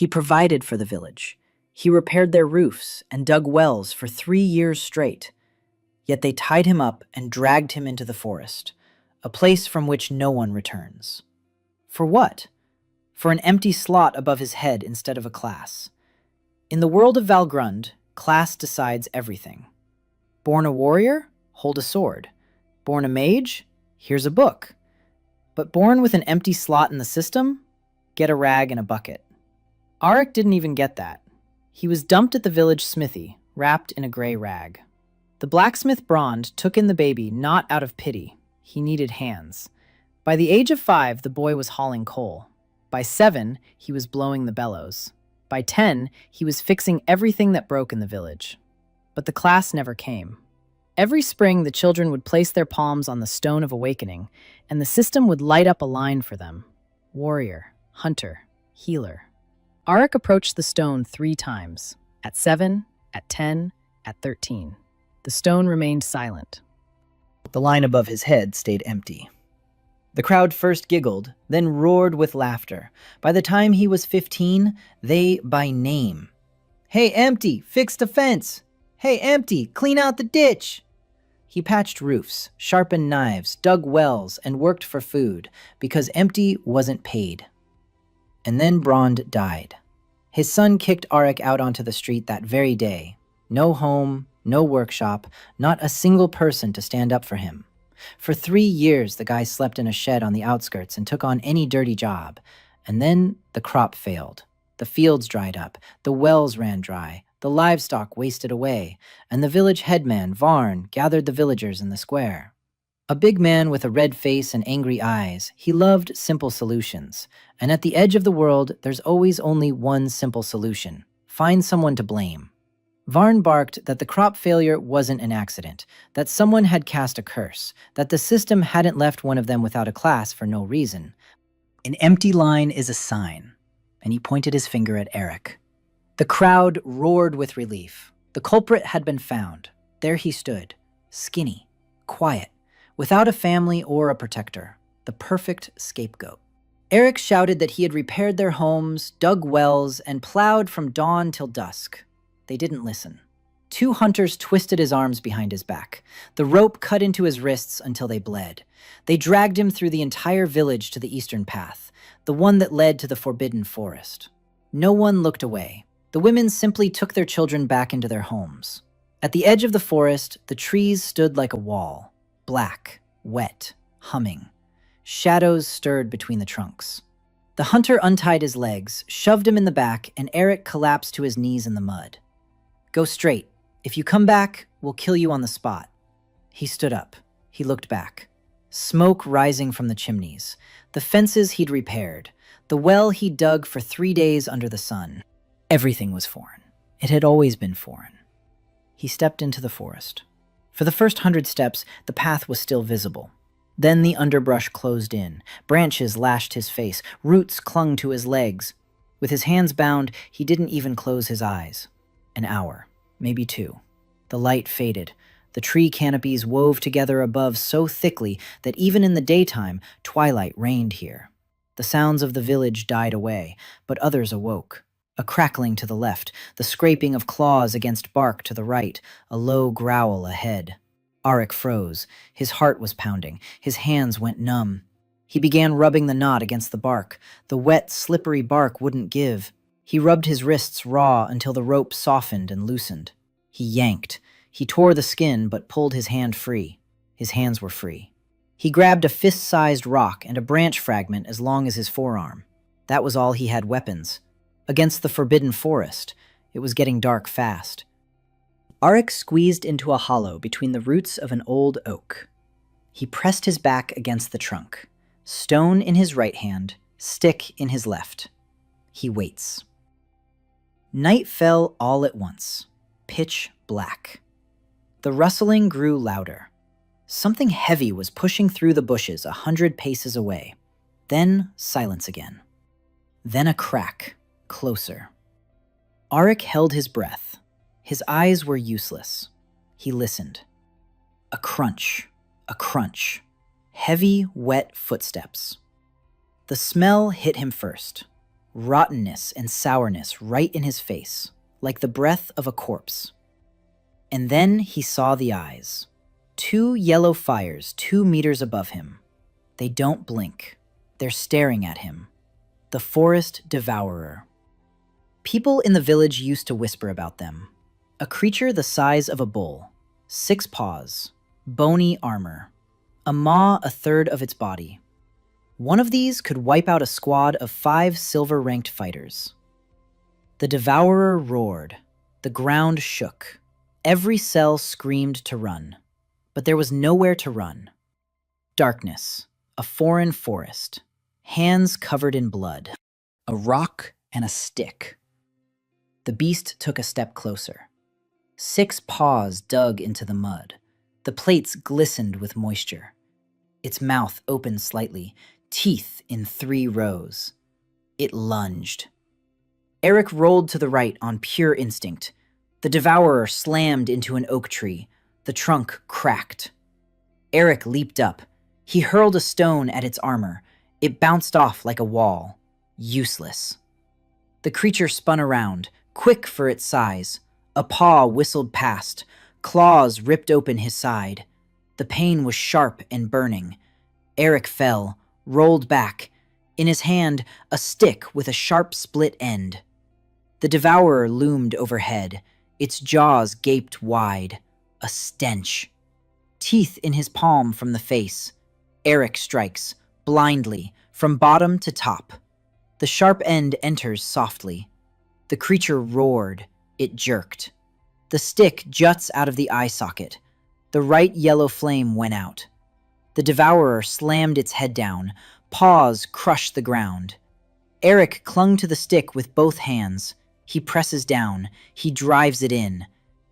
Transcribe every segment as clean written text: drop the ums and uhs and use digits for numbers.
He provided for the village. He repaired their roofs and dug wells for 3 years straight. Yet they tied him up and dragged him into the forest, a place from which no one returns. For what? For an empty slot above his head instead of a class. In the world of Valgrund, class decides everything. Born a warrior? Hold a sword. Born a mage? Here's a book. But born with an empty slot in the system? Get a rag and a bucket. Arik didn't even get that. He was dumped at the village smithy, wrapped in a gray rag. The blacksmith Brond took in the baby not out of pity. He needed hands. By the age of 5, the boy was hauling coal. By 7, he was blowing the bellows. By 10, he was fixing everything that broke in the village. But the class never came. Every spring, the children would place their palms on the Stone of Awakening, and the system would light up a line for them. Warrior, hunter, healer. Arik approached the stone 3 times. At 7, at 10, at 13. The stone remained silent. The line above his head stayed empty. The crowd first giggled, then roared with laughter. By the time he was 15, they by name. "Hey, Empty, fix the fence! Hey, Empty, clean out the ditch!" He patched roofs, sharpened knives, dug wells, and worked for food, because Empty wasn't paid. And then Brond died. His son kicked Arik out onto the street that very day. No home, no workshop, not a single person to stand up for him. For 3 years, the guy slept in a shed on the outskirts and took on any dirty job. And then the crop failed. The fields dried up, the wells ran dry, the livestock wasted away, and the village headman, Varn, gathered the villagers in the square. A big man with a red face and angry eyes, he loved simple solutions. And at the edge of the world, there's always only one simple solution. Find someone to blame. Varn barked that the crop failure wasn't an accident, that someone had cast a curse, that the system hadn't left one of them without a class for no reason. An empty line is a sign, and he pointed his finger at Arik. The crowd roared with relief. The culprit had been found. There he stood, skinny, quiet, without a family or a protector, the perfect scapegoat. Arik shouted that he had repaired their homes, dug wells, and plowed from dawn till dusk. They didn't listen. 2 hunters twisted his arms behind his back. The rope cut into his wrists until they bled. They dragged him through the entire village to the eastern path, the one that led to the forbidden forest. No one looked away. The women simply took their children back into their homes. At the edge of the forest, the trees stood like a wall, black, wet, humming. Shadows stirred between the trunks. The hunter untied his legs, shoved him in the back, and Arik collapsed to his knees in the mud. "Go straight. If you come back, we'll kill you on the spot." He stood up. He looked back. Smoke rising from the chimneys. The fences he'd repaired. The well he dug for 3 days under the sun. Everything was foreign. It had always been foreign. He stepped into the forest. For the first 100 steps, the path was still visible. Then the underbrush closed in. Branches lashed his face. Roots clung to his legs. With his hands bound, he didn't even close his eyes. An hour, maybe 2. The light faded. The tree canopies wove together above so thickly that even in the daytime, twilight reigned here. The sounds of the village died away, but others awoke. A crackling to the left, the scraping of claws against bark to the right, a low growl ahead. Arik froze. His heart was pounding. His hands went numb. He began rubbing the knot against the bark. The wet, slippery bark wouldn't give. He rubbed his wrists raw until the rope softened and loosened. He yanked. He tore the skin but pulled his hand free. His hands were free. He grabbed a fist-sized rock and a branch fragment as long as his forearm. That was all he had weapons. Against the forbidden forest, it was getting dark fast. Arik squeezed into a hollow between the roots of an old oak. He pressed his back against the trunk. Stone in his right hand, stick in his left. He waits. Night fell all at once, pitch black. The rustling grew louder. Something heavy was pushing through the bushes 100 paces away. Then silence again. Then a crack, closer. Arik held his breath. His eyes were useless. He listened. A crunch, a crunch. Heavy, wet footsteps. The smell hit him first. rottenness and sourness right in his face, like the breath of a corpse. And then he saw the eyes. Two yellow fires 2 meters above him. They don't blink. They're staring at him. The Forest Devourer. People in the village used to whisper about them. A creature the size of a bull, 6 paws, bony armor, a maw a third of its body. One of these could wipe out a squad of 5 silver-ranked fighters. The Devourer roared. The ground shook. Every cell screamed to run. But there was nowhere to run. Darkness, a foreign forest, hands covered in blood, a rock and a stick. The beast took a step closer. 6 paws dug into the mud. The plates glistened with moisture. Its mouth opened slightly, teeth in 3 rows. It lunged. Eric rolled to the right on pure instinct. The Devourer slammed into an oak tree. The trunk cracked. Eric leaped up. He hurled a stone at its armor. It bounced off like a wall. Useless. The creature spun around, quick for its size. A paw whistled past. Claws ripped open his side. The pain was sharp and burning. Eric fell, rolled back. In his hand, a stick with a sharp split end. The Devourer loomed overhead. Its jaws gaped wide. A stench. Teeth in his palm from the face. Eric strikes, blindly, from bottom to top. The sharp end enters softly. The creature roared. It jerked. The stick juts out of the eye socket. The right yellow flame went out. The Devourer slammed its head down. Paws crushed the ground. Eric clung to the stick with both hands. He presses down. He drives it in.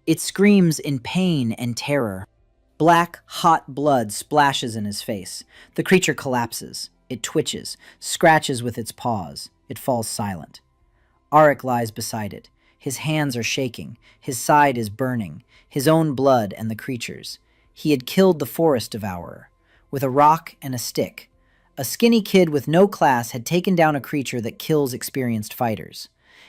It screams in pain and terror. Black, hot blood splashes in his face. The creature collapses. It twitches, scratches with its paws. It falls silent. Arik lies beside it. His hands are shaking. His side is burning. His own blood and the creature's. He had killed the Forest Devourer. With a rock and a stick. A skinny kid with no class had taken down a creature that kills experienced fighters.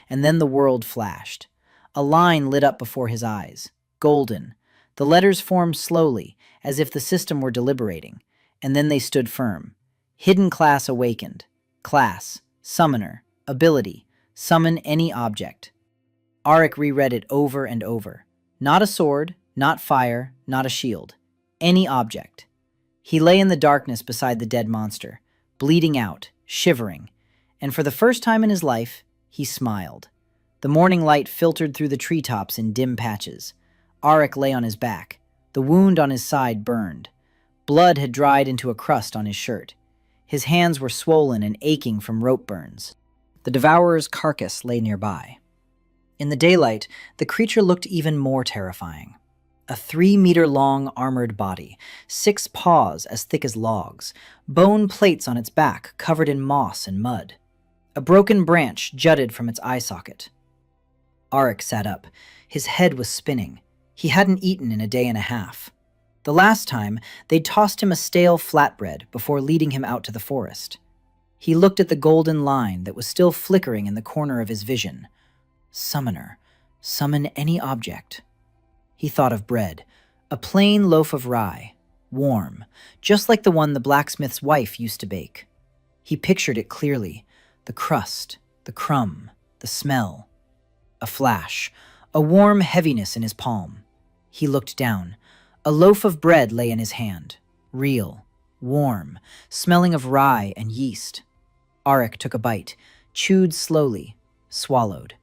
And then the world flashed. A line lit up before his eyes. Golden. The letters formed slowly, as if the system were deliberating. And then they stood firm. Hidden class awakened. Class. Summoner. Ability. Summon any object. Arik reread it over and over. Not a sword, not fire, not a shield. Any object. He lay in the darkness beside the dead monster, bleeding out, shivering. And for the first time in his life, he smiled. The morning light filtered through the treetops in dim patches. Arik lay on his back. The wound on his side burned. Blood had dried into a crust on his shirt. His hands were swollen and aching from rope burns. The Devourer's carcass lay nearby. In the daylight, the creature looked even more terrifying. A 3-meter-long armored body, 6 paws as thick as logs, bone plates on its back covered in moss and mud. A broken branch jutted from its eye socket. Arik sat up. His head was spinning. He hadn't eaten in a day and a half. The last time, they'd tossed him a stale flatbread before leading him out to the forest. He looked at the golden line that was still flickering in the corner of his vision. Summoner. Summon any object. He thought of bread. A plain loaf of rye. Warm. Just like the one the blacksmith's wife used to bake. He pictured it clearly. The crust. The crumb. The smell. A flash. A warm heaviness in his palm. He looked down. A loaf of bread lay in his hand. Real. Warm. Smelling of rye and yeast. Arik took a bite. Chewed slowly. Swallowed.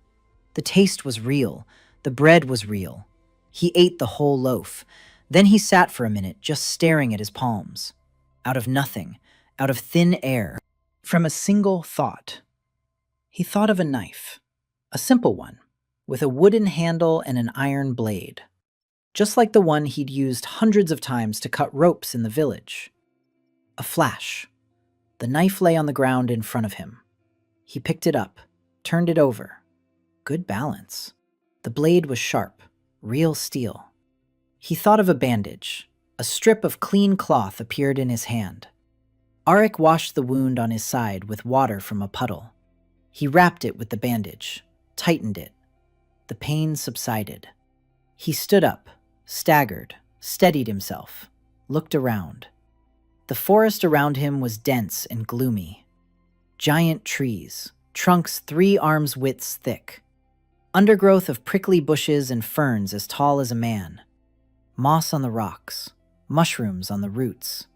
The taste was real. The bread was real. He ate the whole loaf. Then he sat for a minute just staring at his palms. Out of nothing. Out of thin air. From a single thought. He thought of a knife. A simple one. With a wooden handle and an iron blade. Just like the one he'd used hundreds of times to cut ropes in the village. A flash. The knife lay on the ground in front of him. He picked it up, turned it over. Good balance. The blade was sharp, real steel. He thought of a bandage. A strip of clean cloth appeared in his hand. Arik washed the wound on his side with water from a puddle. He wrapped it with the bandage, tightened it. The pain subsided. He stood up, staggered, steadied himself, looked around. The forest around him was dense and gloomy. Giant trees, trunks 3 arms' widths thick. Undergrowth of prickly bushes and ferns as tall as a man. Moss on the rocks, mushrooms on the roots.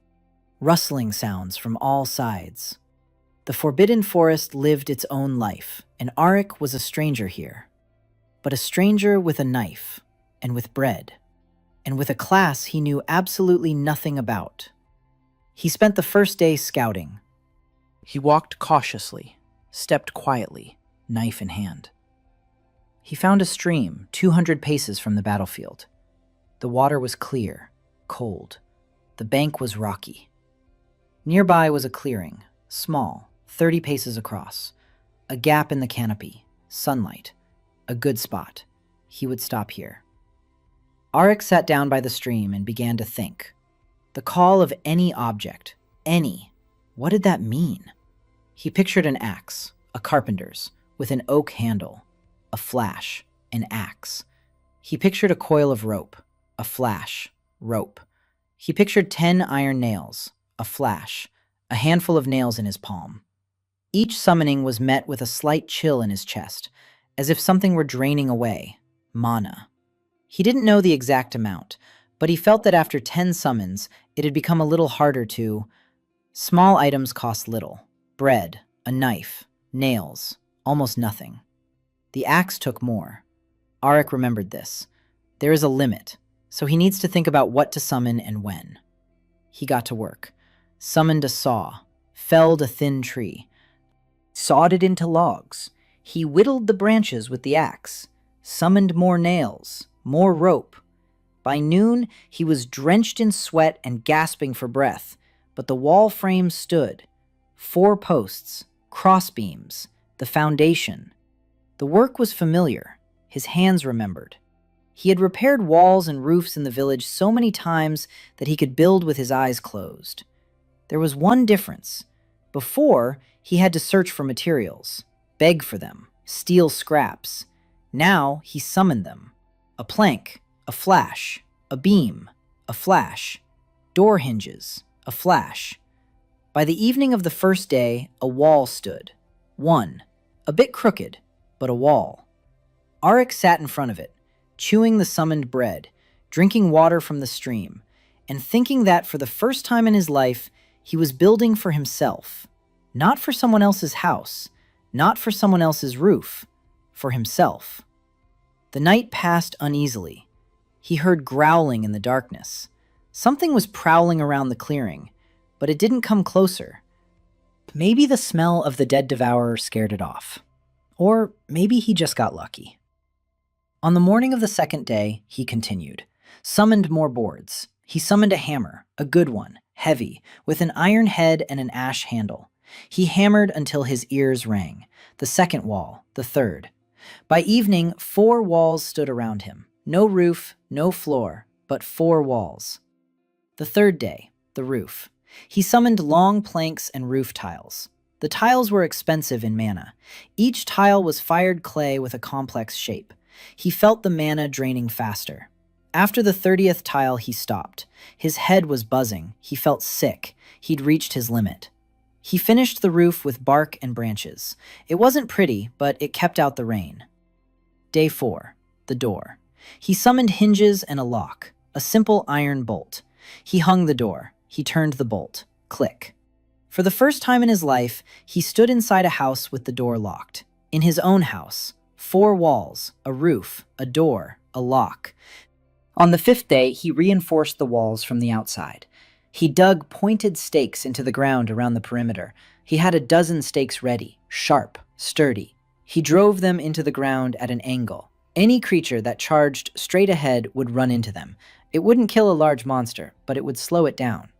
Rustling sounds from all sides. The forbidden forest lived its own life, and Arik was a stranger here. But a stranger with a knife, and with bread, and with a class he knew absolutely nothing about. He spent the first day scouting. He walked cautiously, stepped quietly, knife in hand. He found a stream 200 paces from the battlefield. The water was clear, cold. The bank was rocky. Nearby was a clearing, small, 30 paces across. A gap in the canopy, sunlight. A good spot. He would stop here. Arik sat down by the stream and began to think. The call of any object, any. What did that mean? He pictured an axe, a carpenter's, with an oak handle. A flash, an axe. He pictured a coil of rope, a flash, rope. He pictured 10 iron nails, a flash, a handful of nails in his palm. Each summoning was met with a slight chill in his chest, as if something were draining away, mana. He didn't know the exact amount, but he felt that after 10 summons, it had become a little harder to. Small items cost little. Bread, a knife, nails, almost nothing. The axe took more. Arik remembered this. There is a limit, so he needs to think about what to summon and when. He got to work. Summoned a saw, felled a thin tree, sawed it into logs. He whittled the branches with the axe, summoned more nails, more rope. By noon, he was drenched in sweat and gasping for breath, but the wall frame stood. 4 posts, crossbeams, the foundation. The work was familiar. His hands remembered. He had repaired walls and roofs in the village so many times that he could build with his eyes closed. There was one difference. Before, he had to search for materials, beg for them, steal scraps. Now, he summoned them. A plank, a flash, a beam, a flash, door hinges, a flash. By the evening of the first day, a wall stood. One, a bit crooked, but a wall. Arik sat in front of it, chewing the summoned bread, drinking water from the stream, and thinking that for the first time in his life, he was building for himself. Not for someone else's house, not for someone else's roof, for himself. The night passed uneasily. He heard growling in the darkness. Something was prowling around the clearing, but it didn't come closer. Maybe the smell of the dead devourer scared it off. Or maybe he just got lucky. On the morning of the second day, he continued. Summoned more boards. He summoned a hammer, a good one, heavy, with an iron head and an ash handle. He hammered until his ears rang. The second wall, the third. By evening, 4 walls stood around him. No roof, no floor, but 4 walls. The third day, the roof. He summoned long planks and roof tiles. The tiles were expensive in mana. Each tile was fired clay with a complex shape. He felt the mana draining faster. After the 30th tile, he stopped. His head was buzzing. He felt sick. He'd reached his limit. He finished the roof with bark and branches. It wasn't pretty, but it kept out the rain. Day 4. The door. He summoned hinges and a lock, a simple iron bolt. He hung the door. He turned the bolt. Click. For the first time in his life, he stood inside a house with the door locked. In his own house. 4 walls, a roof, a door, a lock. On the 5th day, he reinforced the walls from the outside. He dug pointed stakes into the ground around the perimeter. He had a dozen stakes ready, sharp, sturdy. He drove them into the ground at an angle. Any creature that charged straight ahead would run into them. It wouldn't kill a large monster, but it would slow it down.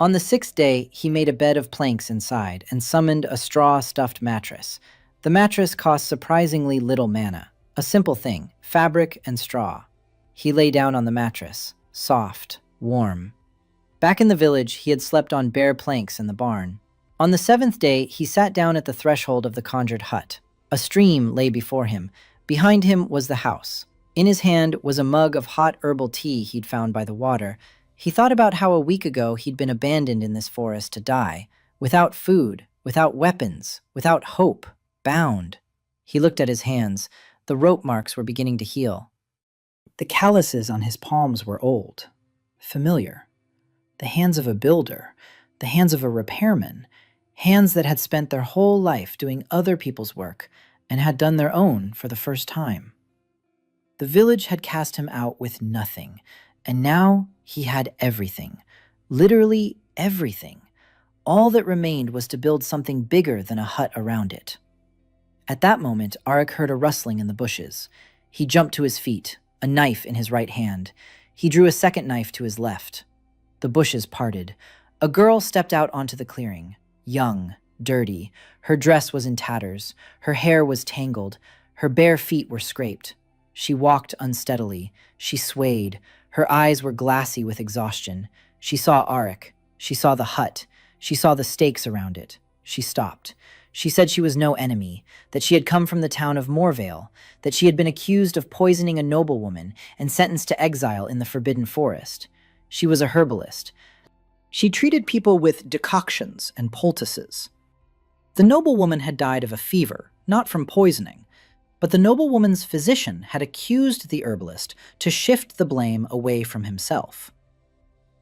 On the 6th day, he made a bed of planks inside and summoned a straw-stuffed mattress. The mattress cost surprisingly little mana. A simple thing, fabric and straw. He lay down on the mattress, soft, warm. Back in the village, he had slept on bare planks in the barn. On the seventh day, he sat down at the threshold of the conjured hut. A stream lay before him. Behind him was the house. In his hand was a mug of hot herbal tea he'd found by the water. He thought about how a week ago he'd been abandoned in this forest to die, without food, without weapons, without hope, bound. He looked at his hands. The rope marks were beginning to heal. The calluses on his palms were old, familiar. The hands of a builder, the hands of a repairman, hands that had spent their whole life doing other people's work and had done their own for the first time. The village had cast him out with nothing, and now he had everything, literally everything. All that remained was to build something bigger than a hut around it. At that moment, Arik heard a rustling in the bushes. He jumped to his feet, a knife in his right hand. He drew a second knife to his left. The bushes parted. A girl stepped out onto the clearing, young, dirty. Her dress was in tatters. Her hair was tangled. Her bare feet were scraped. She walked unsteadily. She swayed. Her eyes were glassy with exhaustion. She saw Arik. She saw the hut. She saw the stakes around it. She stopped. She said she was no enemy, that she had come from the town of Morvale, that she had been accused of poisoning a noblewoman and sentenced to exile in the Forbidden Forest. She was a herbalist. She treated people with decoctions and poultices. The noblewoman had died of a fever, not from poisoning, but the noblewoman's physician had accused the herbalist to shift the blame away from himself.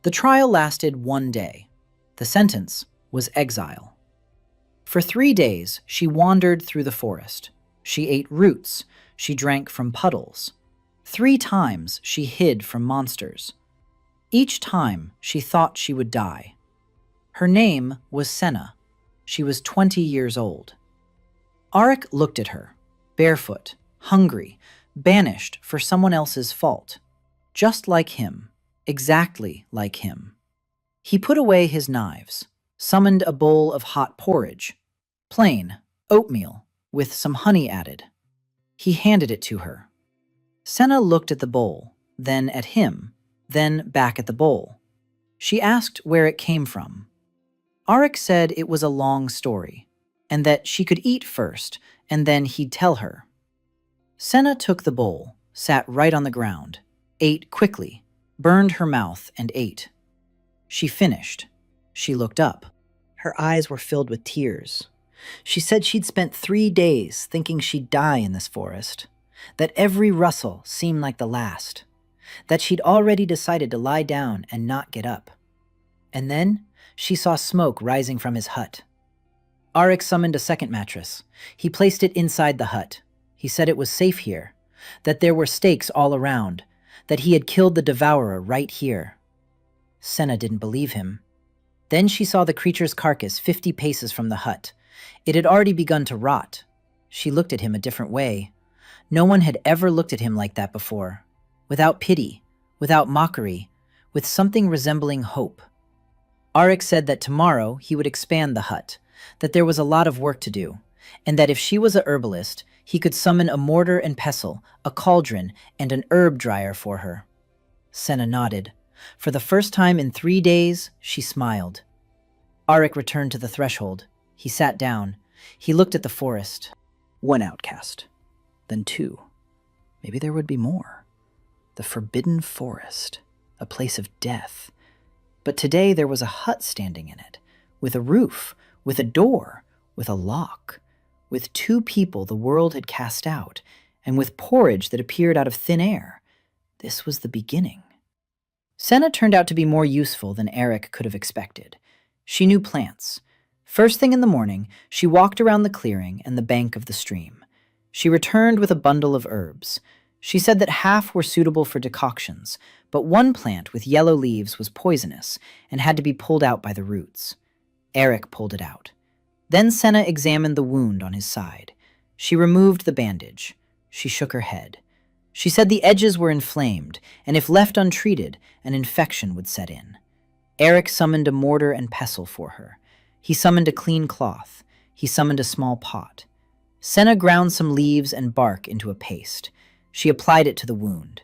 The trial lasted 1 day. The sentence was exile. For 3 days, she wandered through the forest. She ate roots. She drank from puddles. 3 times she hid from monsters. Each time she thought she would die. Her name was Senna. She was 20 years old. Arik looked at her, barefoot, hungry, banished for someone else's fault. Just like him, exactly like him. He put away his knives, summoned a bowl of hot porridge, plain, oatmeal, with some honey added. He handed it to her. Senna looked at the bowl, then at him, then back at the bowl. She asked where it came from. Arik said it was a long story, and that she could eat first, and then he'd tell her. Senna took the bowl, sat right on the ground, ate quickly, burned her mouth, and ate. She finished. She looked up. Her eyes were filled with tears. She said she'd spent 3 days thinking she'd die in this forest, that every rustle seemed like the last, that she'd already decided to lie down and not get up. And then she saw smoke rising from his hut. Arik summoned a second mattress. He placed it inside the hut. He said it was safe here, that there were stakes all around, that he had killed the devourer right here. Senna didn't believe him. Then she saw the creature's carcass 50 paces from the hut. It had already begun to rot. She looked at him a different way. No one had ever looked at him like that before. Without pity, without mockery, with something resembling hope. Arik said that tomorrow he would expand the hut, that there was a lot of work to do, and that if she was a herbalist, he could summon a mortar and pestle, a cauldron, and an herb dryer for her. Senna nodded. For the first time in 3 days, she smiled. Arik returned to the threshold. He sat down. He looked at the forest. 1 outcast. Then 2. Maybe there would be more. The Forbidden Forest. A place of death. But today there was a hut standing in it, with a roof, with a door, with a lock, with 2 people the world had cast out, and with porridge that appeared out of thin air. This was the beginning. Senna turned out to be more useful than Arik could have expected. She knew plants. First thing in the morning, she walked around the clearing and the bank of the stream. She returned with a bundle of herbs. She said that half were suitable for decoctions, but one plant with yellow leaves was poisonous and had to be pulled out by the roots. Arik pulled it out. Then Senna examined the wound on his side. She removed the bandage. She shook her head. She said the edges were inflamed, and if left untreated, an infection would set in. Arik summoned a mortar and pestle for her. He summoned a clean cloth. He summoned a small pot. Senna ground some leaves and bark into a paste. She applied it to the wound.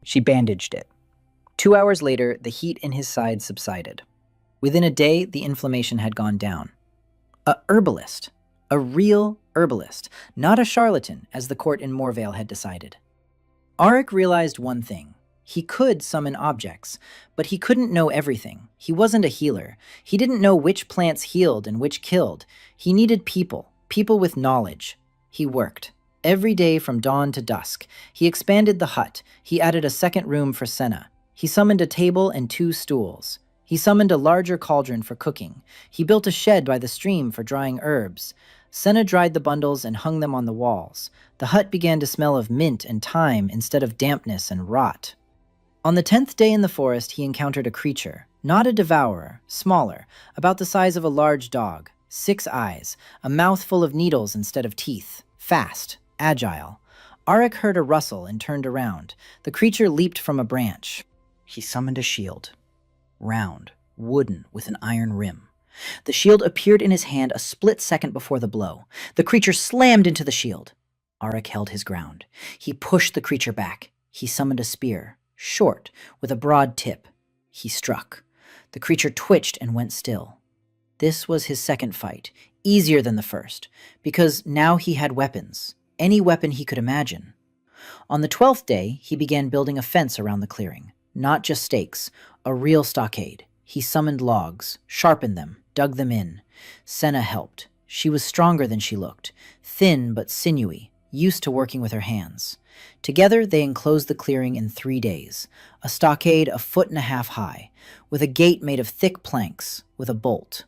She bandaged it. 2 hours later, the heat in his side subsided. Within a day, the inflammation had gone down. A herbalist. A real herbalist, not a charlatan, as the court in Morvale had decided. Auric realized one thing. He could summon objects, but he couldn't know everything. He wasn't a healer. He didn't know which plants healed and which killed. He needed people, people with knowledge. He worked. Every day from dawn to dusk. He expanded the hut. He added a second room for Senna. He summoned a table and 2 stools. He summoned a larger cauldron for cooking. He built a shed by the stream for drying herbs. Senna dried the bundles and hung them on the walls. The hut began to smell of mint and thyme instead of dampness and rot. On the 10th day in the forest, he encountered a creature, not a devourer, smaller, about the size of a large dog, 6 eyes, a mouth full of needles instead of teeth, fast, agile. Auric heard a rustle and turned around. The creature leaped from a branch. He summoned a shield. Round, wooden, with an iron rim. The shield appeared in his hand a split second before the blow. The creature slammed into the shield. Auric held his ground. He pushed the creature back. He summoned a spear, short, with a broad tip. He struck. The creature twitched and went still. This was his second fight, easier than the first, because now he had weapons, any weapon he could imagine. On the 12th day, he began building a fence around the clearing, not just stakes, a real stockade. He summoned logs, sharpened them, dug them in. Senna helped. She was stronger than she looked, thin but sinewy, used to working with her hands. Together, they enclosed the clearing in 3 days, a stockade 1.5 feet high, with a gate made of thick planks, with a bolt.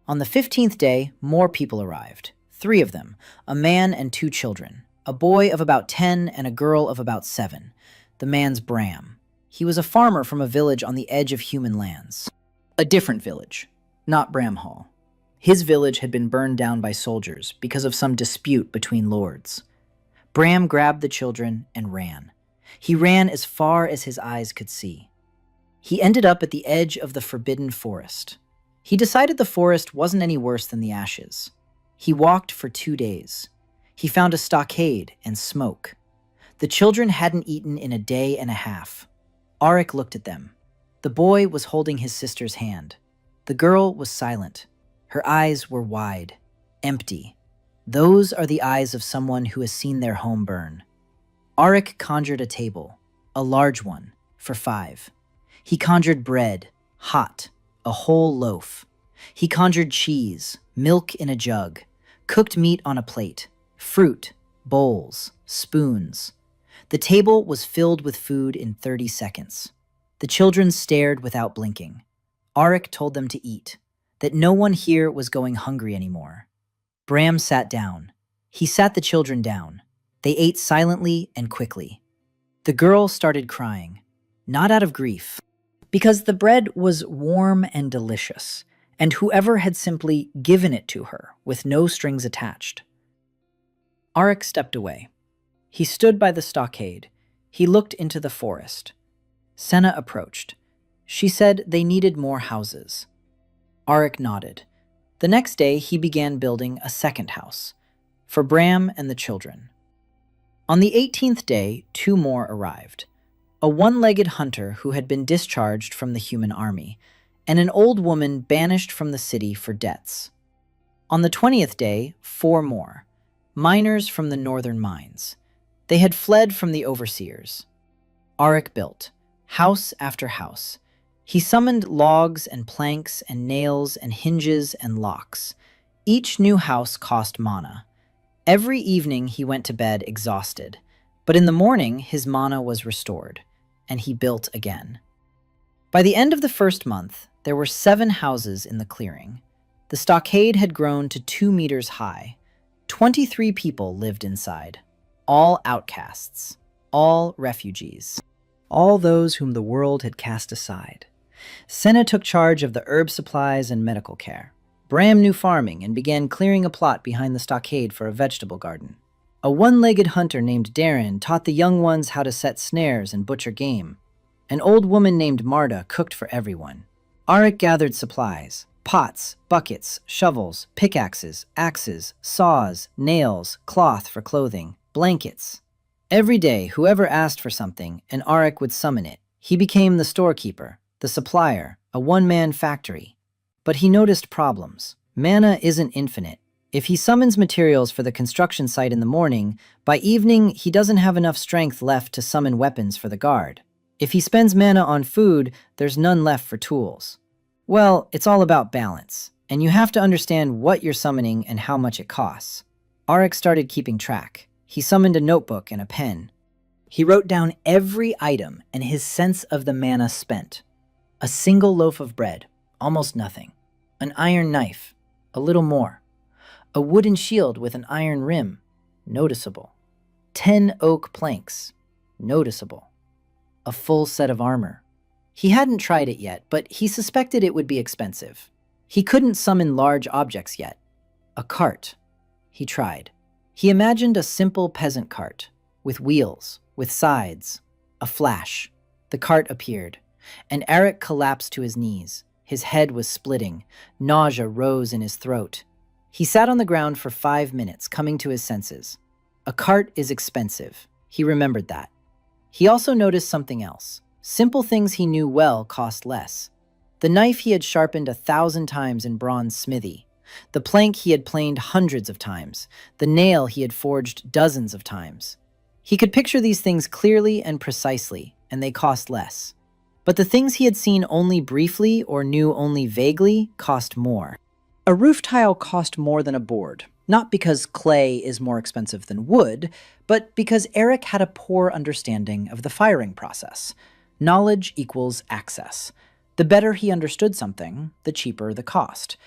On the 15th day, more people arrived, 3 of them, a man and 2 children, a boy of about 10 and a girl of about 7. The man's Bram. He was a farmer from a village on the edge of human lands. A different village, not Bramhall. His village had been burned down by soldiers because of some dispute between lords. Bram grabbed the children and ran. He ran as far as his eyes could see. He ended up at the edge of the forbidden forest. He decided the forest wasn't any worse than the ashes. He walked for 2 days. He found a stockade and smoke. The children hadn't eaten in a day and a half. Auric looked at them. The boy was holding his sister's hand. The girl was silent. Her eyes were wide, empty. Those are the eyes of someone who has seen their home burn. Auric conjured a table, a large one, for 5. He conjured bread, hot, a whole loaf. He conjured cheese, milk in a jug, cooked meat on a plate, fruit, bowls, spoons. The table was filled with food in 30 seconds. The children stared without blinking. Auric told them to eat, that no one here was going hungry anymore. Bram sat down. He sat the children down. They ate silently and quickly. The girl started crying, not out of grief, because the bread was warm and delicious, and whoever had simply given it to her with no strings attached. Auric stepped away. He stood by the stockade. He looked into the forest. Senna approached. She said they needed more houses. Auric nodded. The next day, he began building a second house, for Bram and the children. On the 18th day, 2 more arrived. A one-legged hunter who had been discharged from the human army, and an old woman banished from the city for debts. On the 20th day, 4 more, miners from the northern mines. They had fled from the overseers. Auric built, house after house. He summoned logs and planks and nails and hinges and locks. Each new house cost mana. Every evening he went to bed exhausted, but in the morning his mana was restored, and he built again. By the end of the first month, there were 7 houses in the clearing. The stockade had grown to 2 meters high. 23 people lived inside, all outcasts, all refugees, all those whom the world had cast aside. Senna took charge of the herb supplies and medical care. Bram knew farming and began clearing a plot behind the stockade for a vegetable garden. A one-legged hunter named Darren taught the young ones how to set snares and butcher game. An old woman named Marta cooked for everyone. Auric gathered supplies, pots, buckets, shovels, pickaxes, axes, saws, nails, cloth for clothing, blankets. Every day, whoever asked for something, and Auric would summon it. He became the storekeeper, the supplier, a one-man factory. But he noticed problems. Mana isn't infinite. If he summons materials for the construction site in the morning, by evening he doesn't have enough strength left to summon weapons for the guard. If he spends mana on food, there's none left for tools. Well, it's all about balance, and you have to understand what you're summoning and how much it costs. Arik started keeping track. He summoned a notebook and a pen. He wrote down every item and his sense of the mana spent. A single loaf of bread, almost nothing. An iron knife, a little more. A wooden shield with an iron rim, noticeable. 10 oak planks, noticeable. A full set of armor. He hadn't tried it yet, but he suspected it would be expensive. He couldn't summon large objects yet. A cart. He tried. He imagined a simple peasant cart, with wheels, with sides. A flash. The cart appeared, and Arik collapsed to his knees. His head was splitting. Nausea rose in his throat. He sat on the ground for 5 minutes, coming to his senses. A cart is expensive. He remembered that. He also noticed something else. Simple things he knew well cost less. The knife he had sharpened 1,000 times in bronze smithy. The plank he had planed hundreds of times. The nail he had forged dozens of times. He could picture these things clearly and precisely, and they cost less. But the things he had seen only briefly or knew only vaguely cost more. A roof tile cost more than a board, not because clay is more expensive than wood, but because Arik had a poor understanding of the firing process. Knowledge equals access. The better he understood something, the cheaper the cost.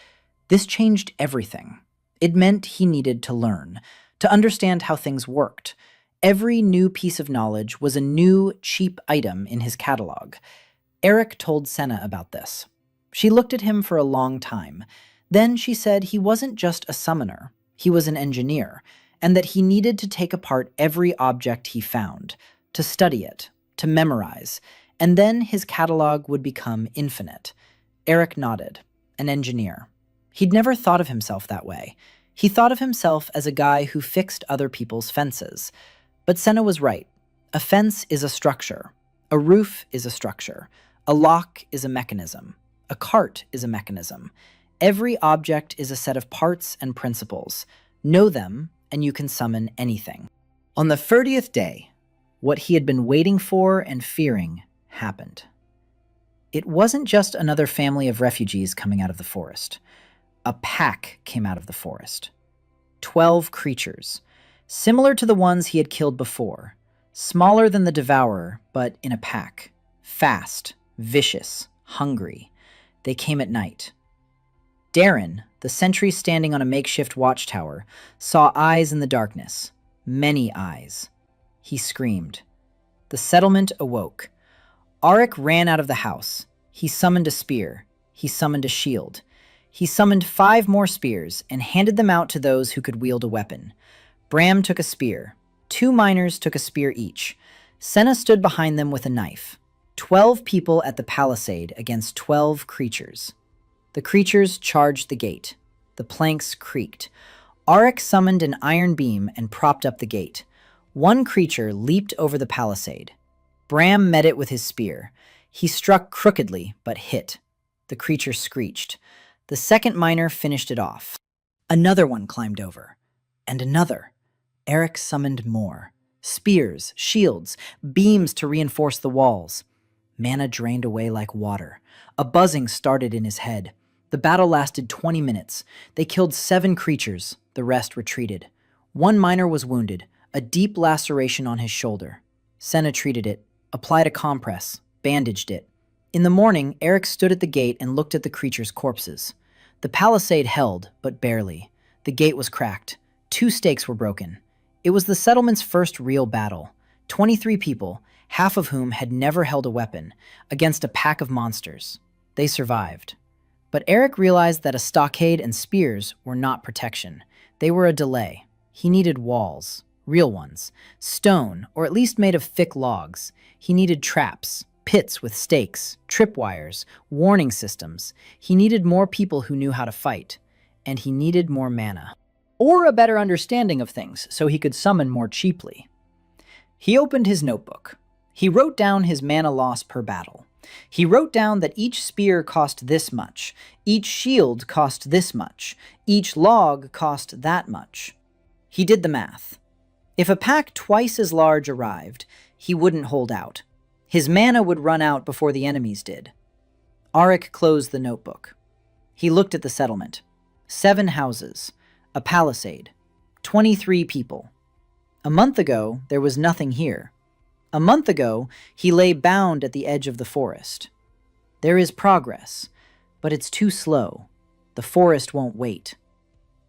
This changed everything. It meant he needed to learn, to understand how things worked. Every new piece of knowledge was a new, cheap item in his catalog. Arik told Senna about this. She looked at him for a long time. Then she said he wasn't just a summoner, he was an engineer, and that he needed to take apart every object he found, to study it, to memorize, and then his catalog would become infinite. Arik nodded. An engineer. He'd never thought of himself that way. He thought of himself as a guy who fixed other people's fences. But Senna was right. A fence is a structure. A roof is a structure. A lock is a mechanism. A cart is a mechanism. Every object is a set of parts and principles. Know them, and you can summon anything. On the 30th day, what he had been waiting for and fearing happened. It wasn't just another family of refugees coming out of the forest. A pack came out of the forest. 12 creatures, similar to the ones he had killed before, smaller than the Devourer, but in a pack. Fast, vicious, hungry. They came at night. Darren, the sentry standing on a makeshift watchtower, saw eyes in the darkness. Many eyes. He screamed. The settlement awoke. Arik ran out of the house. He summoned a spear. He summoned a shield. He summoned 5 more spears and handed them out to those who could wield a weapon. Bram took a spear. 2 miners took a spear each. Senna stood behind them with a knife. 12 people at the palisade against 12 creatures. The creatures charged the gate. The planks creaked. Arik summoned an iron beam and propped up the gate. 1 creature leaped over the palisade. Bram met it with his spear. He struck crookedly, but hit. The creature screeched. The second miner finished it off. Another one climbed over. And another. Arik summoned more. Spears, shields, beams to reinforce the walls. Mana drained away like water. A buzzing started in his head. The battle lasted 20 minutes. They killed 7 creatures. The rest retreated. 1 miner was wounded, a deep laceration on his shoulder. Senna treated it, applied a compress, bandaged it. In the morning, Arik stood at the gate and looked at the creatures' corpses. The palisade held, but barely. The gate was cracked. 2 stakes were broken. It was the settlement's first real battle. 23 people, half of whom had never held a weapon, against a pack of monsters. They survived. But Arik realized that a stockade and spears were not protection. They were a delay. He needed walls, real ones, stone, or at least made of thick logs. He needed traps, pits with stakes, tripwires, warning systems. He needed more people who knew how to fight. And he needed more mana. Or a better understanding of things so he could summon more cheaply. He opened his notebook. He wrote down his mana loss per battle. He wrote down that each spear cost this much, each shield cost this much, each log cost that much. He did the math. If a pack twice as large arrived, he wouldn't hold out. His mana would run out before the enemies did. Arik closed the notebook. He looked at the settlement. 7 houses, a palisade, 23 people. A month ago, there was nothing here. A month ago, he lay bound at the edge of the forest. There is progress, but it's too slow. The forest won't wait.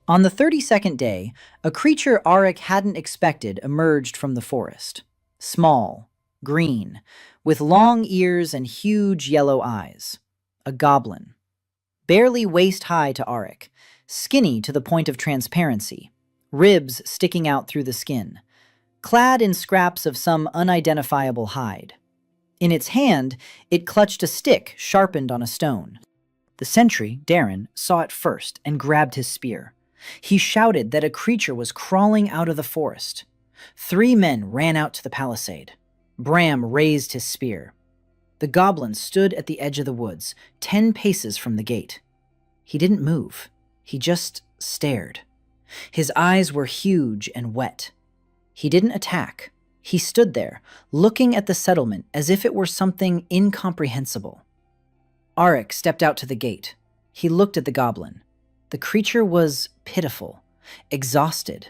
On the 32nd day, a creature Arik hadn't expected emerged from the forest. Small, green, with long ears and huge yellow eyes. A goblin. Barely waist-high to Arik, skinny to the point of transparency, ribs sticking out through the skin, clad in scraps of some unidentifiable hide. In its hand, it clutched a stick sharpened on a stone. The sentry, Darren, saw it first and grabbed his spear. He shouted that a creature was crawling out of the forest. 3 men ran out to the palisade. Bram raised his spear. The goblin stood at the edge of the woods, 10 paces from the gate. He didn't move. He just stared. His eyes were huge and wet. He didn't attack. He stood there, looking at the settlement as if it were something incomprehensible. Arik stepped out to the gate. He looked at the goblin. The creature was pitiful, exhausted.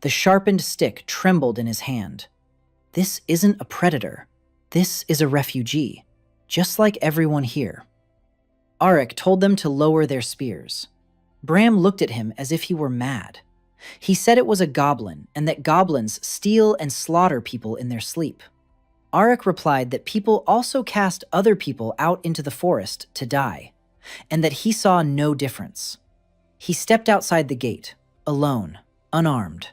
The sharpened stick trembled in his hand. This isn't a predator. This is a refugee, just like everyone here. Arik told them to lower their spears. Bram looked at him as if he were mad. He said it was a goblin and that goblins steal and slaughter people in their sleep. Arik replied that people also cast other people out into the forest to die, and that he saw no difference. He stepped outside the gate, alone, unarmed.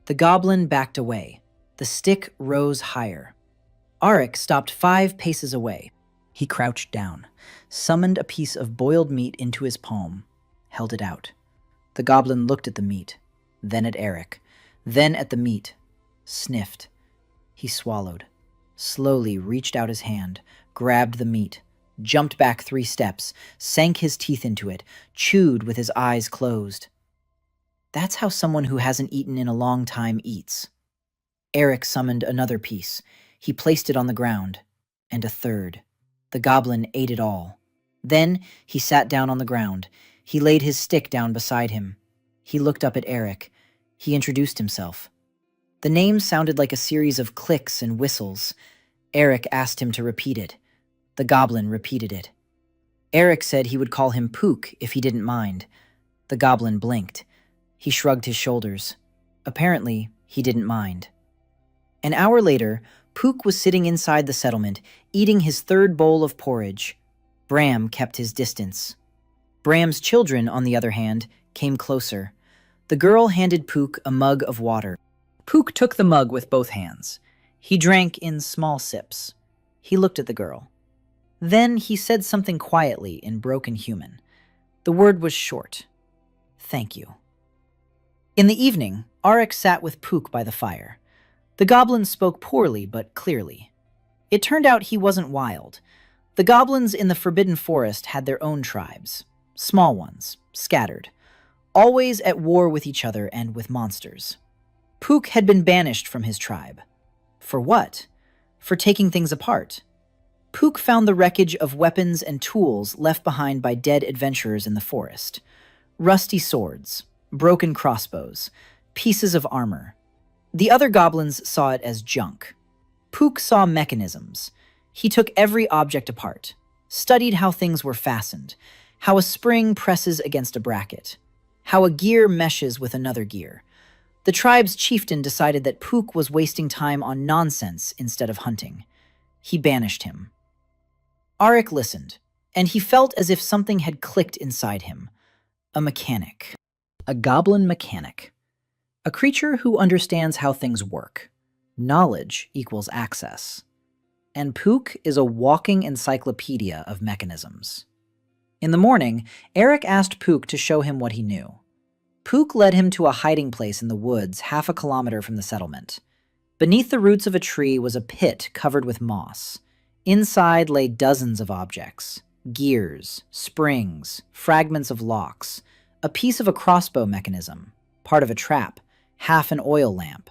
The goblin backed away. The stick rose higher. Arik stopped 5 paces away. He crouched down, summoned a piece of boiled meat into his palm, held it out. The goblin looked at the meat, then at Arik, then at the meat, sniffed. He swallowed, slowly reached out his hand, grabbed the meat, jumped back 3 steps, sank his teeth into it, chewed with his eyes closed. That's how someone who hasn't eaten in a long time eats. Arik summoned another piece. He placed it on the ground, and a third. The goblin ate it all. Then he sat down on the ground. He laid his stick down beside him. He looked up at Arik. He introduced himself. The name sounded like a series of clicks and whistles. Arik asked him to repeat it. The goblin repeated it. Arik said he would call him Pook if he didn't mind. The goblin blinked. He shrugged his shoulders. Apparently, he didn't mind. An hour later, Pook was sitting inside the settlement, eating his 3rd bowl of porridge. Bram kept his distance. Bram's children, on the other hand, came closer. The girl handed Pook a mug of water. Pook took the mug with both hands. He drank in small sips. He looked at the girl. Then he said something quietly in broken human. The word was short. Thank you. In the evening, Arik sat with Pook by the fire. The goblin spoke poorly but clearly. It turned out he wasn't wild. The goblins in the Forbidden Forest had their own tribes. Small ones, scattered. Always at war with each other and with monsters. Pook had been banished from his tribe. For what? For taking things apart. Pook found the wreckage of weapons and tools left behind by dead adventurers in the forest. Rusty swords, broken crossbows, pieces of armor. The other goblins saw it as junk. Pook saw mechanisms. He took every object apart, studied how things were fastened, how a spring presses against a bracket, how a gear meshes with another gear. The tribe's chieftain decided that Pook was wasting time on nonsense instead of hunting. He banished him. Arik listened, and he felt as if something had clicked inside him. A mechanic. A goblin mechanic. A creature who understands how things work. Knowledge equals access. And Pook is a walking encyclopedia of mechanisms. In the morning, Arik asked Pook to show him what he knew. Pook led him to a hiding place in the woods 1/2 kilometer from the settlement. Beneath the roots of a tree was a pit covered with moss. Inside lay dozens of objects: gears, springs, fragments of locks, a piece of a crossbow mechanism, part of a trap, half an oil lamp.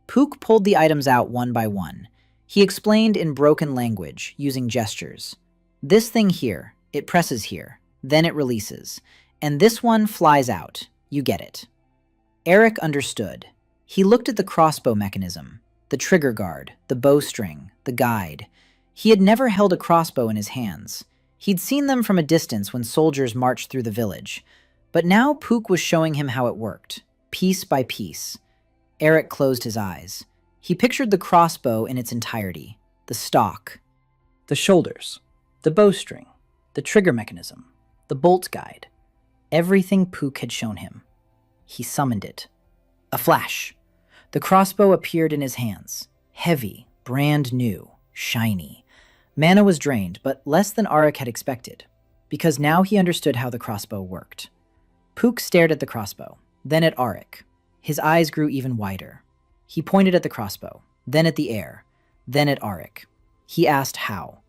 Pook pulled the items out one by one. He explained in broken language, using gestures. This thing here, it presses here, then it releases. And this one flies out. You get it. Eric understood. He looked at the crossbow mechanism, the trigger guard, the bowstring, the guide. He had never held a crossbow in his hands. He'd seen them from a distance when soldiers marched through the village. But now Pook was showing him how it worked, piece by piece. Eric closed his eyes. He pictured the crossbow in its entirety, the stock, the shoulders, the bowstring, the trigger mechanism, the bolt guide. Everything Pook had shown him. He summoned it. A flash. The crossbow appeared in his hands, heavy, brand new, shiny. Mana was drained, but less than Arik had expected, because now he understood how the crossbow worked. Pook stared at the crossbow, then at Arik. His eyes grew even wider. He pointed at the crossbow, then at the air, then at Arik. He asked how.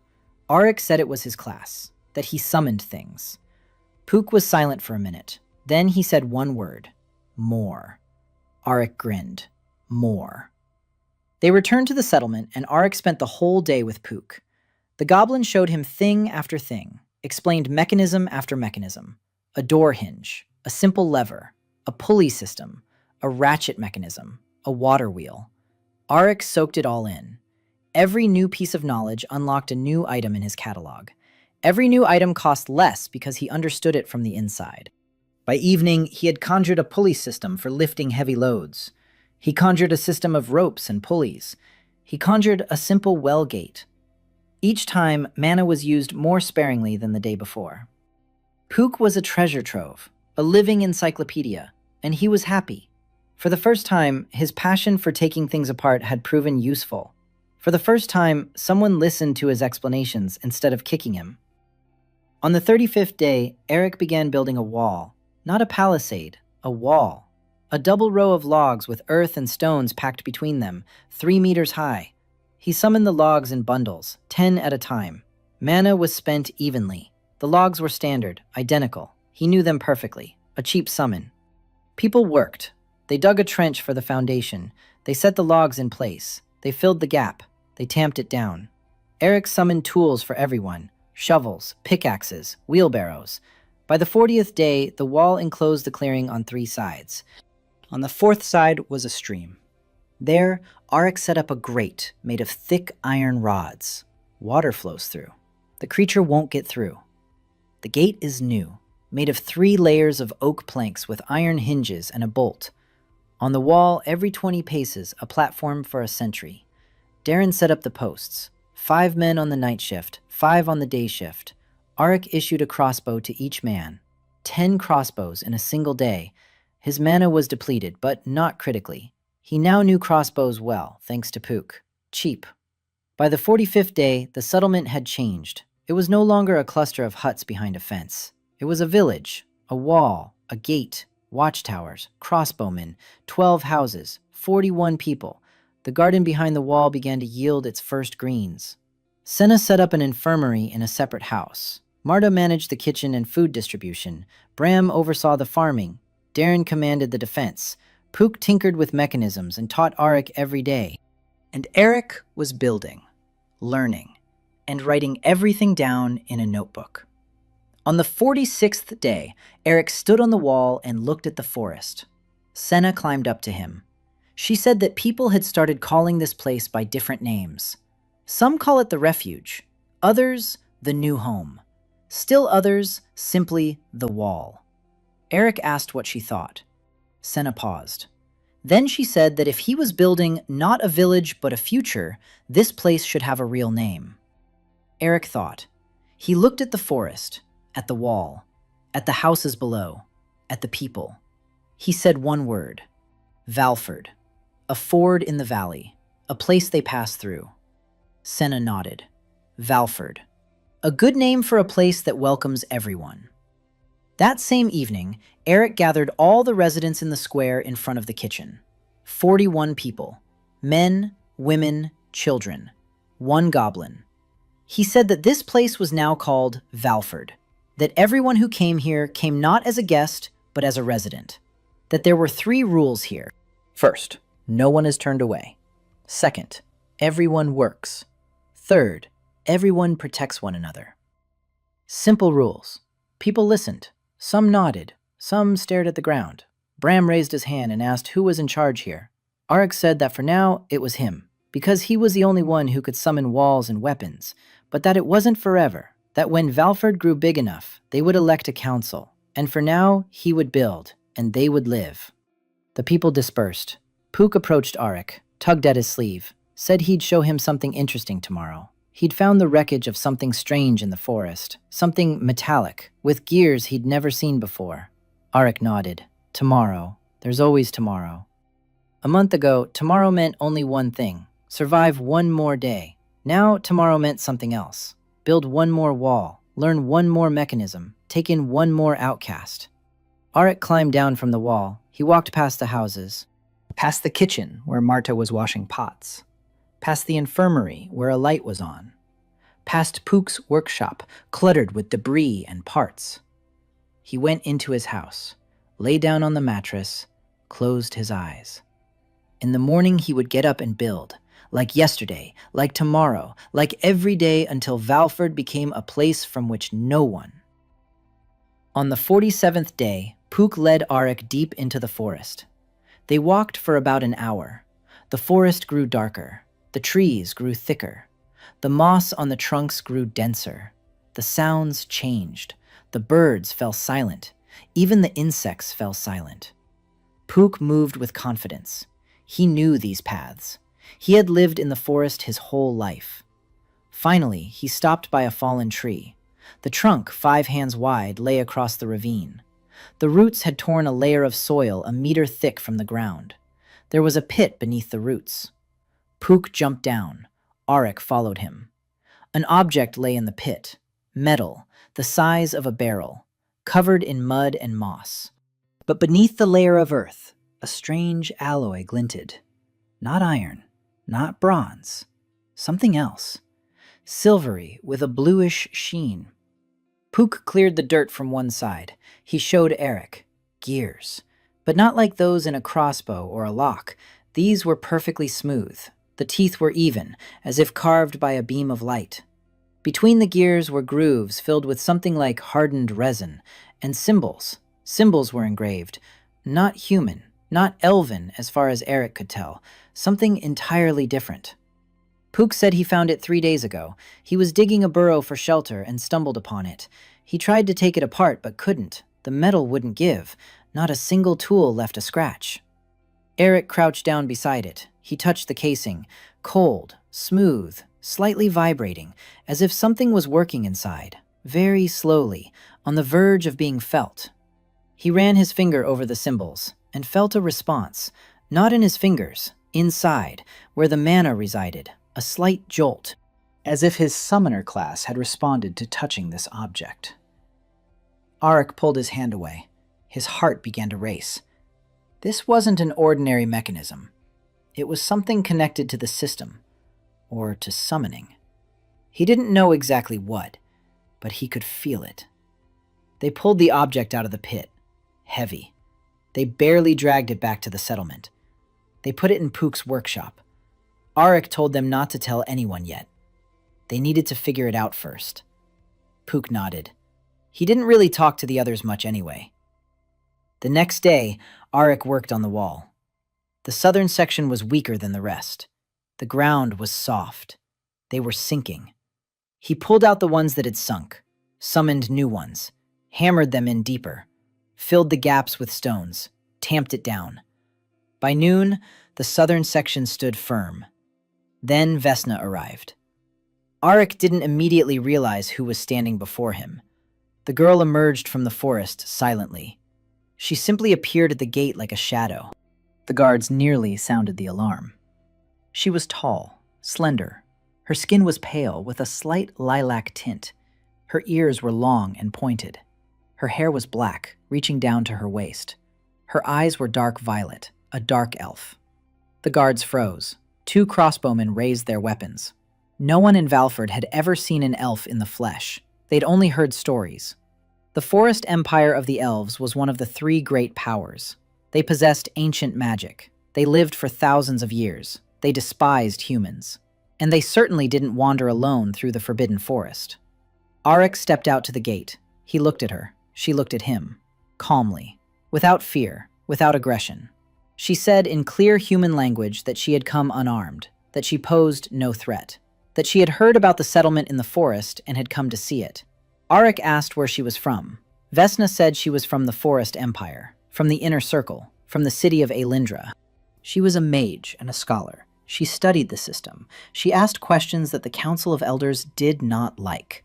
Arik said it was his class, that he summoned things. Pook was silent for a minute. Then he said one word: more. Arik grinned. More. They returned to the settlement, and Arik spent the whole day with Pook. The goblin showed him thing after thing, explained mechanism after mechanism. A door hinge, a simple lever, a pulley system, a ratchet mechanism, a water wheel. Arik soaked it all in. Every new piece of knowledge unlocked a new item in his catalog. Every new item cost less because he understood it from the inside. By evening, he had conjured a pulley system for lifting heavy loads. He conjured a system of ropes and pulleys. He conjured a simple well gate. Each time, mana was used more sparingly than the day before. Pook was a treasure trove, a living encyclopedia, and he was happy. For the first time, his passion for taking things apart had proven useful. For the first time, someone listened to his explanations instead of kicking him. On the 35th day, Eric began building a wall. Not a palisade, a wall. A double row of logs with earth and stones packed between them, 3 meters high. He summoned the logs in bundles, 10 at a time. Mana was spent evenly. The logs were standard, identical. He knew them perfectly. A cheap summon. People worked. They dug a trench for the foundation. They set the logs in place. They filled the gap. They tamped it down. Eric summoned tools for everyone. Shovels, pickaxes, wheelbarrows. By the 40th day, the wall enclosed the clearing on 3 sides. On the 4th side was a stream. There, Arik set up a grate made of thick iron rods. Water flows through. The creature won't get through. The gate is new, made of 3 layers of oak planks with iron hinges and a bolt. On the wall, every 20 paces, a platform for a sentry. Darren set up the posts. 5 men on the night shift, 5 on the day shift. Arik issued a crossbow to each man. 10 crossbows in a single day. His mana was depleted, but not critically. He now knew crossbows well, thanks to Pook. Cheap. By the 45th day, the settlement had changed. It was no longer a cluster of huts behind a fence. It was a village, a wall, a gate, watchtowers, crossbowmen, 12 houses, 41 people. The garden behind the wall began to yield its first greens. Senna set up an infirmary in a separate house. Marta managed the kitchen and food distribution. Bram oversaw the farming. Darren commanded the defense. Pook tinkered with mechanisms and taught Arik every day. And Eric was building, learning, and writing everything down in a notebook. On the 46th day, Eric stood on the wall and looked at the forest. Senna climbed up to him. She said that people had started calling this place by different names. Some call it the refuge, others the new home, still others simply the wall. Eric asked what she thought. Senna paused. Then she said that if he was building not a village but a future, this place should have a real name. Eric thought. He looked at the forest, at the wall, at the houses below, at the people. He said one word. Valford. A ford in the valley, a place they passed through. Senna nodded. Valford. A good name for a place that welcomes everyone. That same evening, Eric gathered all the residents in the square in front of the kitchen. 41 people. Men, women, children. 1 goblin. He said that this place was now called Valford, that everyone who came here came not as a guest, but as a resident, that there were 3 rules here. First, no one is turned away. Second, everyone works. Third, everyone protects one another. Simple rules. People listened. Some nodded. Some stared at the ground. Bram raised his hand and asked who was in charge here. Arik said that for now, it was him, because he was the only one who could summon walls and weapons, but that it wasn't forever, that when Valford grew big enough, they would elect a council, and for now, he would build, and they would live. The people dispersed. Pook approached Arik, tugged at his sleeve, said he'd show him something interesting tomorrow. He'd found the wreckage of something strange in the forest, something metallic, with gears he'd never seen before. Arik nodded. Tomorrow. There's always tomorrow. A month ago, tomorrow meant only one thing: survive one more day. Now, tomorrow meant something else. Build one more wall, learn one more mechanism, take in one more outcast. Arik climbed down from the wall. He walked past the houses, past the kitchen where Marta was washing pots, past the infirmary where a light was on, past Pook's workshop, cluttered with debris and parts. He went into his house, lay down on the mattress, closed his eyes. In the morning he would get up and build, like yesterday, like tomorrow, like every day until Valford became a place from which no one. On the 47th day, Pook led Arik deep into the forest. They walked for about an hour. The forest grew darker. The trees grew thicker. The moss on the trunks grew denser. The sounds changed. The birds fell silent. Even the insects fell silent. Pook moved with confidence. He knew these paths. He had lived in the forest his whole life. Finally, he stopped by a fallen tree. The trunk, 5 hands wide, lay across the ravine. The roots had torn a layer of soil a meter thick from the ground. There was a pit beneath the roots. Pook jumped down. Arik followed him. An object lay in the pit. Metal, the size of a barrel, covered in mud and moss. But beneath the layer of earth, a strange alloy glinted. Not iron, not bronze, something else. Silvery, with a bluish sheen. Pook cleared the dirt from one side. He showed Arik. Gears. But not like those in a crossbow or a lock. These were perfectly smooth. The teeth were even, as if carved by a beam of light. Between the gears were grooves filled with something like hardened resin, and symbols. Symbols were engraved. Not human, not elven as far as Arik could tell. Something entirely different. Pook said he found it 3 days ago. He was digging a burrow for shelter and stumbled upon it. He tried to take it apart but couldn't. The metal wouldn't give. Not a single tool left a scratch. Arik crouched down beside it. He touched the casing. Cold, smooth, slightly vibrating, as if something was working inside, very slowly, on the verge of being felt. He ran his finger over the symbols and felt a response, not in his fingers, inside, where the mana resided, a slight jolt, as if his summoner class had responded to touching this object. Arik pulled his hand away. His heart began to race. This wasn't an ordinary mechanism. It was something connected to the system, or to summoning. He didn't know exactly what, but he could feel it. They pulled the object out of the pit, heavy. They barely dragged it back to the settlement. They put it in Pook's workshop. Arik told them not to tell anyone yet. They needed to figure it out first. Pook nodded. He didn't really talk to the others much anyway. The next day, Arik worked on the wall. The southern section was weaker than the rest. The ground was soft. They were sinking. He pulled out the ones that had sunk, summoned new ones, hammered them in deeper, filled the gaps with stones, tamped it down. By noon, the southern section stood firm. Then Vesna arrived. Arik didn't immediately realize who was standing before him. The girl emerged from the forest silently. She simply appeared at the gate like a shadow. The guards nearly sounded the alarm. She was tall, slender. Her skin was pale with a slight lilac tint. Her ears were long and pointed. Her hair was black, reaching down to her waist. Her eyes were dark violet, a dark elf. The guards froze. 2 crossbowmen raised their weapons. No one in Valford had ever seen an elf in the flesh. They'd only heard stories. The Forest Empire of the Elves was one of the three great powers. They possessed ancient magic. They lived for thousands of years. They despised humans. And they certainly didn't wander alone through the Forbidden Forest. Arik stepped out to the gate. He looked at her. She looked at him. Calmly. Without fear. Without aggression. She said in clear human language that she had come unarmed, that she posed no threat, that she had heard about the settlement in the forest and had come to see it. Arik asked where she was from. Vesna said she was from the Forest Empire, from the Inner Circle, from the city of Aelindra. She was a mage and a scholar. She studied the system. She asked questions that the Council of Elders did not like.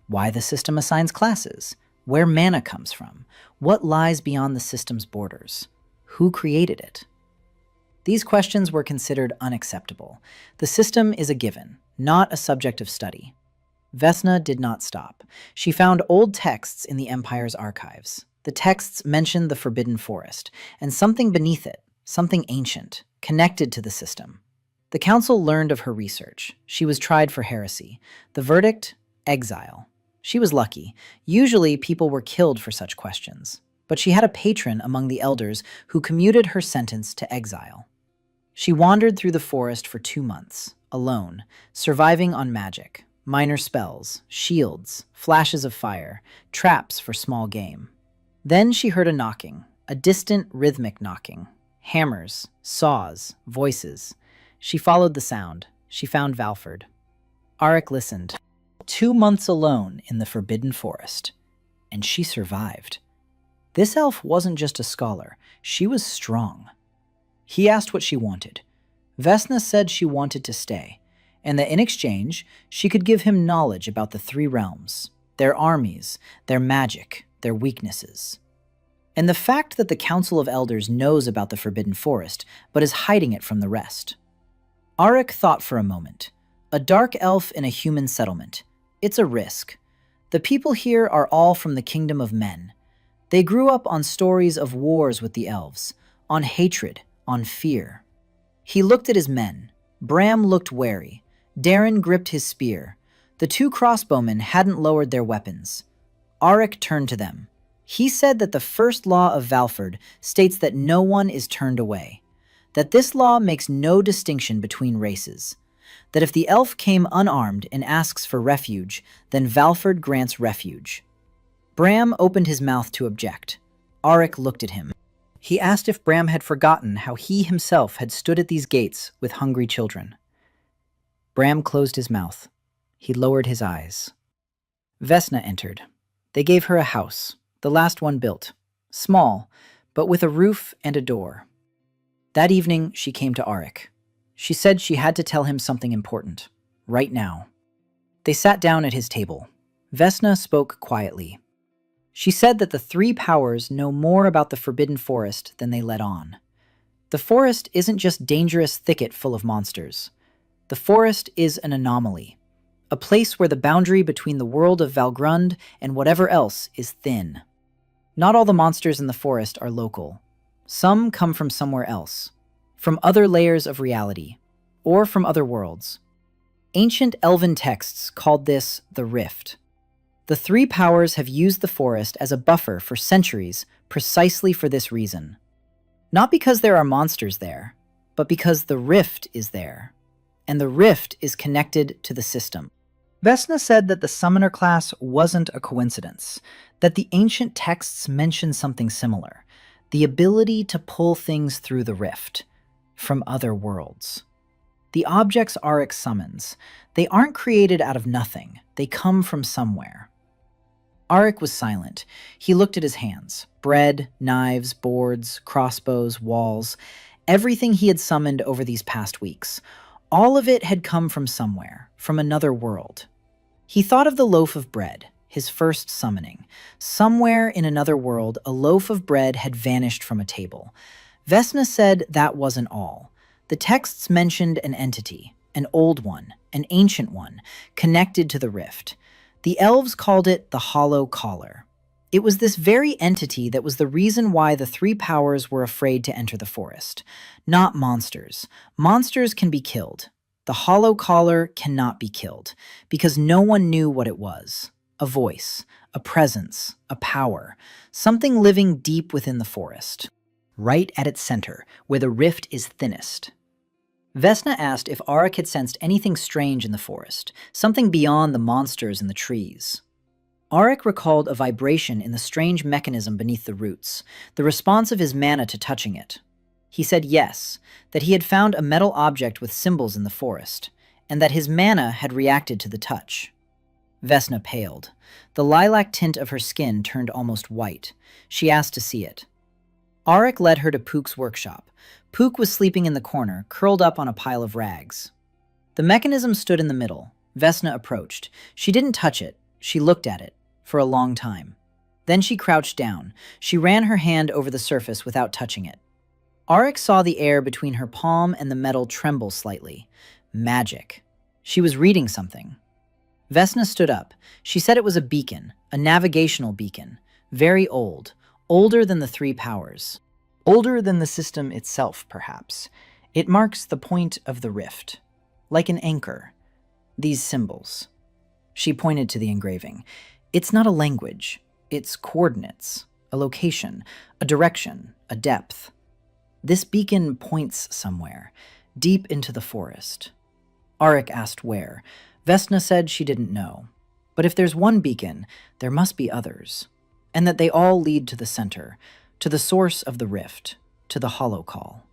Why the system assigns classes? Where mana comes from? What lies beyond the system's borders? Who created it? These questions were considered unacceptable. The system is a given, not a subject of study. Vesna did not stop. She found old texts in the Empire's archives. The texts mentioned the Forbidden Forest, and something beneath it, something ancient, connected to the system. The council learned of her research. She was tried for heresy. The verdict? Exile. She was lucky. Usually, people were killed for such questions. But she had a patron among the elders who commuted her sentence to exile. She wandered through the forest for 2 months, alone, surviving on magic, minor spells, shields, flashes of fire, traps for small game. Then she heard a knocking, a distant rhythmic knocking. Hammers, saws, voices. She followed the sound. She found Valford. Arik listened. 2 months alone in the Forbidden Forest. And she survived. This elf wasn't just a scholar. She was strong. He asked what she wanted. Vesna said she wanted to stay, and that in exchange, she could give him knowledge about the 3 realms, their armies, their magic, their weaknesses. And the fact that the Council of Elders knows about the Forbidden Forest, but is hiding it from the rest. Arik thought for a moment. A dark elf in a human settlement. It's a risk. The people here are all from the kingdom of men. They grew up on stories of wars with the elves, on hatred, on fear. He looked at his men. Bram looked wary. Darren gripped his spear. The 2 crossbowmen hadn't lowered their weapons. Arik turned to them. He said that the first law of Valford states that no one is turned away, that this law makes no distinction between races, that if the elf came unarmed and asks for refuge, then Valford grants refuge. Bram opened his mouth to object. Arik looked at him. He asked if Bram had forgotten how he himself had stood at these gates with hungry children. Bram closed his mouth. He lowered his eyes. Vesna entered. They gave her a house, the last one built, small, but with a roof and a door. That evening, she came to Arik. She said she had to tell him something important, right now. They sat down at his table. Vesna spoke quietly. She said that the 3 powers know more about the Forbidden Forest than they let on. The forest isn't just dangerous thicket full of monsters. The forest is an anomaly, a place where the boundary between the world of Valgrund and whatever else is thin. Not all the monsters in the forest are local. Some come from somewhere else, from other layers of reality, or from other worlds. Ancient elven texts called this the Rift. The 3 powers have used the forest as a buffer for centuries precisely for this reason. Not because there are monsters there, but because the Rift is there, and the Rift is connected to the system. Vesna said that the summoner class wasn't a coincidence, that the ancient texts mention something similar, the ability to pull things through the Rift, from other worlds. The objects Arik summons, they aren't created out of nothing, they come from somewhere. Arik was silent. He looked at his hands. Bread, knives, boards, crossbows, walls, everything he had summoned over these past weeks. All of it had come from somewhere, from another world. He thought of the loaf of bread, his first summoning. Somewhere in another world, a loaf of bread had vanished from a table. Vesna said that wasn't all. The texts mentioned an entity, an old one, an ancient one, connected to the Rift. The elves called it the Hollow Caller. It was this very entity that was the reason why the 3 powers were afraid to enter the forest. Not monsters. Monsters can be killed. The hollow caller cannot be killed because no one knew what it was. A voice, a presence, a power, something living deep within the forest, right at its center, where the rift is thinnest. Vesna asked if Arik had sensed anything strange in the forest, something beyond the monsters in the trees. Arik recalled a vibration in the strange mechanism beneath the roots, the response of his mana to touching it. He said yes, that he had found a metal object with symbols in the forest, and that his mana had reacted to the touch. Vesna paled. The lilac tint of her skin turned almost white. She asked to see it. Arik led her to Pook's workshop. Pook was sleeping in the corner, curled up on a pile of rags. The mechanism stood in the middle. Vesna approached. She didn't touch it. She looked at it, for a long time. Then she crouched down. She ran her hand over the surface without touching it. Arik saw the air between her palm and the metal tremble slightly. Magic. She was reading something. Vesna stood up. She said it was a beacon, a navigational beacon, very old, older than the three powers. Older than the system itself, perhaps. It marks the point of the rift, like an anchor. These symbols. She pointed to the engraving. It's not a language. It's coordinates, a location, a direction, a depth. This beacon points somewhere, deep into the forest. Arik asked where. Vesna said she didn't know. But if there's one beacon, there must be others. And that they all lead to the center, to the source of the rift, to the hollow call.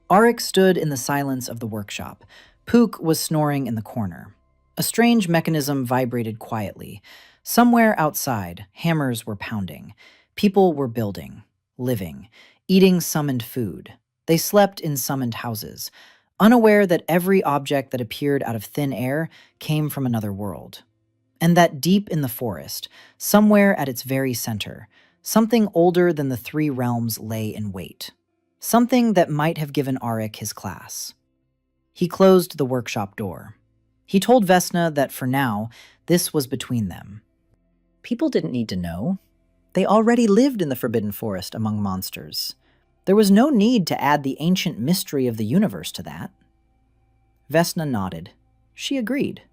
Arik stood in the silence of the workshop. Pook was snoring in the corner. A strange mechanism vibrated quietly. Somewhere outside, hammers were pounding. People were building, living, eating summoned food. They slept in summoned houses, unaware that every object that appeared out of thin air came from another world. And that deep in the forest, somewhere at its very center, something older than the three realms lay in wait. Something that might have given Arik his class. He closed the workshop door. He told Vesna that for now, this was between them. People didn't need to know. They already lived in the Forbidden Forest among monsters. There was no need to add the ancient mystery of the universe to that. Vesna nodded. She agreed.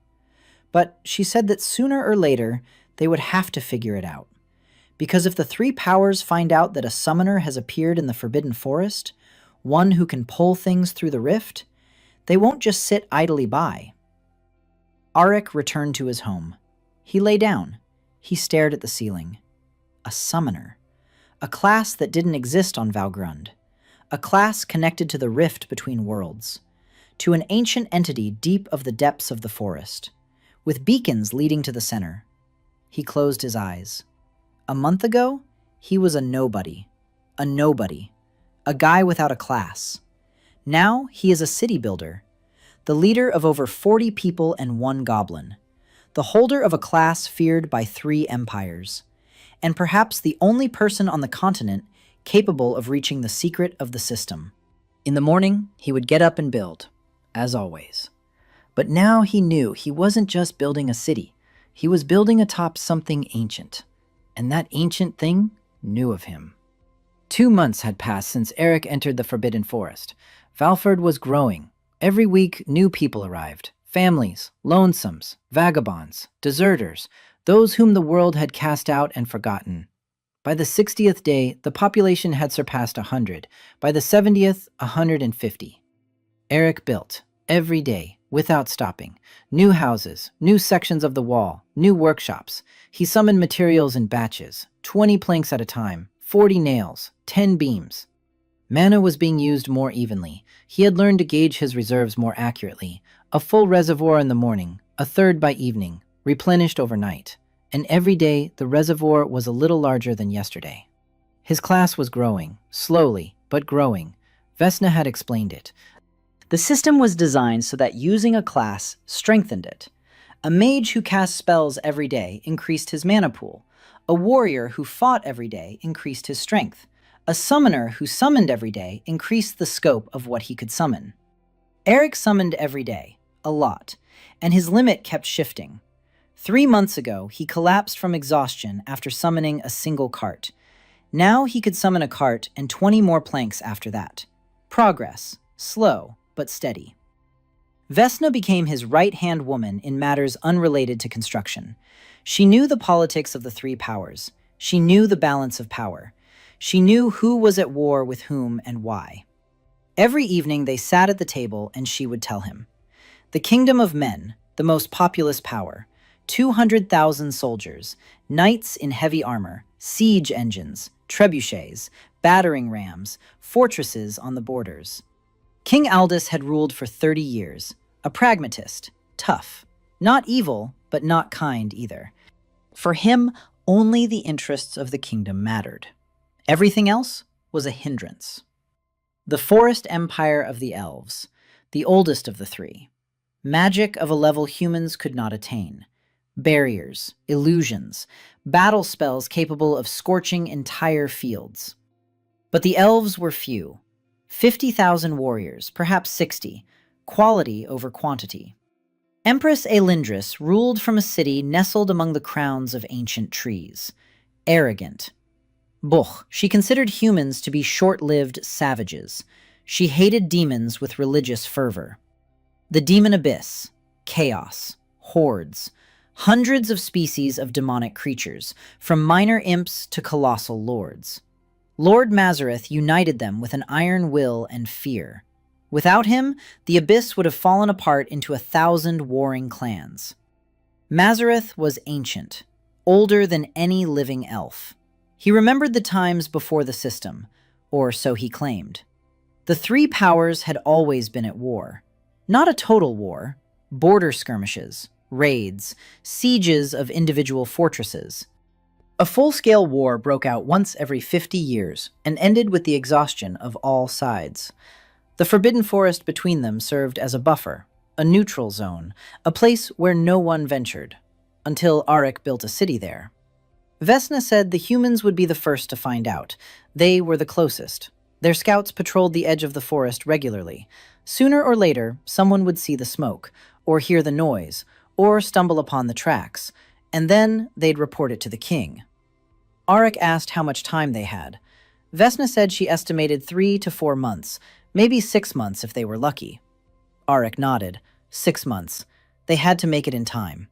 But she said that sooner or later, they would have to figure it out. Because if the three powers find out that a summoner has appeared in the Forbidden Forest, one who can pull things through the rift, they won't just sit idly by. Arik returned to his home. He lay down. He stared at the ceiling. A summoner. A class that didn't exist on Valgrund. A class connected to the rift between worlds. To an ancient entity deep of the depths of the forest. With beacons leading to the center. He closed his eyes. A month ago, he was a nobody. A nobody. A guy without a class. Now he is a city builder. The leader of over 40 people and one goblin. The holder of a class feared by 3 empires. And perhaps the only person on the continent capable of reaching the secret of the system. In the morning, he would get up and build, as always. But now he knew he wasn't just building a city. He was building atop something ancient. And that ancient thing knew of him. 2 months had passed since Arik entered the Forbidden Forest. Valford was growing. Every week, new people arrived. Families, lonesomes, vagabonds, deserters, those whom the world had cast out and forgotten. By the 60th day, the population had surpassed 100. By the 70th, 150. Arik built, every day, without stopping. New houses, new sections of the wall, new workshops. He summoned materials in batches, 20 planks at a time, 40 nails, 10 beams. Mana was being used more evenly. He had learned to gauge his reserves more accurately. A full reservoir in the morning, a third by evening, replenished overnight. And every day, the reservoir was a little larger than yesterday. His class was growing, slowly, but growing. Vesna had explained it. The system was designed so that using a class strengthened it. A mage who cast spells every day increased his mana pool. A warrior who fought every day increased his strength. A summoner who summoned every day increased the scope of what he could summon. Arik summoned every day, a lot, and his limit kept shifting. 3 months ago, he collapsed from exhaustion after summoning a single cart. Now he could summon a cart and 20 more planks after that. Progress, slow but steady. Vesna became his right-hand woman in matters unrelated to construction. She knew the politics of the three powers. She knew the balance of power. She knew who was at war with whom and why. Every evening they sat at the table and she would tell him. The kingdom of men, the most populous power, 200,000 soldiers, knights in heavy armor, siege engines, trebuchets, battering rams, fortresses on the borders. King Aldous had ruled for 30 years, a pragmatist, tough, not evil, but not kind either. For him, only the interests of the kingdom mattered. Everything else was a hindrance. The Forest Empire of the Elves, the oldest of the three. Magic of a level humans could not attain. Barriers, illusions, battle spells capable of scorching entire fields. But the elves were few. 50,000 warriors, perhaps 60, quality over quantity. Empress Elindris ruled from a city nestled among the crowns of ancient trees. Arrogant. She considered humans to be short-lived savages. She hated demons with religious fervor. The demon abyss, chaos, hordes, hundreds of species of demonic creatures, from minor imps to colossal lords. Lord Mazareth united them with an iron will and fear. Without him, the abyss would have fallen apart into 1,000 warring clans. Mazareth was ancient, older than any living elf. He remembered the times before the system, or so he claimed. The three powers had always been at war. Not a total war, border skirmishes, raids, sieges of individual fortresses. A full-scale war broke out once every 50 years and ended with the exhaustion of all sides. The Forbidden Forest between them served as a buffer, a neutral zone, a place where no one ventured, until Auric built a city there. Vesna said the humans would be the first to find out. They were the closest. Their scouts patrolled the edge of the forest regularly. Sooner or later, someone would see the smoke, or hear the noise, or stumble upon the tracks, and then they'd report it to the king. Auric asked how much time they had. Vesna said she estimated 3 to 4 months, maybe 6 months if they were lucky. Auric nodded. 6 months. They had to make it in time.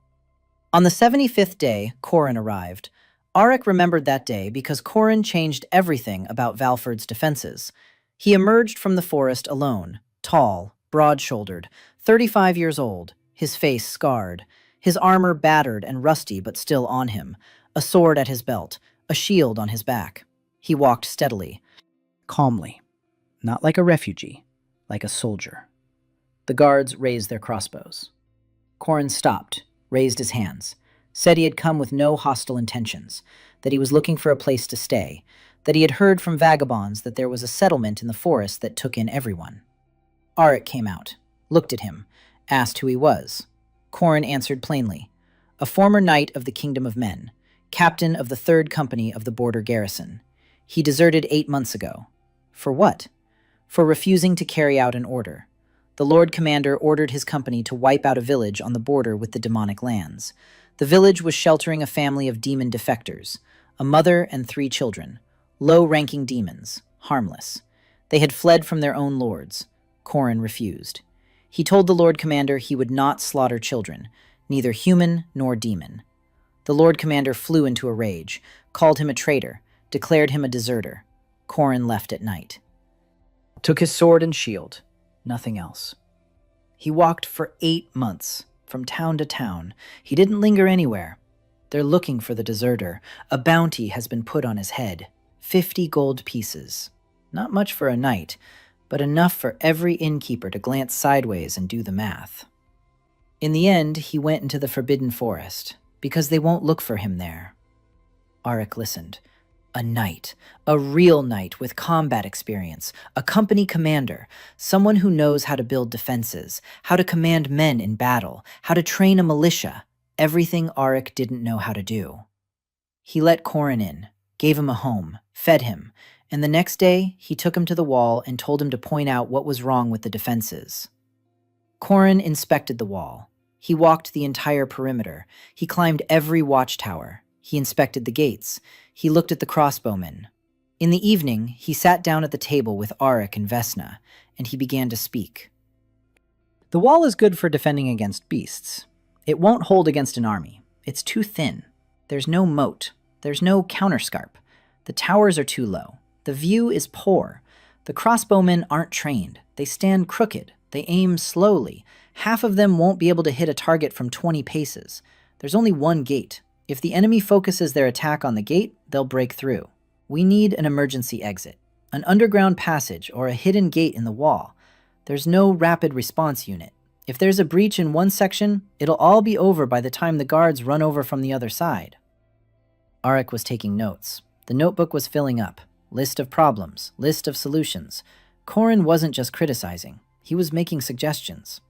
On the 75th day, Corin arrived. Auric remembered that day because Corin changed everything about Valford's defenses. He emerged from the forest alone, tall, broad-shouldered, 35 years old, his face scarred, his armor battered and rusty but still on him, a sword at his belt, a shield on his back. He walked steadily, calmly, not like a refugee, like a soldier. The guards raised their crossbows. Corin stopped, raised his hands, said he had come with no hostile intentions, that he was looking for a place to stay, that he had heard from vagabonds that there was a settlement in the forest that took in everyone. Auric came out, looked at him, asked who he was. Corin answered plainly, a former knight of the Kingdom of Men, captain of the 3rd Company of the Border Garrison. He deserted 8 months ago. For what? For refusing to carry out an order. The Lord Commander ordered his company to wipe out a village on the border with the demonic lands. The village was sheltering a family of demon defectors, a mother and 3 children, low-ranking demons, harmless. They had fled from their own lords. Corin refused. He told the Lord Commander he would not slaughter children, neither human nor demon. The Lord Commander flew into a rage, called him a traitor, declared him a deserter. Corin left at night. Took his sword and shield, nothing else. He walked for 8 months, from town to town. He didn't linger anywhere. They're looking for the deserter. A bounty has been put on his head. 50 gold pieces. Not much for a knight, but enough for every innkeeper to glance sideways and do the math. In the end, he went into the Forbidden Forest, because they won't look for him there. Auric listened. A knight, a real knight with combat experience, a company commander, someone who knows how to build defenses, how to command men in battle, how to train a militia, everything Auric didn't know how to do. He let Corin in, gave him a home, fed him, and the next day he took him to the wall and told him to point out what was wrong with the defenses. Corin inspected the wall. He walked the entire perimeter. He climbed every watchtower. He inspected the gates. He looked at the crossbowmen. In the evening, he sat down at the table with Auric and Vesna, and he began to speak. The wall is good for defending against beasts. It won't hold against an army. It's too thin. There's no moat. There's no counterscarp. The towers are too low. The view is poor. The crossbowmen aren't trained. They stand crooked. They aim slowly. Half of them won't be able to hit a target from 20 paces. There's only one gate. If the enemy focuses their attack on the gate, they'll break through. We need an emergency exit, an underground passage or a hidden gate in the wall. There's no rapid response unit. If there's a breach in one section, it'll all be over by the time the guards run over from the other side. Arik was taking notes. The notebook was filling up. List of problems, list of solutions. Corin wasn't just criticizing. He was making suggestions.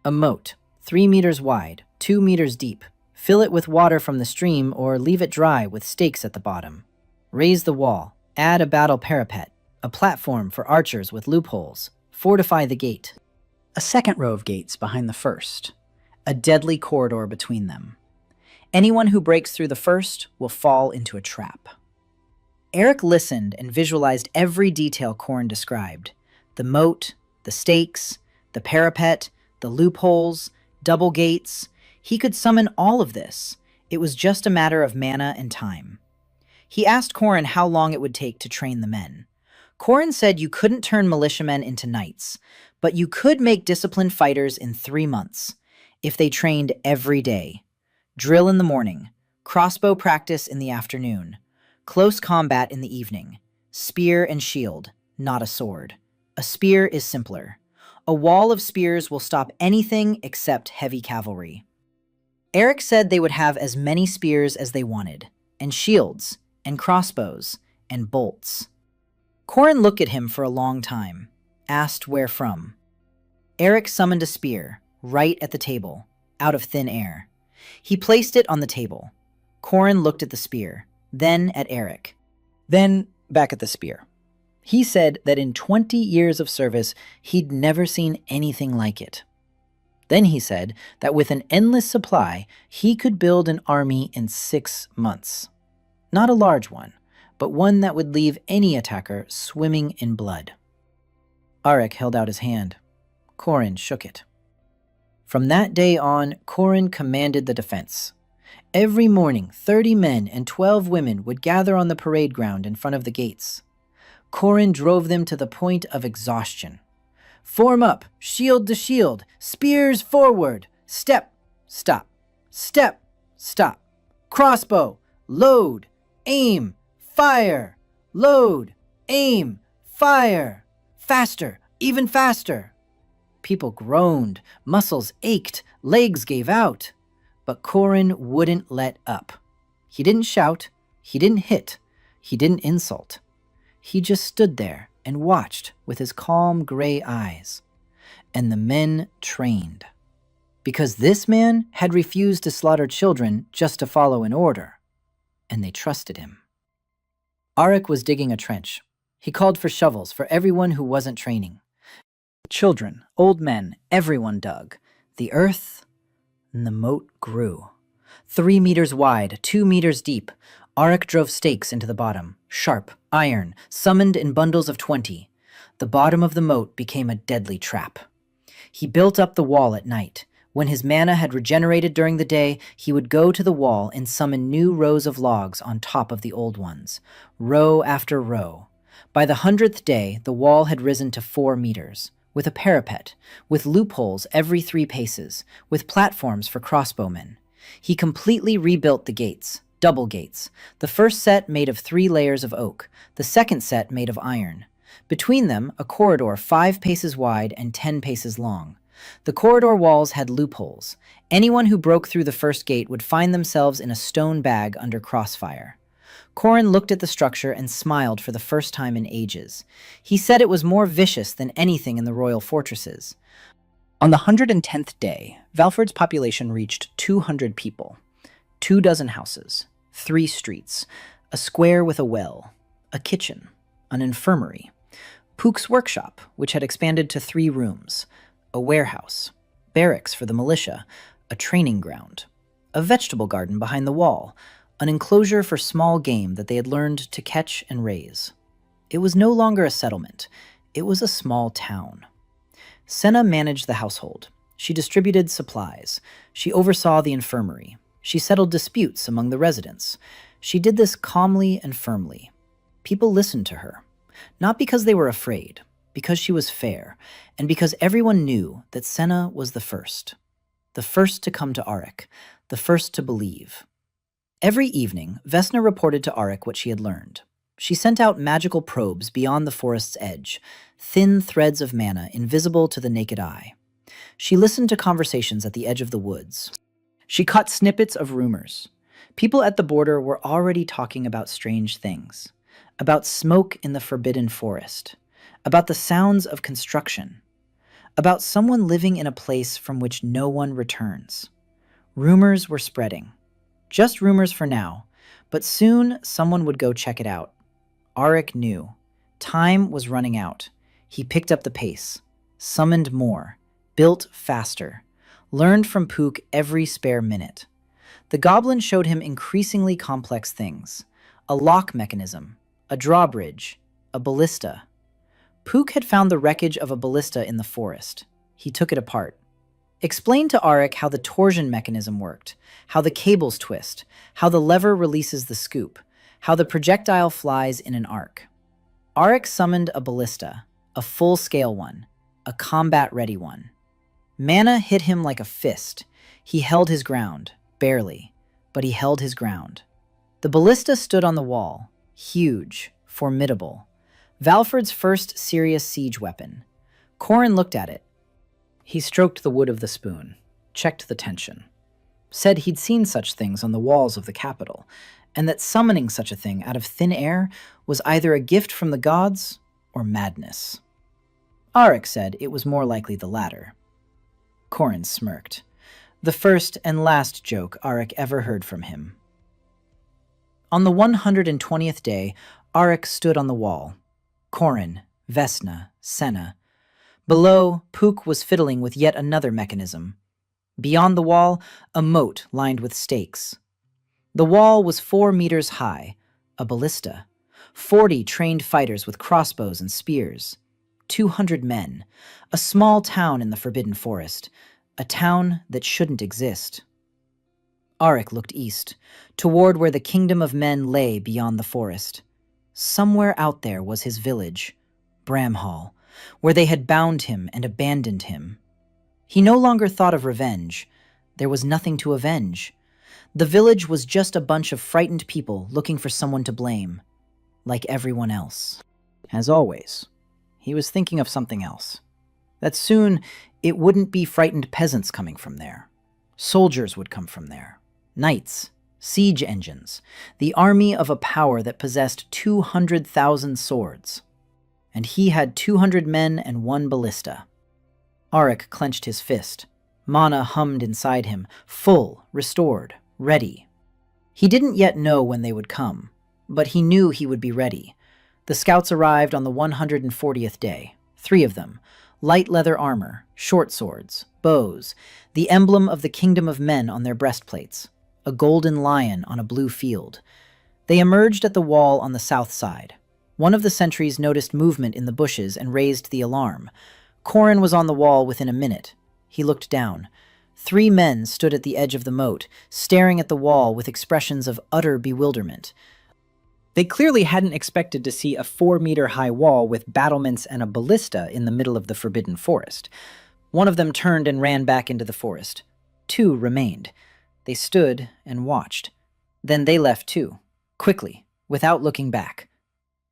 A moat, 3 meters wide, 2 meters deep. Fill it with water from the stream or leave it dry with stakes at the bottom. Raise the wall. Add a battle parapet. A platform for archers with loopholes. Fortify the gate. A second row of gates behind the first. A deadly corridor between them. Anyone who breaks through the first will fall into a trap. Arik listened and visualized every detail Corin described. The moat, the stakes, the parapet, the loopholes, double gates. He could summon all of this. It was just a matter of mana and time. He asked Corin how long it would take to train the men. Corin said you couldn't turn militiamen into knights, but you could make disciplined fighters in 3 months, if they trained every day. Drill in the morning, crossbow practice in the afternoon, close combat in the evening, spear and shield, not a sword. A spear is simpler. A wall of spears will stop anything except heavy cavalry. Arik said they would have as many spears as they wanted, and shields, and crossbows, and bolts. Corin looked at him for a long time, asked where from. Arik summoned a spear, right at the table, out of thin air. He placed it on the table. Corin looked at the spear, then at Arik, then back at the spear. He said that in 20 years of service, he'd never seen anything like it. Then he said that with an endless supply, he could build an army in 6 months. Not a large one, but one that would leave any attacker swimming in blood. Arik held out his hand. Corin shook it. From that day on, Corin commanded the defense. Every morning, 30 men and 12 women would gather on the parade ground in front of the gates. Corin drove them to the point of exhaustion. Form up, shield to shield, spears forward, step, stop, step, stop, crossbow, load, aim, fire, load, aim, fire, faster, even faster. People groaned, muscles ached, legs gave out. But Corin wouldn't let up. He didn't shout, he didn't hit, he didn't insult. He just stood there and watched with his calm gray eyes. And the men trained. Because this man had refused to slaughter children just to follow an order. And they trusted him. Arik was digging a trench. He called for shovels for everyone who wasn't training. Children, old men, everyone dug. The earth and the moat grew. 3 meters wide, 2 meters deep. Arik drove stakes into the bottom, sharp, iron, summoned in bundles of 20. The bottom of the moat became a deadly trap. He built up the wall at night. When his mana had regenerated during the day, he would go to the wall and summon new rows of logs on top of the old ones, row after row. By the 100th day, the wall had risen to 4 meters. With a parapet, with loopholes every 3 paces, with platforms for crossbowmen. He completely rebuilt the gates, double gates, the first set made of 3 layers of oak, the second set made of iron. Between them, a corridor 5 paces wide and 10 paces long. The corridor walls had loopholes. Anyone who broke through the first gate would find themselves in a stone bag under crossfire. Corin looked at the structure and smiled for the first time in ages. He said it was more vicious than anything in the royal fortresses. On the 110th day, Valford's population reached 200 people. 24 houses, 3 streets, a square with a well, a kitchen, an infirmary, Pook's workshop, which had expanded to 3 rooms, a warehouse, barracks for the militia, a training ground, a vegetable garden behind the wall, an enclosure for small game that they had learned to catch and raise. It was no longer a settlement. It was a small town. Senna managed the household. She distributed supplies. She oversaw the infirmary. She settled disputes among the residents. She did this calmly and firmly. People listened to her, not because they were afraid, because she was fair, and because everyone knew that Senna was the first to come to Arik, the first to believe. Every evening, Vesna reported to Arik what she had learned. She sent out magical probes beyond the forest's edge, thin threads of mana invisible to the naked eye. She listened to conversations at the edge of the woods. She caught snippets of rumors. People at the border were already talking about strange things, about smoke in the forbidden forest, about the sounds of construction, about someone living in a place from which no one returns. Rumors were spreading. Just rumors for now, but soon someone would go check it out. Arik knew. Time was running out. He picked up the pace, summoned more, built faster, learned from Pook every spare minute. The goblin showed him increasingly complex things: a lock mechanism, a drawbridge, a ballista. Pook had found the wreckage of a ballista in the forest. He took it apart. Explained to Arik how the torsion mechanism worked, how the cables twist, how the lever releases the scoop, how the projectile flies in an arc. Arik summoned a ballista, a full-scale one, a combat-ready one. Mana hit him like a fist. He held his ground, barely, but he held his ground. The ballista stood on the wall, huge, formidable. Valford's first serious siege weapon. Corin looked at it. He stroked the wood of the spoon, checked the tension, said he'd seen such things on the walls of the capital, and that summoning such a thing out of thin air was either a gift from the gods or madness. Arik said it was more likely the latter. Corin smirked. The first and last joke Arik ever heard from him. On the 120th day, Arik stood on the wall. Corin, Vesna, Senna. Below, Pook was fiddling with yet another mechanism. Beyond the wall, a moat lined with stakes. The wall was 4 meters high, a ballista. 40 trained fighters with crossbows and spears. 200 men. A small town in the Forbidden Forest. A town that shouldn't exist. Arik looked east, toward where the kingdom of men lay beyond the forest. Somewhere out there was his village, Bramhall, where they had bound him and abandoned him. He no longer thought of revenge. There was nothing to avenge. The village was just a bunch of frightened people looking for someone to blame, like everyone else. As always, he was thinking of something else. That soon it wouldn't be frightened peasants coming from there. Soldiers would come from there. Knights, siege engines, the army of a power that possessed 200,000 swords. And he had 200 men and 1 ballista. Arik clenched his fist. Mana hummed inside him, full, restored, ready. He didn't yet know when they would come, but he knew he would be ready. The scouts arrived on the 140th day, 3 of them, light leather armor, short swords, bows, the emblem of the kingdom of men on their breastplates, a golden lion on a blue field. They emerged at the wall on the south side. One of the sentries noticed movement in the bushes and raised the alarm. Corin was on the wall within a minute. He looked down. 3 men stood at the edge of the moat, staring at the wall with expressions of utter bewilderment. They clearly hadn't expected to see a 4-meter-high wall with battlements and a ballista in the middle of the Forbidden Forest. One of them turned and ran back into the forest. 2 remained. They stood and watched. Then they left too, quickly, without looking back.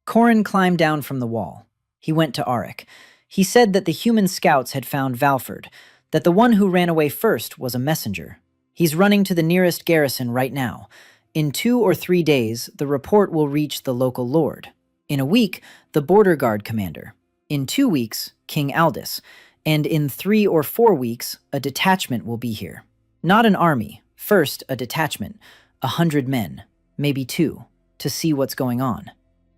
Corin climbed down from the wall. He went to Arik. He said that the human scouts had found Valford, that the one who ran away first was a messenger. He's running to the nearest garrison right now. In 2 or 3 days, the report will reach the local lord. In a week, the border guard commander. In 2 weeks, King Aldis. And in 3 or 4 weeks, a detachment will be here. Not an army. First, a detachment. 100 men, maybe 2, to see what's going on.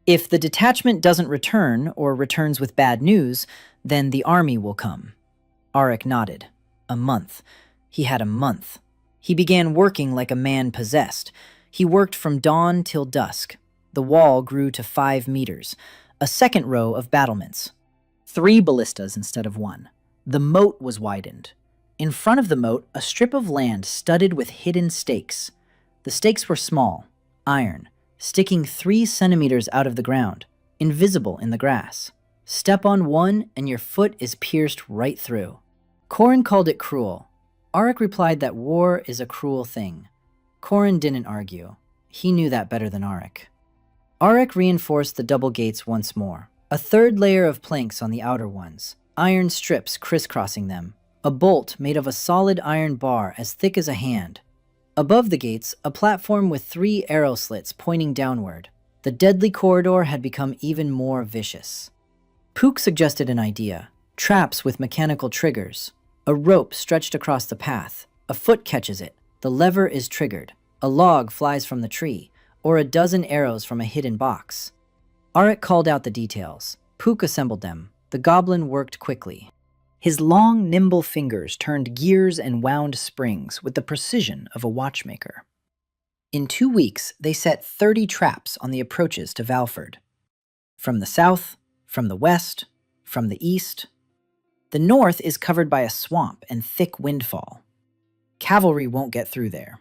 If the detachment doesn't return, or returns with bad news, then the army will come. Arik nodded. A month. He had a month. He began working like a man possessed. He worked from dawn till dusk. The wall grew to 5 meters. A second row of battlements. 3 ballistas instead of 1. The moat was widened. In front of the moat, a strip of land studded with hidden stakes. The stakes were small, iron, sticking 3 centimeters out of the ground, invisible in the grass. Step on one and your foot is pierced right through. Corin called it cruel. Arik replied that war is a cruel thing. Corin didn't argue. He knew that better than Arik. Arik reinforced the double gates once more. A third layer of planks on the outer ones, iron strips crisscrossing them, a bolt made of a solid iron bar as thick as a hand. Above the gates, a platform with 3 arrow slits pointing downward. The deadly corridor had become even more vicious. Pook suggested an idea: traps with mechanical triggers. A rope stretched across the path. A foot catches it. The lever is triggered. A log flies from the tree, or a dozen arrows from a hidden box. Arik called out the details. Pook assembled them. The goblin worked quickly. His long, nimble fingers turned gears and wound springs with the precision of a watchmaker. In 2 weeks, they set 30 traps on the approaches to Valford. From the south, from the west, from the east. The north is covered by a swamp and thick windfall. Cavalry won't get through there.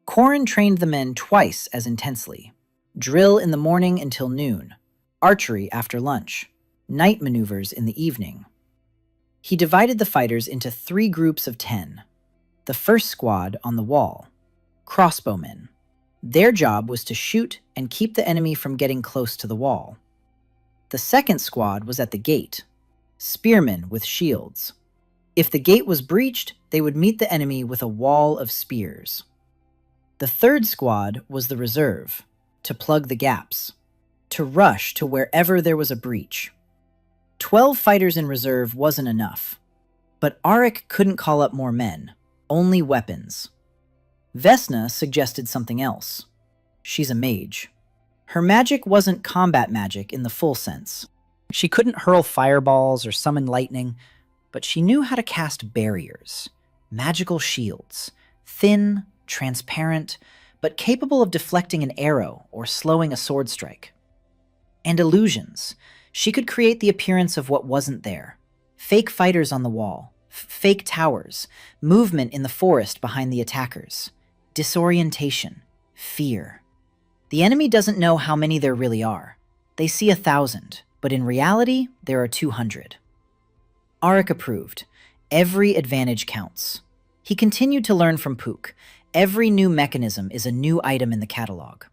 Corin trained the men twice as intensely. Drill in the morning until noon, archery after lunch, night maneuvers in the evening. He divided the fighters into 3 groups of 10. The first squad on the wall, crossbowmen. Their job was to shoot and keep the enemy from getting close to the wall. The second squad was at the gate, spearmen with shields. If the gate was breached, they would meet the enemy with a wall of spears. The third squad was the reserve, to plug the gaps, to rush to wherever there was a breach. 12 fighters in reserve wasn't enough, but Arik couldn't call up more men, only weapons. Vesna suggested something else. She's a mage. Her magic wasn't combat magic in the full sense. She couldn't hurl fireballs or summon lightning, but she knew how to cast barriers, magical shields, thin, transparent, but capable of deflecting an arrow or slowing a sword strike. And illusions. She could create the appearance of what wasn't there. Fake fighters on the wall, fake towers, movement in the forest behind the attackers, disorientation, fear. The enemy doesn't know how many there really are. They see 1,000, but in reality, there are 200. Arik approved. Every advantage counts. He continued to learn from Pook. Every new mechanism is a new item in the catalog.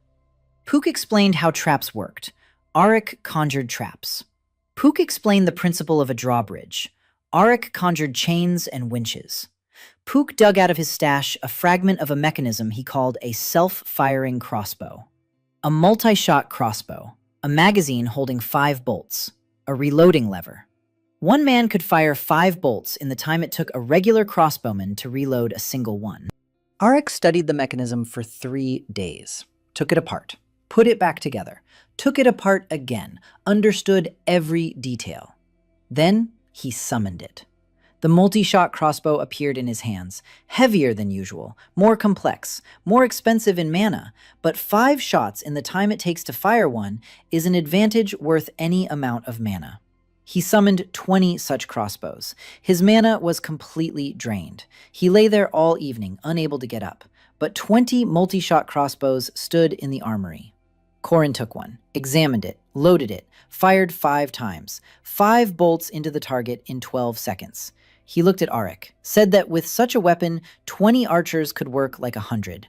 Pook explained how traps worked. Arik conjured traps. Pook explained the principle of a drawbridge. Arik conjured chains and winches. Pook dug out of his stash a fragment of a mechanism he called a self-firing crossbow. A multi-shot crossbow. A magazine holding 5 bolts. A reloading lever. One man could fire 5 bolts in the time it took a regular crossbowman to reload a single one. Arik studied the mechanism for 3 days. Took it apart. Put it back together. Took it apart again. Understood every detail. Then he summoned it. The multi-shot crossbow appeared in his hands, heavier than usual, more complex, more expensive in mana, but 5 shots in the time it takes to fire one is an advantage worth any amount of mana. He summoned 20 such crossbows. His mana was completely drained. He lay there all evening, unable to get up, but 20 multi-shot crossbows stood in the armory. Corin took one, examined it, loaded it, fired 5 times, 5 bolts into the target in 12 seconds. He looked at Arik, said that with such a weapon, 20 archers could work like 100.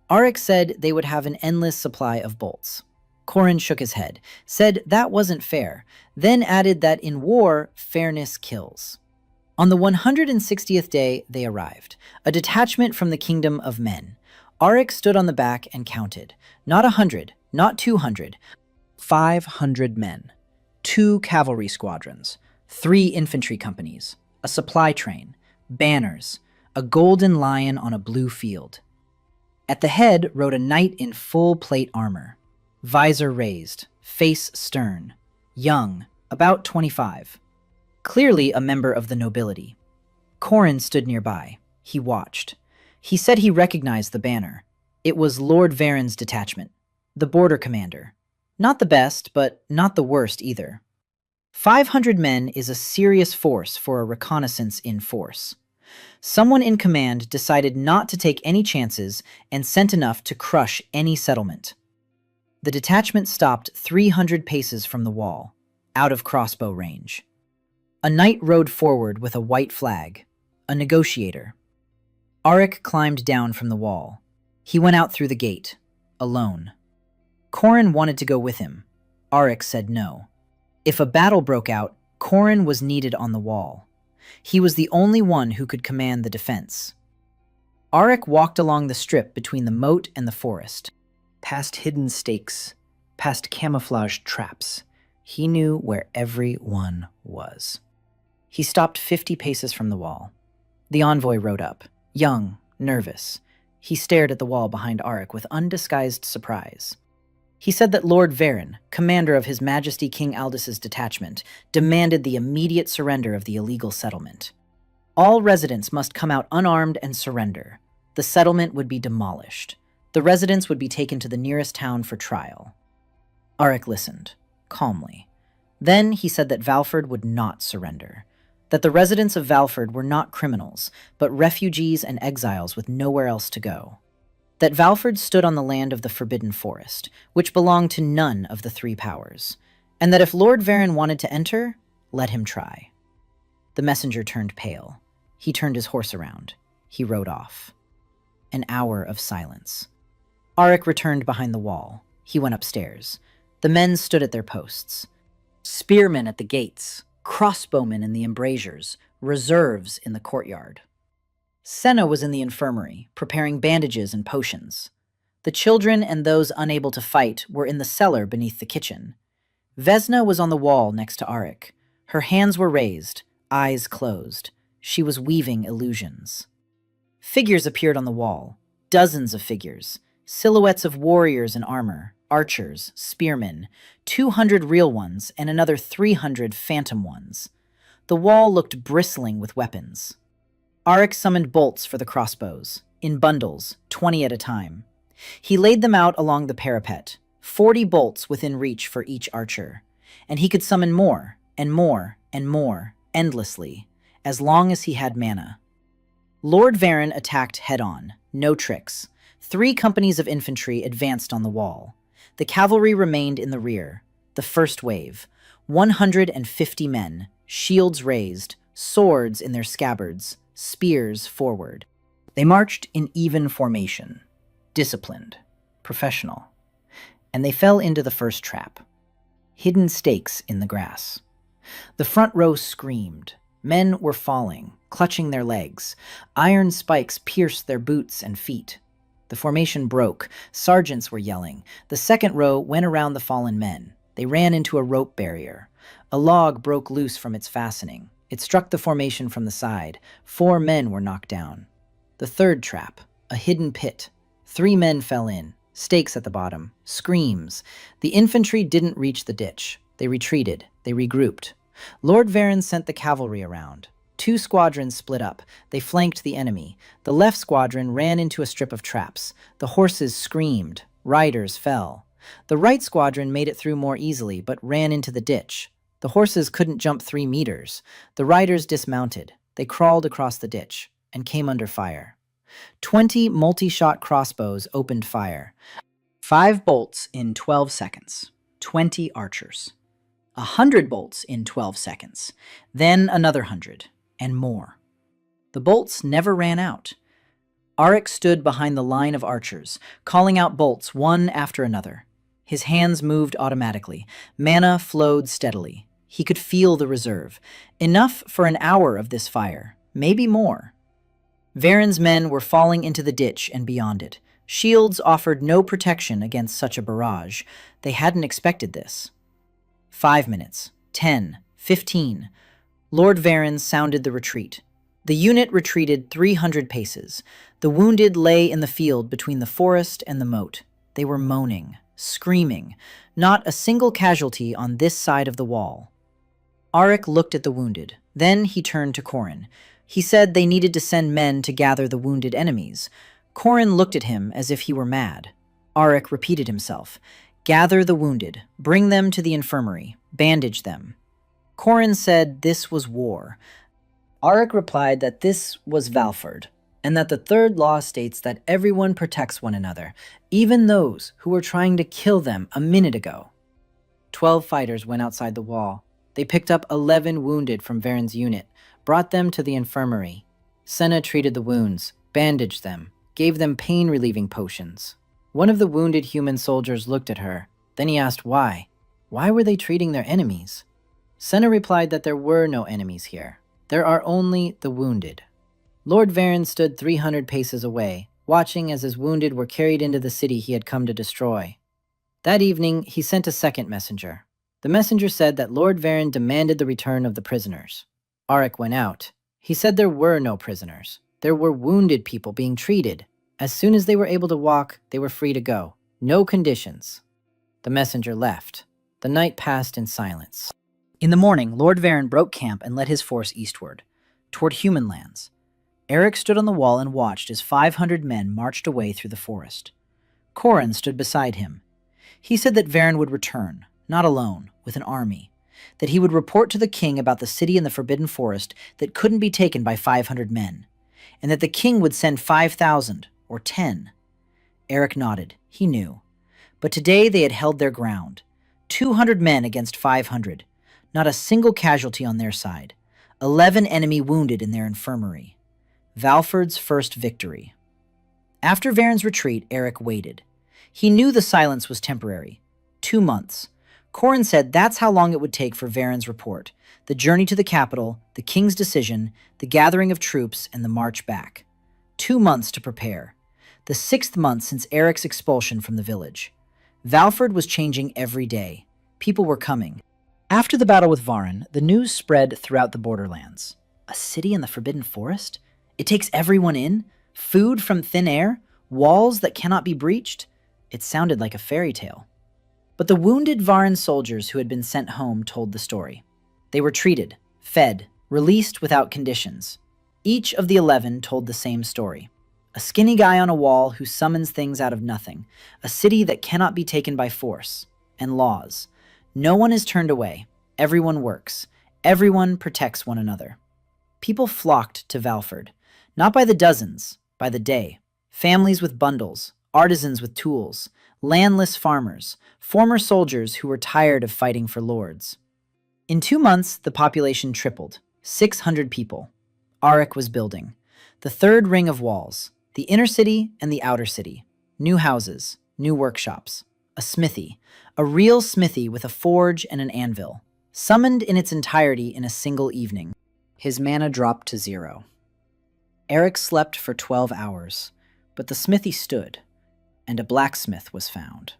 Arik said they would have an endless supply of bolts. Corin shook his head, said that wasn't fair, then added that in war, fairness kills. On the 160th day, they arrived, a detachment from the kingdom of men. Arik stood on the back and counted. Not 100, not 200, 500 men. 2 cavalry squadrons, 3 infantry companies, a supply train, banners, a golden lion on a blue field. At the head rode a knight in full plate armor, visor raised, face stern, young, about 25. Clearly a member of the nobility. Corin stood nearby. He watched. He said he recognized the banner. It was Lord Varen's detachment, the border commander. Not the best, but not the worst either. 500 men is a serious force for a reconnaissance in force. Someone in command decided not to take any chances and sent enough to crush any settlement. The detachment stopped 300 paces from the wall, out of crossbow range. A knight rode forward with a white flag, a negotiator. Arik climbed down from the wall. He went out through the gate, alone. Corin wanted to go with him. Arik said no. If a battle broke out, Corin was needed on the wall. He was the only one who could command the defense. Arik walked along the strip between the moat and the forest, past hidden stakes, past camouflaged traps. He knew where everyone was. He stopped 50 paces from the wall. The envoy rode up, young, nervous. He stared at the wall behind Arik with undisguised surprise. He said that Lord Varen, commander of His Majesty King Aldis's detachment, demanded the immediate surrender of the illegal settlement. All residents must come out unarmed and surrender. The settlement would be demolished. The residents would be taken to the nearest town for trial. Arik listened, calmly. Then he said that Valford would not surrender, that the residents of Valford were not criminals, but refugees and exiles with nowhere else to go. That Valford stood on the land of the Forbidden Forest, which belonged to none of the three powers, and that if Lord Varen wanted to enter, let him try. The messenger turned pale. He turned his horse around. He rode off. An hour of silence. Arik returned behind the wall. He went upstairs. The men stood at their posts. Spearmen at the gates, crossbowmen in the embrasures, reserves in the courtyard. Senna was in the infirmary, preparing bandages and potions. The children and those unable to fight were in the cellar beneath the kitchen. Vesna was on the wall next to Arik. Her hands were raised, eyes closed. She was weaving illusions. Figures appeared on the wall, dozens of figures, silhouettes of warriors in armor, archers, spearmen, 200 real ones, and another 300 phantom ones. The wall looked bristling with weapons. Arik summoned bolts for the crossbows, in bundles, 20 at a time. He laid them out along the parapet, 40 bolts within reach for each archer, and he could summon more, and more, and more, endlessly, as long as he had mana. Lord Varen attacked head-on, no tricks. 3 companies of infantry advanced on the wall. The cavalry remained in the rear, the first wave, 150 men, shields raised, swords in their scabbards, spears forward. They marched in even formation, disciplined, professional, and they fell into the first trap. Hidden stakes in the grass. The front row screamed. Men were falling, clutching their legs. Iron spikes pierced their boots and feet. The formation broke. Sergeants were yelling. The second row went around the fallen men. They ran into a rope barrier. A log broke loose from its fastening. It struck the formation from the side. 4 men were knocked down. The third trap, a hidden pit. 3 men fell in. Stakes at the bottom. Screams. The infantry didn't reach the ditch. They retreated. They regrouped. Lord Varen sent the cavalry around. 2 squadrons split up. They flanked the enemy. The left squadron ran into a strip of traps. The horses screamed. Riders fell. The right squadron made it through more easily, but ran into the ditch. The horses couldn't jump 3 meters. The riders dismounted. They crawled across the ditch and came under fire. 20 multi-shot crossbows opened fire. 5 bolts in 12 seconds. 20 archers. 100 bolts in 12 seconds. Then another 100, and more. The bolts never ran out. Arik stood behind the line of archers, calling out bolts one after another. His hands moved automatically. Mana flowed steadily. He could feel the reserve. Enough for an hour of this fire, maybe more. Varen's men were falling into the ditch and beyond it. Shields offered no protection against such a barrage. They hadn't expected this. 5 minutes, 10, 15. Lord Varen sounded the retreat. The unit retreated 300 paces. The wounded lay in the field between the forest and the moat. They were moaning, screaming. Not a single casualty on this side of the wall. Arik looked at the wounded. Then he turned to Corin. He said they needed to send men to gather the wounded enemies. Corin looked at him as if he were mad. Arik repeated himself. Gather the wounded. Bring them to the infirmary. Bandage them. Corin said this was war. Auric replied that this was Valford, and that the third law states that everyone protects one another, even those who were trying to kill them a minute ago. 12 fighters went outside the wall. They picked up 11 wounded from Varen's unit, brought them to the infirmary. Senna treated the wounds, bandaged them, gave them pain-relieving potions. One of the wounded human soldiers looked at her. Then he asked why. Why were they treating their enemies? Senna replied that there were no enemies here. There are only the wounded. Lord Varen stood 300 paces away, watching as his wounded were carried into the city he had come to destroy. That evening, he sent a second messenger. The messenger said that Lord Varen demanded the return of the prisoners. Auric went out. He said there were no prisoners. There were wounded people being treated. As soon as they were able to walk, they were free to go. No conditions. The messenger left. The night passed in silence. In the morning, Lord Varen broke camp and led his force eastward, toward human lands. Eric stood on the wall and watched as 500 men marched away through the forest. Corin stood beside him. He said that Varen would return, not alone, with an army, that he would report to the king about the city in the Forbidden Forest that couldn't be taken by 500 men, and that the king would send 5,000 or 10. Eric nodded. He knew. But today they had held their ground. 200 men against 500. Not a single casualty on their side. 11 enemy wounded in their infirmary. Valford's first victory. After Varen's retreat, Eric waited. He knew the silence was temporary. 2 months. Corin said that's how long it would take for Varen's report, the journey to the capital, the king's decision, the gathering of troops, and the march back. 2 months to prepare. The 6th month since Eric's expulsion from the village. Valford was changing every day. People were coming. After the battle with Varen, the news spread throughout the borderlands. A city in the Forbidden Forest? It takes everyone in? Food from thin air? Walls that cannot be breached? It sounded like a fairy tale. But the wounded Varen soldiers who had been sent home told the story. They were treated, fed, released without conditions. Each of the 11 told the same story. A skinny guy on a wall who summons things out of nothing. A city that cannot be taken by force. And laws. No one is turned away. Everyone works. Everyone protects one another. People flocked to Valford. Not by the dozens, by the day. Families with bundles, artisans with tools, landless farmers, former soldiers who were tired of fighting for lords. In 2 months, the population tripled. 600 people. Auric was building. The third ring of walls. The inner city and the outer city. New houses, new workshops. A smithy. A real smithy with a forge and an anvil. Summoned in its entirety in a single evening. His mana dropped to 0. Eric slept for 12 hours, but the smithy stood, and a blacksmith was found.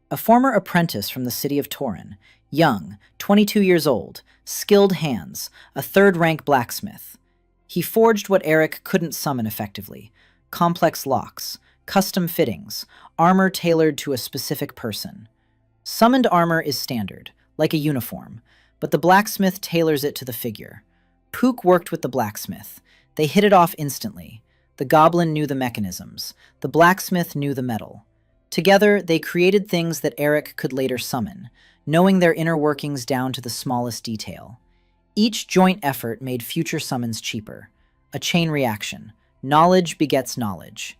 A former apprentice from the city of Torin, young, 22 years old, skilled hands, a third-rank blacksmith. He forged what Eric couldn't summon effectively: complex locks, custom fittings, armor tailored to a specific person. Summoned armor is standard, like a uniform, but the blacksmith tailors it to the figure. Pook worked with the blacksmith. They hit it off instantly. The goblin knew the mechanisms. The blacksmith knew the metal. Together, they created things that Eric could later summon, knowing their inner workings down to the smallest detail. Each joint effort made future summons cheaper. A chain reaction. Knowledge begets knowledge.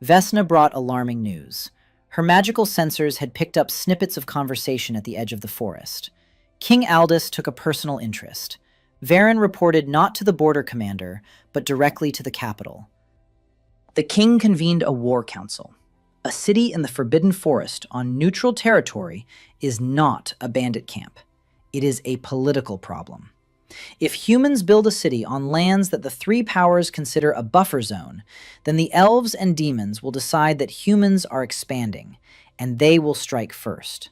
Vesna brought alarming news. Her magical sensors had picked up snippets of conversation at the edge of the forest. King Aldous took a personal interest. Varen reported not to the border commander, but directly to the capital. The king convened a war council. A city in the Forbidden Forest on neutral territory is not a bandit camp. It is a political problem. If humans build a city on lands that the three powers consider a buffer zone, then the elves and demons will decide that humans are expanding, and they will strike first.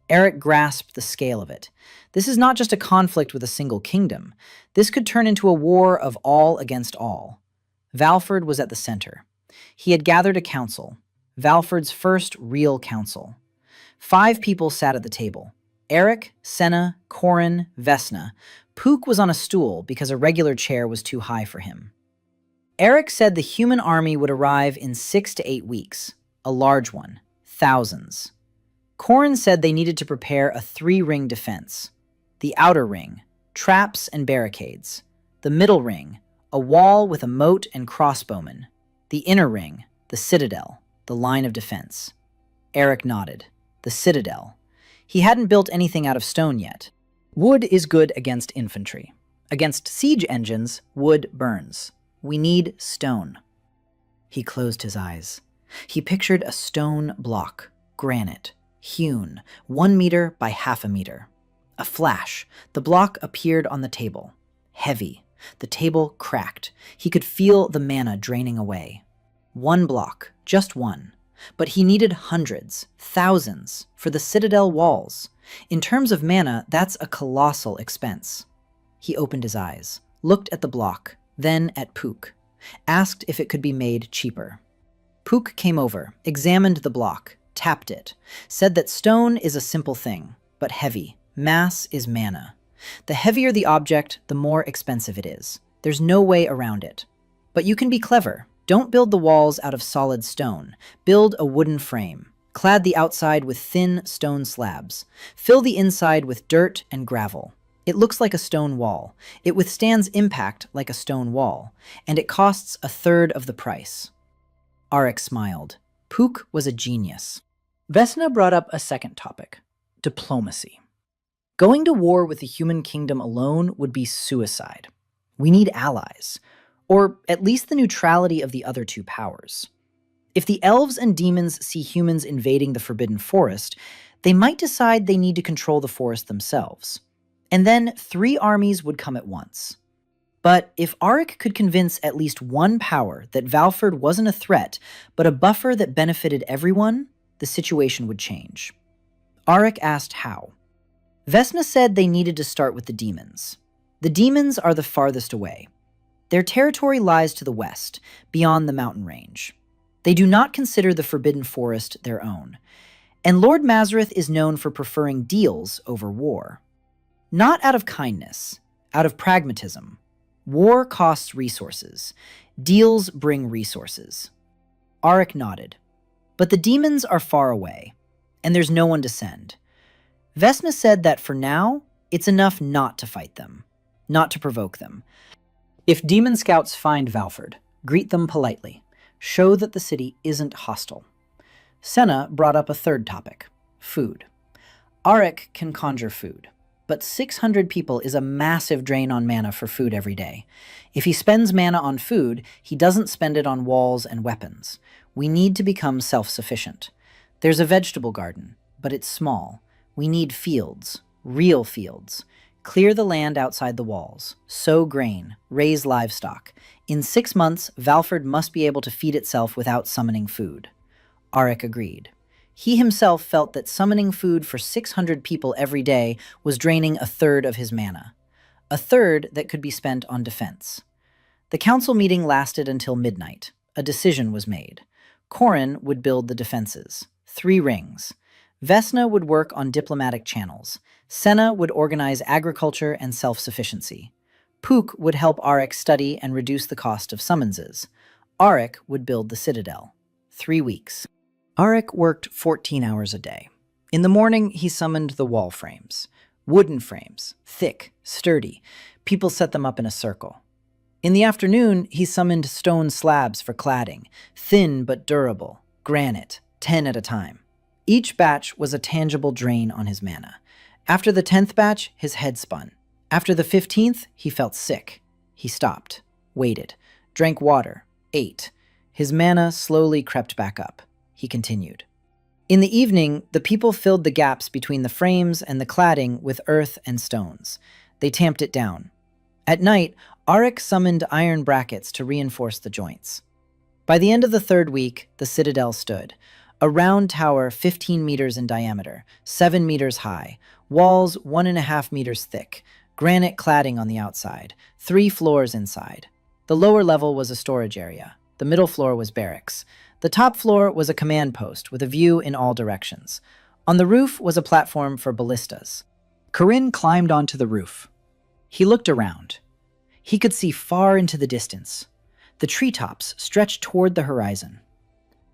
Eric grasped the scale of it. This is not just a conflict with a single kingdom. This could turn into a war of all against all. Valford was at the center. He had gathered a council, Valford's first real council. 5 people sat at the table. Eric, Senna, Corin, Vesna. Pook was on a stool because a regular chair was too high for him. Eric said the human army would arrive in 6 to 8 weeks. A large one. Thousands. Corin said they needed to prepare a 3-ring defense. The outer ring. Traps and barricades. The middle ring, a wall with a moat and crossbowmen. The inner ring, the citadel, the line of defense. Eric nodded. The citadel. He hadn't built anything out of stone yet. Wood is good against infantry. Against siege engines, wood burns. We need stone. He closed his eyes. He pictured a stone block, granite, hewn, 1 meter by half a meter. A flash. The block appeared on the table. Heavy. The table cracked. He could feel the mana draining away. 1 block, just one. But he needed hundreds, thousands, for the citadel walls. In terms of mana, that's a colossal expense. He opened his eyes, looked at the block, then at Pook, asked if it could be made cheaper. Pook came over, examined the block, tapped it, said that stone is a simple thing, but heavy. Mass is mana. The heavier the object, the more expensive it is. There's no way around it. But you can be clever. Don't build the walls out of solid stone. Build a wooden frame. Clad the outside with thin stone slabs. Fill the inside with dirt and gravel. It looks like a stone wall. It withstands impact like a stone wall. And it costs 1/3 of the price. Arik smiled. Pook was a genius. Vesna brought up a second topic. Diplomacy. Going to war with the human kingdom alone would be suicide. We need allies. Or at least the neutrality of the other two powers. If the elves and demons see humans invading the Forbidden Forest, they might decide they need to control the forest themselves. And then 3 armies would come at once. But if Arik could convince at least one power that Valford wasn't a threat, but a buffer that benefited everyone, the situation would change. Arik asked how. Vesna said they needed to start with the demons. The demons are the farthest away. Their territory lies to the west, beyond the mountain range. They do not consider the Forbidden Forest their own. And Lord Mazareth is known for preferring deals over war. Not out of kindness, out of pragmatism. War costs resources. Deals bring resources. Arik nodded. But the demons are far away, and there's no one to send. Vesna said that for now, it's enough not to fight them, not to provoke them. If demon scouts find Valford, greet them politely. Show that the city isn't hostile. Senna brought up a third topic, food. Arik can conjure food, but 600 people is a massive drain on mana for food every day. If he spends mana on food, he doesn't spend it on walls and weapons. We need to become self-sufficient. There's a vegetable garden, but it's small. We need fields, real fields. Clear the land outside the walls, sow grain, raise livestock. In 6 months, Valford must be able to feed itself without summoning food. Arik agreed. He himself felt that summoning food for 600 people every day was draining 1/3 of his mana. 1/3 that could be spent on defense. The council meeting lasted until midnight. A decision was made. Corin would build the defenses. 3 rings. Vesna would work on diplomatic channels. Senna would organize agriculture and self-sufficiency. Pook would help Arik study and reduce the cost of summonses. Arik would build the citadel. 3 weeks. Arik worked 14 hours a day. In the morning, he summoned the wall frames. Wooden frames, thick, sturdy. People set them up in a circle. In the afternoon, he summoned stone slabs for cladding, thin but durable, granite, 10 at a time. Each batch was a tangible drain on his mana. After the 10th batch, his head spun. After the 15th, he felt sick. He stopped, waited, drank water, ate. His mana slowly crept back up. He continued. In the evening, the people filled the gaps between the frames and the cladding with earth and stones. They tamped it down. At night, Arik summoned iron brackets to reinforce the joints. By the end of the 3rd week, the citadel stood. A round tower 15 meters in diameter, 7 meters high, walls 1.5 meters thick, granite cladding on the outside, 3 floors inside. The lower level was a storage area. The middle floor was barracks. The top floor was a command post with a view in all directions. On the roof was a platform for ballistas. Corinne climbed onto the roof. He looked around. He could see far into the distance. The treetops stretched toward the horizon.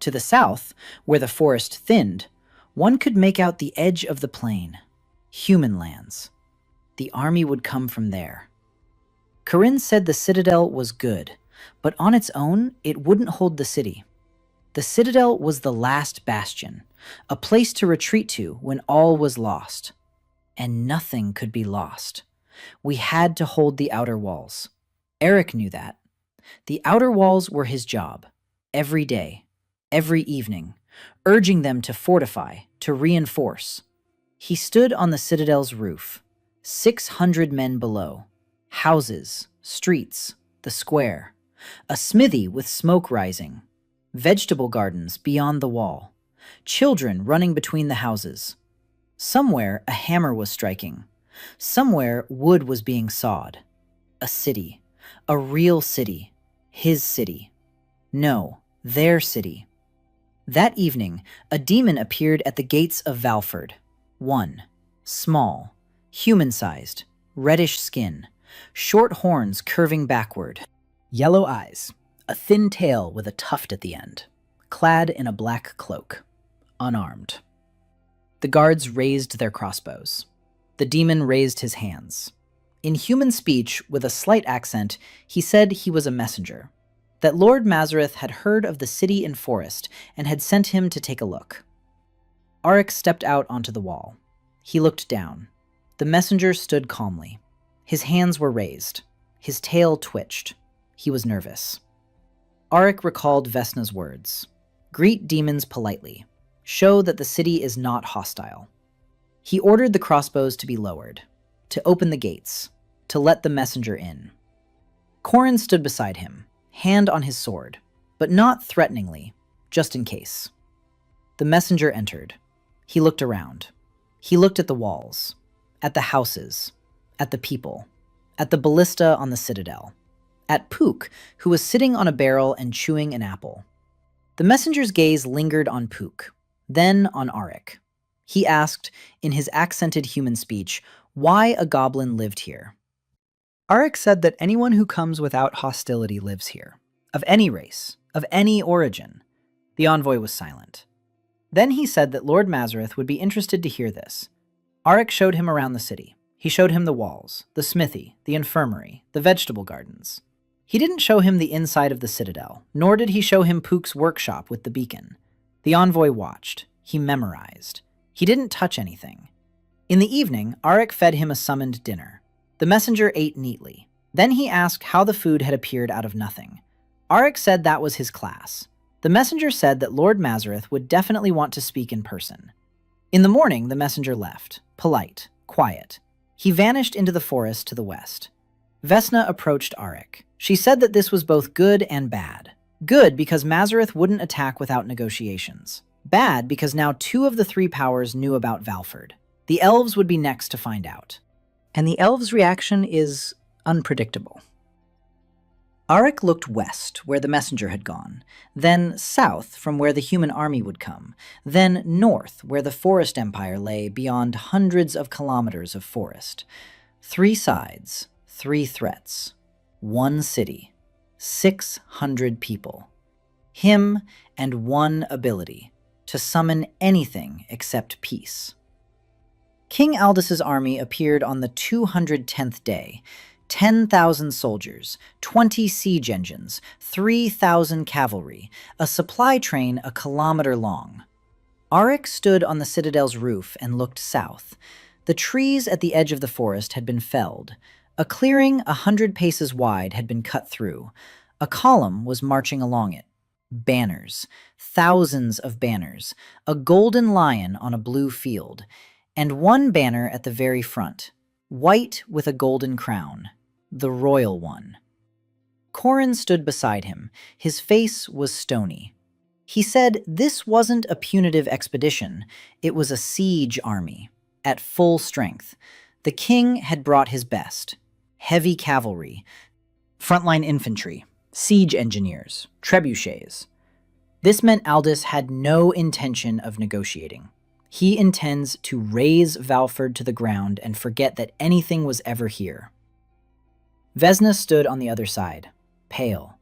To the south, where the forest thinned, one could make out the edge of the plain. Human lands. The army would come from there. Corinne said the citadel was good, but on its own, it wouldn't hold the city. The citadel was the last bastion, a place to retreat to when all was lost. And nothing could be lost. We had to hold the outer walls. Eric knew that. The outer walls were his job, every day, every evening, urging them to fortify, to reinforce. He stood on the citadel's roof, 600 men below, houses, streets, the square, a smithy with smoke rising, vegetable gardens beyond the wall, children running between the houses. Somewhere a hammer was striking. Somewhere wood was being sawed. A city. A real city. His city. No, their city. That evening, a demon appeared at the gates of Valford. One. Small. Human-sized. Reddish skin. Short horns curving backward. Yellow eyes. A thin tail with a tuft at the end. Clad in a black cloak. Unarmed. The guards raised their crossbows. The demon raised his hands. In human speech, with a slight accent, he said he was a messenger, that Lord Mazareth had heard of the city and forest and had sent him to take a look. Arik stepped out onto the wall. He looked down. The messenger stood calmly. His hands were raised. His tail twitched. He was nervous. Arik recalled Vesna's words. Greet demons politely. Show that the city is not hostile. He ordered the crossbows to be lowered, to open the gates, to let the messenger in. Corin stood beside him, hand on his sword, but not threateningly, just in case. The messenger entered. He looked around. He looked at the walls, at the houses, at the people, at the ballista on the citadel, at Pook, who was sitting on a barrel and chewing an apple. The messenger's gaze lingered on Pook, then on Arik. He asked, in his accented human speech, why a goblin lived here. Arik said that anyone who comes without hostility lives here, of any race, of any origin. The envoy was silent. Then he said that Lord Mazareth would be interested to hear this. Arik showed him around the city. He showed him the walls, the smithy, the infirmary, the vegetable gardens. He didn't show him the inside of the citadel, nor did he show him Pook's workshop with the beacon. The envoy watched. He memorized. He didn't touch anything. In the evening, Arik fed him a summoned dinner. The messenger ate neatly. Then he asked how the food had appeared out of nothing. Arik said that was his class. The messenger said that Lord Mazareth would definitely want to speak in person. In the morning, the messenger left, polite, quiet. He vanished into the forest to the west. Vesna approached Arik. She said that this was both good and bad. Good because Mazareth wouldn't attack without negotiations. Bad because now 2 of the 3 powers knew about Valford. The elves would be next to find out. And the elves' reaction is unpredictable. Arik looked west, where the messenger had gone, then south from where the human army would come, then north, where the forest empire lay beyond hundreds of kilometers of forest. 3 sides, 3 threats, 1 city, 600 people. Him and 1 ability, to summon anything except peace. King Aldis's army appeared on the 210th day. 10,000 soldiers, 20 siege engines, 3,000 cavalry, a supply train a kilometer long. Arik stood on the citadel's roof and looked south. The trees at the edge of the forest had been felled. A clearing 100 paces wide had been cut through. A column was marching along it. Banners, thousands of banners, a golden lion on a blue field, and 1 banner at the very front, white with a golden crown, the royal one. Corin stood beside him. His face was stony. He said this wasn't a punitive expedition, it was a siege army, at full strength. The king had brought his best. Heavy cavalry, frontline infantry, siege engineers, trebuchets. This meant Aldis had no intention of negotiating. He intends to raze Valford to the ground and forget that anything was ever here. Vesna stood on the other side, pale.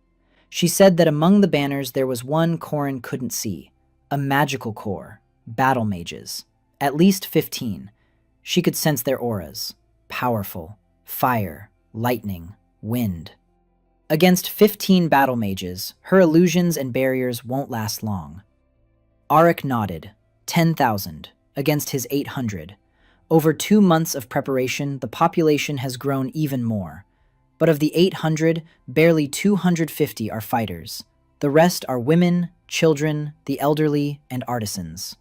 She said that among the banners there was one Corin couldn't see, a magical corps, battle mages, at least 15. She could sense their auras, powerful, fire, lightning, Wind. Against 15 battle mages, her illusions and barriers won't last long. Auric nodded. 10,000 against his 800. Over 2 months of preparation, the population has grown even more. But of the 800, barely 250 are fighters. The rest are women, children, the elderly, and artisans.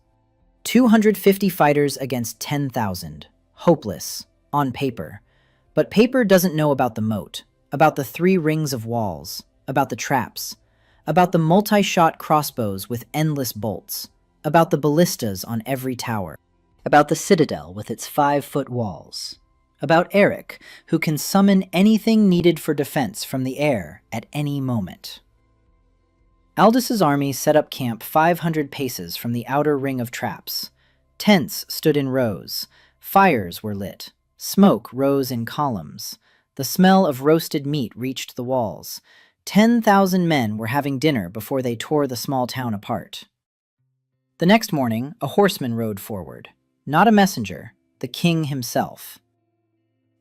250 fighters against 10,000. Hopeless, on paper. But paper doesn't know about the moat, about the 3 rings of walls, about the traps, about the multi-shot crossbows with endless bolts, about the ballistas on every tower, about the citadel with its 5-foot walls, about Eric, who can summon anything needed for defense from the air at any moment. Aldis's army set up camp 500 paces from the outer ring of traps. Tents stood in rows. Fires were lit. Smoke rose in columns. The smell of roasted meat reached the walls. 10,000 men were having dinner before they tore the small town apart. The next morning, a horseman rode forward. Not a messenger, the king himself.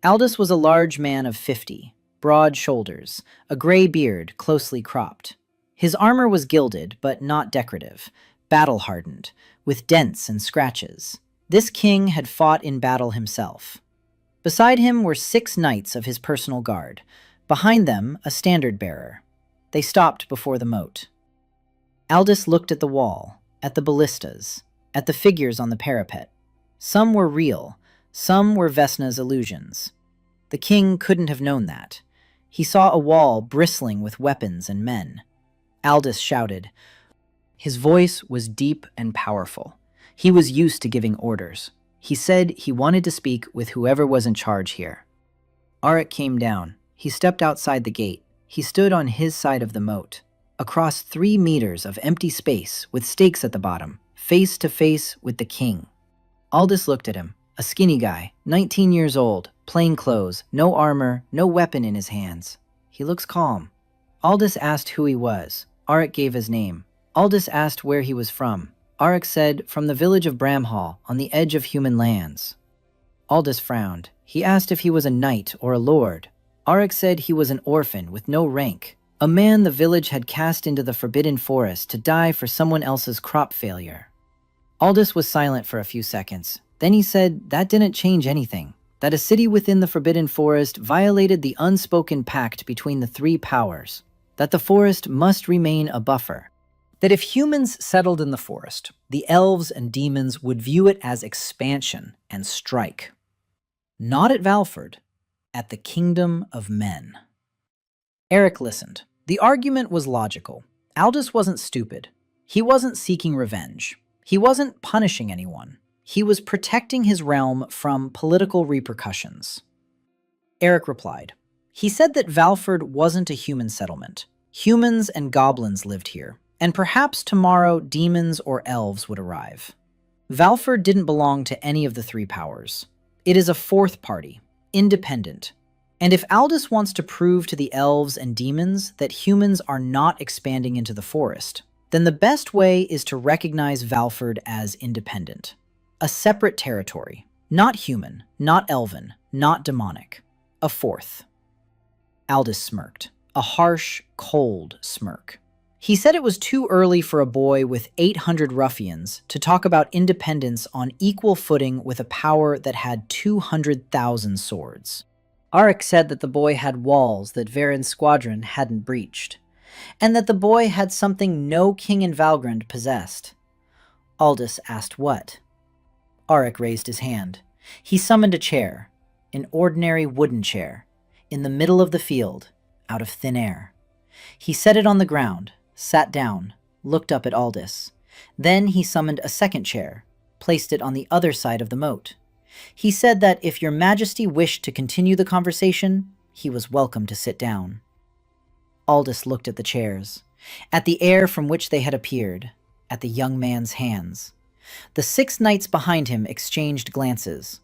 Aldis was a large man of 50, broad shoulders, a gray beard closely cropped. His armor was gilded, but not decorative, battle-hardened, with dents and scratches. This king had fought in battle himself. Beside him were 6 knights of his personal guard. Behind them, a standard-bearer. They stopped before the moat. Aldis looked at the wall, at the ballistas, at the figures on the parapet. Some were real, some were Vesna's illusions. The king couldn't have known that. He saw a wall bristling with weapons and men. Aldis shouted. His voice was deep and powerful. He was used to giving orders. He said he wanted to speak with whoever was in charge here. Auric came down. He stepped outside the gate. He stood on his side of the moat, across 3 meters of empty space with stakes at the bottom, face to face with the king. Aldis looked at him, a skinny guy, 19 years old, plain clothes, no armor, no weapon in his hands. He looks calm. Aldis asked who he was. Auric gave his name. Aldis asked where he was from. Auric said, from the village of Bramhall, on the edge of human lands. Aldis frowned. He asked if he was a knight or a lord. Auric said he was an orphan with no rank, a man the village had cast into the Forbidden Forest to die for someone else's crop failure. Aldis was silent for a few seconds. Then he said that didn't change anything, that a city within the Forbidden Forest violated the unspoken pact between the 3 powers, that the forest must remain a buffer, that if humans settled in the forest, the elves and demons would view it as expansion and strike. Not at Valford, at the kingdom of men. Eric listened. The argument was logical. Aldis wasn't stupid. He wasn't seeking revenge. He wasn't punishing anyone. He was protecting his realm from political repercussions. Eric replied. He said that Valford wasn't a human settlement. Humans and goblins lived here, and perhaps tomorrow demons or elves would arrive. Valford didn't belong to any of the 3 powers. It is a 4th party, independent. And if Aldis wants to prove to the elves and demons that humans are not expanding into the forest, then the best way is to recognize Valford as independent. A separate territory, not human, not elven, not demonic. A 4th. Aldis smirked, a harsh, cold smirk. He said it was too early for a boy with 800 ruffians to talk about independence on equal footing with a power that had 200,000 swords. Auric said that the boy had walls that Varen's squadron hadn't breached, and that the boy had something no king in Valgrand possessed. Aldis asked what. Auric raised his hand. He summoned a chair, an ordinary wooden chair, in the middle of the field, out of thin air. He set it on the ground, sat down, looked up at Aldis. Then he summoned a second chair, placed it on the other side of the moat. He said that if your majesty wished to continue the conversation, he was welcome to sit down. Aldis looked at the chairs, at the air from which they had appeared, at the young man's hands. The 6 knights behind him exchanged glances.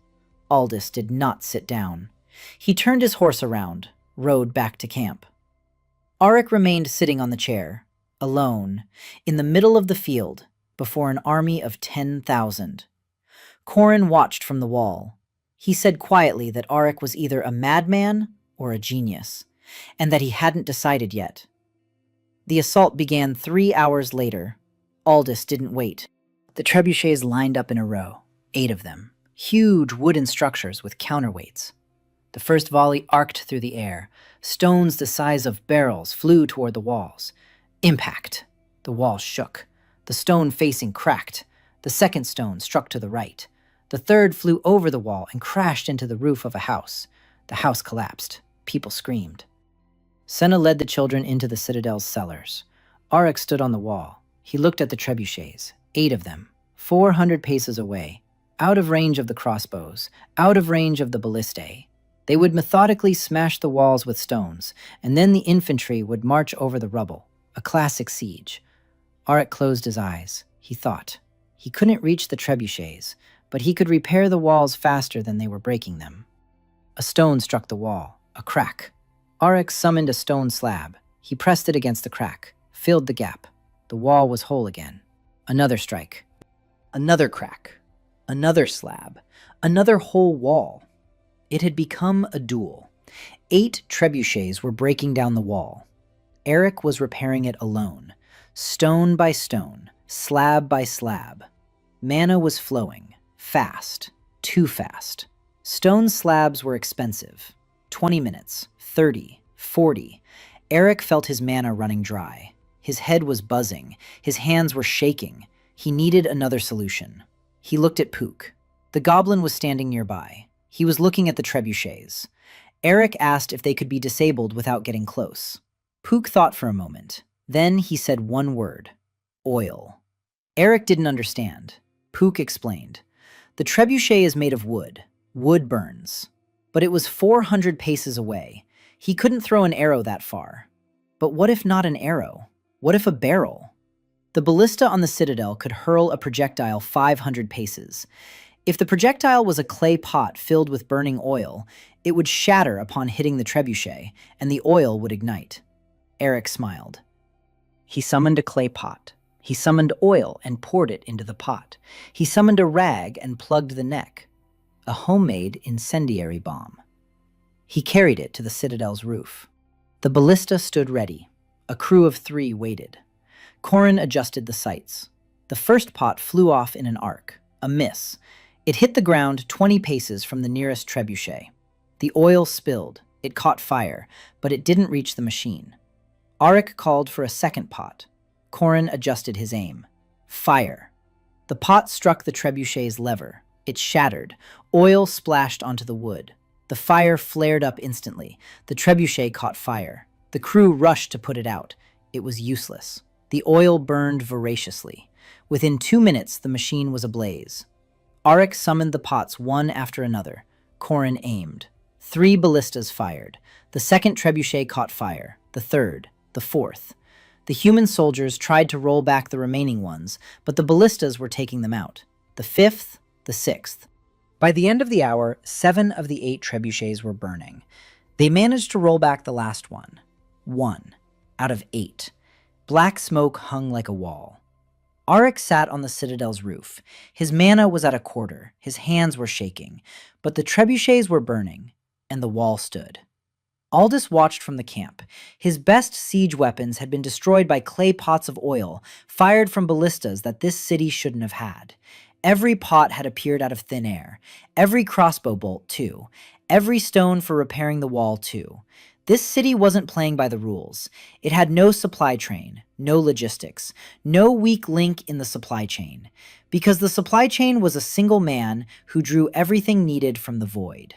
Aldis did not sit down. He turned his horse around, rode back to camp. Auric remained sitting on the chair, alone, in the middle of the field, before an army of 10,000. Corin watched from the wall. He said quietly that Auric was either a madman or a genius, and that he hadn't decided yet. The assault began 3 hours later. Aldous didn't wait. The trebuchets lined up in a row, 8 of them, huge wooden structures with counterweights. The first volley arced through the air. Stones the size of barrels flew toward the walls. Impact. The walls shook. The stone facing cracked. The second stone struck to the right. The third flew over the wall and crashed into the roof of a house. The house collapsed. People screamed. Senna led the children into the citadel's cellars. Arik stood on the wall. He looked at the trebuchets, 8 of them, 400 paces away, out of range of the crossbows, out of range of the ballistae. They would methodically smash the walls with stones, and then the infantry would march over the rubble, a classic siege. Arik closed his eyes. He thought. He couldn't reach the trebuchets, but he could repair the walls faster than they were breaking them. A stone struck the wall, a crack. Arik summoned a stone slab. He pressed it against the crack, filled the gap. The wall was whole again. Another strike. Another crack. Another slab. Another whole wall. It had become a duel. 8 trebuchets were breaking down the wall. Erik was repairing it alone, stone by stone, slab by slab. Mana was flowing, fast, too fast. Stone slabs were expensive. 20 minutes, 30, 40. Erik felt his mana running dry. His head was buzzing. His hands were shaking. He needed another solution. He looked at Pook. The goblin was standing nearby. He was looking at the trebuchets. Erik asked if they could be disabled without getting close. Pook thought for a moment. Then he said one word. Oil. Erik didn't understand. Pook explained. The trebuchet is made of wood. Wood burns. But it was 400 paces away. He couldn't throw an arrow that far. But what if not an arrow? What if a barrel? The ballista on the citadel could hurl a projectile 500 paces. If the projectile was a clay pot filled with burning oil, it would shatter upon hitting the trebuchet, and the oil would ignite. Erik smiled. He summoned a clay pot. He summoned oil and poured it into the pot. He summoned a rag and plugged the neck. A homemade incendiary bomb. He carried it to the citadel's roof. The ballista stood ready. A crew of 3 waited. Corin adjusted the sights. The first pot flew off in an arc, a miss. It hit the ground 20 paces from the nearest trebuchet. The oil spilled. It caught fire, but it didn't reach the machine. Arik called for a second pot. Corin adjusted his aim. Fire. The pot struck the trebuchet's lever. It shattered. Oil splashed onto the wood. The fire flared up instantly. The trebuchet caught fire. The crew rushed to put it out. It was useless. The oil burned voraciously. Within 2 minutes, the machine was ablaze. Arik summoned the pots one after another. Corin aimed. 3 ballistas fired. The second trebuchet caught fire. The third. The fourth. The human soldiers tried to roll back the remaining ones, but the ballistas were taking them out. The fifth. The sixth. By the end of the hour, 7 of the 8 trebuchets were burning. They managed to roll back the last one. 1 out of 8. Black smoke hung like a wall. Arik sat on the citadel's roof. His mana was at a quarter. His hands were shaking. But the trebuchets were burning, and the wall stood. Aldous watched from the camp. His best siege weapons had been destroyed by clay pots of oil, fired from ballistas that this city shouldn't have had. Every pot had appeared out of thin air. Every crossbow bolt, too. Every stone for repairing the wall, too. This city wasn't playing by the rules. It had no supply train, no logistics, no weak link in the supply chain, because the supply chain was a single man who drew everything needed from the void.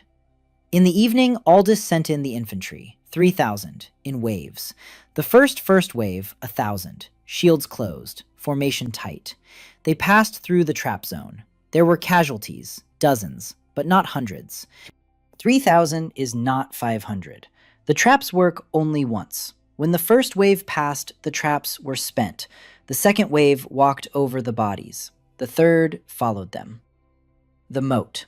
In the evening, Aldous sent in the infantry, 3,000, in waves. The first wave, 1,000. Shields closed, formation tight. They passed through the trap zone. There were casualties, dozens, but not hundreds. 3,000 is not 500. The traps work only once. When the first wave passed, the traps were spent. The second wave walked over the bodies. The third followed them. The moat.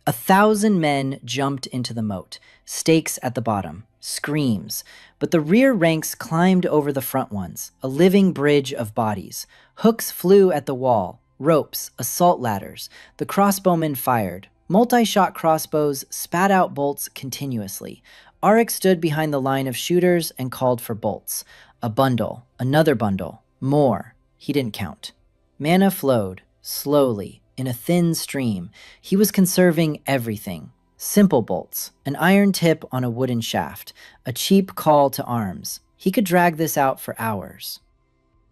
1,000 men jumped into the moat, stakes at the bottom, screams, but the rear ranks climbed over the front ones, a living bridge of bodies. Hooks flew at the wall, ropes, assault ladders. The crossbowmen fired. Multi-shot crossbows spat out bolts continuously. Arik stood behind the line of shooters and called for bolts. A bundle, another bundle, more. He didn't count. Mana flowed, slowly, in a thin stream. He was conserving everything. Simple bolts, an iron tip on a wooden shaft, a cheap call to arms. He could drag this out for hours.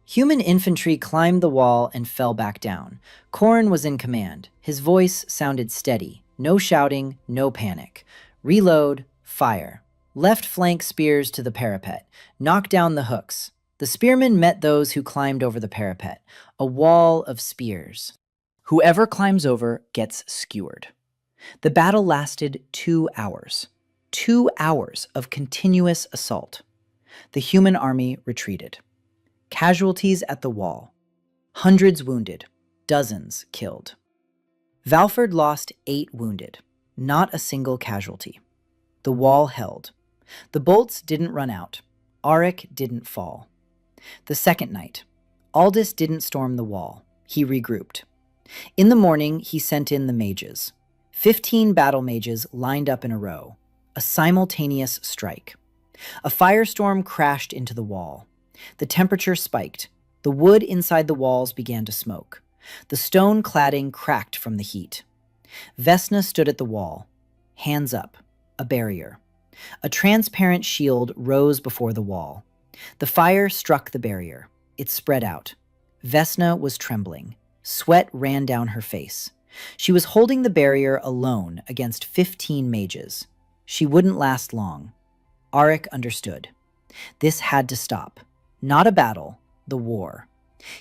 Human infantry climbed the wall and fell back down. Corrin was in command. His voice sounded steady. No shouting, no panic. Reload, fire. Left flank spears to the parapet. Knock down the hooks. The spearmen met those who climbed over the parapet. A wall of spears. Whoever climbs over gets skewered. The battle lasted 2 hours. 2 hours of continuous assault. The human army retreated. Casualties at the wall. Hundreds wounded. Dozens killed. Valford lost 8 wounded. Not a single casualty. The wall held. The bolts didn't run out. Arik didn't fall. The second night, Aldous didn't storm the wall. He regrouped. In the morning, he sent in the mages. 15 battle mages lined up in a row. A simultaneous strike. A firestorm crashed into the wall. The temperature spiked. The wood inside the walls began to smoke. The stone cladding cracked from the heat. Vesna stood at the wall. Hands up. A barrier. A transparent shield rose before the wall. The fire struck the barrier. It spread out. Vesna was trembling. Sweat ran down her face. She was holding the barrier alone against 15 mages. She wouldn't last long. Arik understood. This had to stop. Not a battle, the war.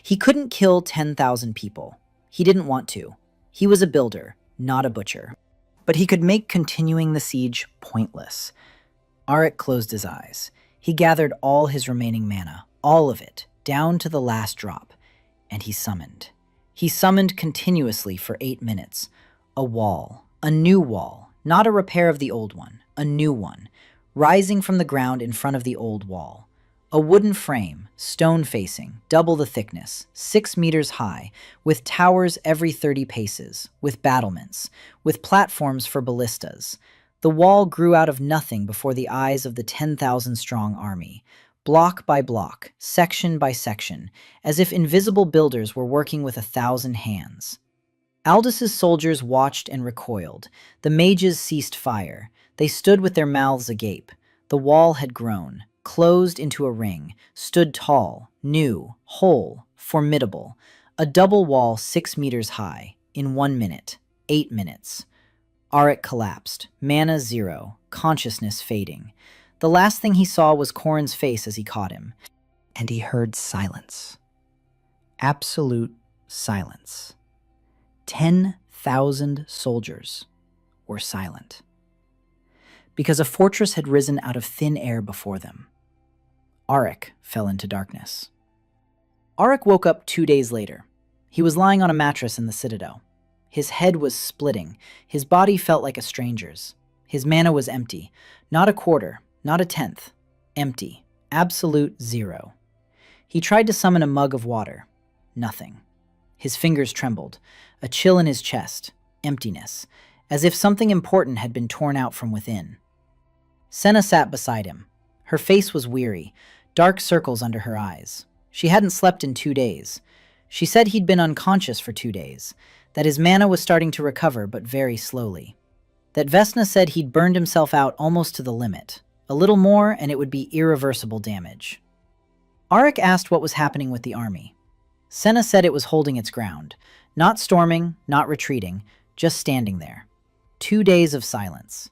He couldn't kill 10,000 people. He didn't want to. He was a builder, not a butcher. But he could make continuing the siege pointless. Arik closed his eyes. He gathered all his remaining mana, all of it, down to the last drop, and he summoned. He summoned continuously for 8 minutes. A wall, a new wall, not a repair of the old one, a new one, rising from the ground in front of the old wall. A wooden frame, stone-facing, double the thickness, 6 meters high, with towers every 30 paces, with battlements, with platforms for ballistas. The wall grew out of nothing before the eyes of the 10,000-strong army, block by block, section by section, as if invisible builders were working with 1,000 hands. Aldous' soldiers watched and recoiled. The mages ceased fire. They stood with their mouths agape. The wall had grown, closed into a ring, stood tall, new, whole, formidable. A double wall 6 meters high, in 1 minute, 8 minutes. Arik collapsed, mana 0, consciousness fading. The last thing he saw was Corrin's face as he caught him, and he heard silence. Absolute silence. 10,000 soldiers were silent. Because a fortress had risen out of thin air before them. Arik fell into darkness. Arik woke up 2 days later. He was lying on a mattress in the citadel. His head was splitting. His body felt like a stranger's. His mana was empty. Not a quarter, not a tenth. Empty. Absolute 0. He tried to summon a mug of water. Nothing. His fingers trembled. A chill in his chest. Emptiness. As if something important had been torn out from within. Senna sat beside him. Her face was weary, dark circles under her eyes. She hadn't slept in 2 days. She said he'd been unconscious for 2 days, that his mana was starting to recover but very slowly. That Vesna said he'd burned himself out almost to the limit. A little more and it would be irreversible damage. Arik asked what was happening with the army. Senna said it was holding its ground. Not storming, not retreating, just standing there. 2 days of silence.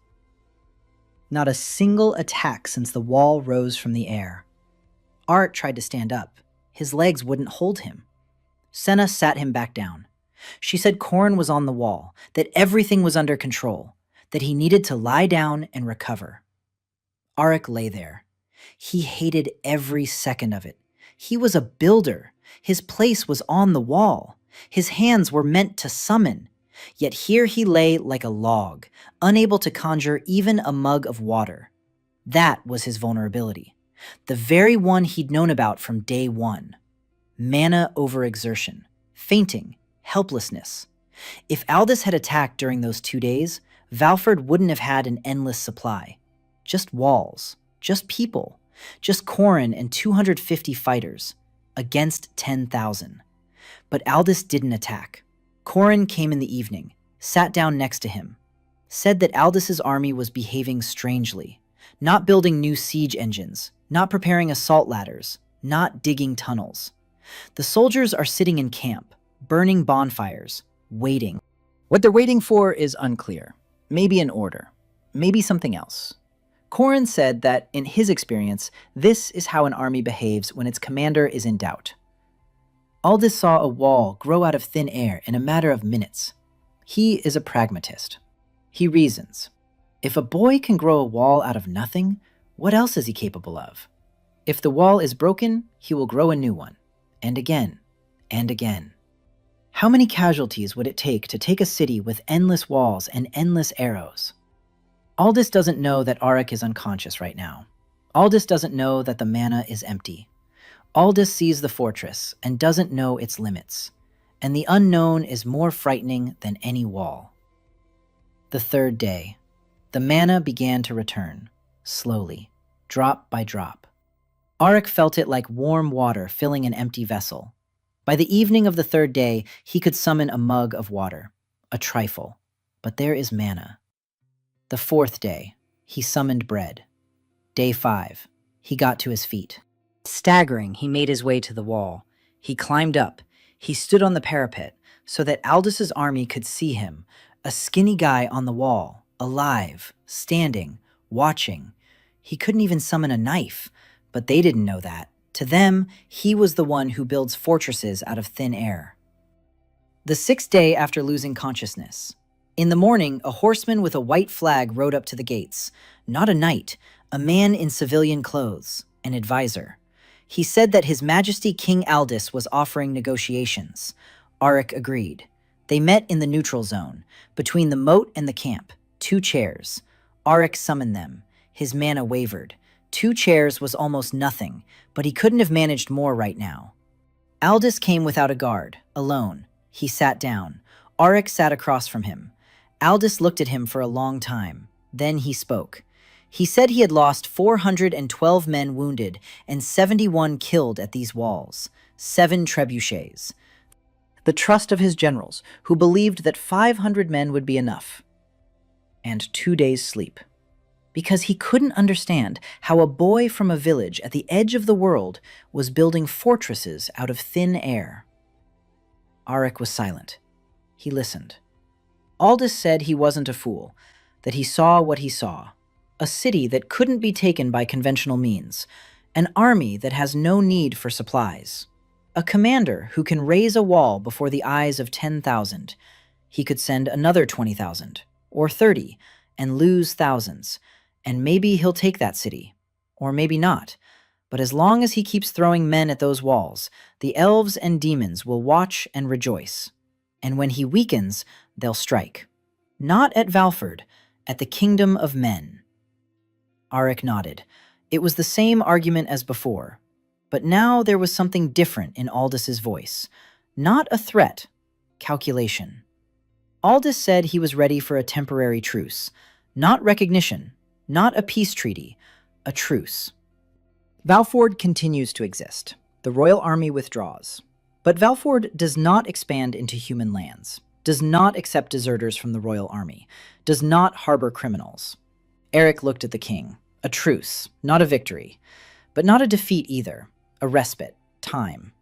Not a single attack since the wall rose from the air. Arik tried to stand up. His legs wouldn't hold him. Senna sat him back down. She said Corrin was on the wall, that everything was under control, that he needed to lie down and recover. Arik lay there. He hated every second of it. He was a builder. His place was on the wall. His hands were meant to summon. Yet here he lay like a log, unable to conjure even a mug of water. That was his vulnerability. The very one he'd known about from day one. Mana overexertion, fainting, helplessness. If Aldous had attacked during those 2 days, Valford wouldn't have had an endless supply. just walls, just people, just Corin and 250 fighters against 10,000. But Aldous didn't attack. Corin came in the evening, sat down next to him, said that Aldous' army was behaving strangely, not building new siege engines, not preparing assault ladders, not digging tunnels. The soldiers are sitting in camp, burning bonfires, waiting. What they're waiting for is unclear. Maybe an order. Maybe something else. Corin said that, in his experience, this is how an army behaves when its commander is in doubt. Aldous saw a wall grow out of thin air in a matter of minutes. He is a pragmatist. He reasons. If a boy can grow a wall out of nothing, what else is he capable of? If the wall is broken, he will grow a new one. And again. And again. How many casualties would it take a city with endless walls and endless arrows? Aldous doesn't know that Auric is unconscious right now. Aldous doesn't know that the mana is empty. Aldous sees the fortress and doesn't know its limits. And the unknown is more frightening than any wall. The third day. The mana began to return, slowly, drop by drop. Auric felt it like warm water filling an empty vessel. By the evening of the third day, he could summon a mug of water, a trifle. But there is mana. The fourth day, he summoned bread. Day 5, he got to his feet. Staggering, he made his way to the wall. He climbed up. He stood on the parapet so that Aldous' army could see him, a skinny guy on the wall, alive, standing, watching. He couldn't even summon a knife, but they didn't know that. To them, he was the one who builds fortresses out of thin air. The 6th day after losing consciousness. In the morning, a horseman with a white flag rode up to the gates. Not a knight, a man in civilian clothes, an advisor. He said that His Majesty King Aldous was offering negotiations. Auric agreed. They met in the neutral zone, between the moat and the camp. 2 chairs. Auric summoned them. His mana wavered. 2 chairs was almost nothing, but he couldn't have managed more right now. Aldous came without a guard, alone. He sat down. Auric sat across from him. Aldous looked at him for a long time. Then he spoke. He said he had lost 412 men wounded and 71 killed at these walls. 7 trebuchets. The trust of his generals, who believed that 500 men would be enough. And 2 days' sleep. Because he couldn't understand how a boy from a village at the edge of the world was building fortresses out of thin air. Auric was silent. He listened. Aldous said he wasn't a fool, that he saw what he saw. A city that couldn't be taken by conventional means. An army that has no need for supplies. A commander who can raise a wall before the eyes of 10,000. He could send another 20,000, or 30, and lose thousands. And maybe he'll take that city. Or maybe not. But as long as he keeps throwing men at those walls, the elves and demons will watch and rejoice. And when he weakens, they'll strike. Not at Valford, at the kingdom of men. Auric nodded. It was the same argument as before. But now there was something different in Aldous' voice. Not a threat. Calculation. Aldous said he was ready for a temporary truce. Not recognition. Not a peace treaty. A truce. Valford continues to exist. The royal army withdraws. But Valford does not expand into human lands, does not accept deserters from the royal army, does not harbor criminals. Eric looked at the king. A truce, not a victory, but not a defeat either. A respite, time.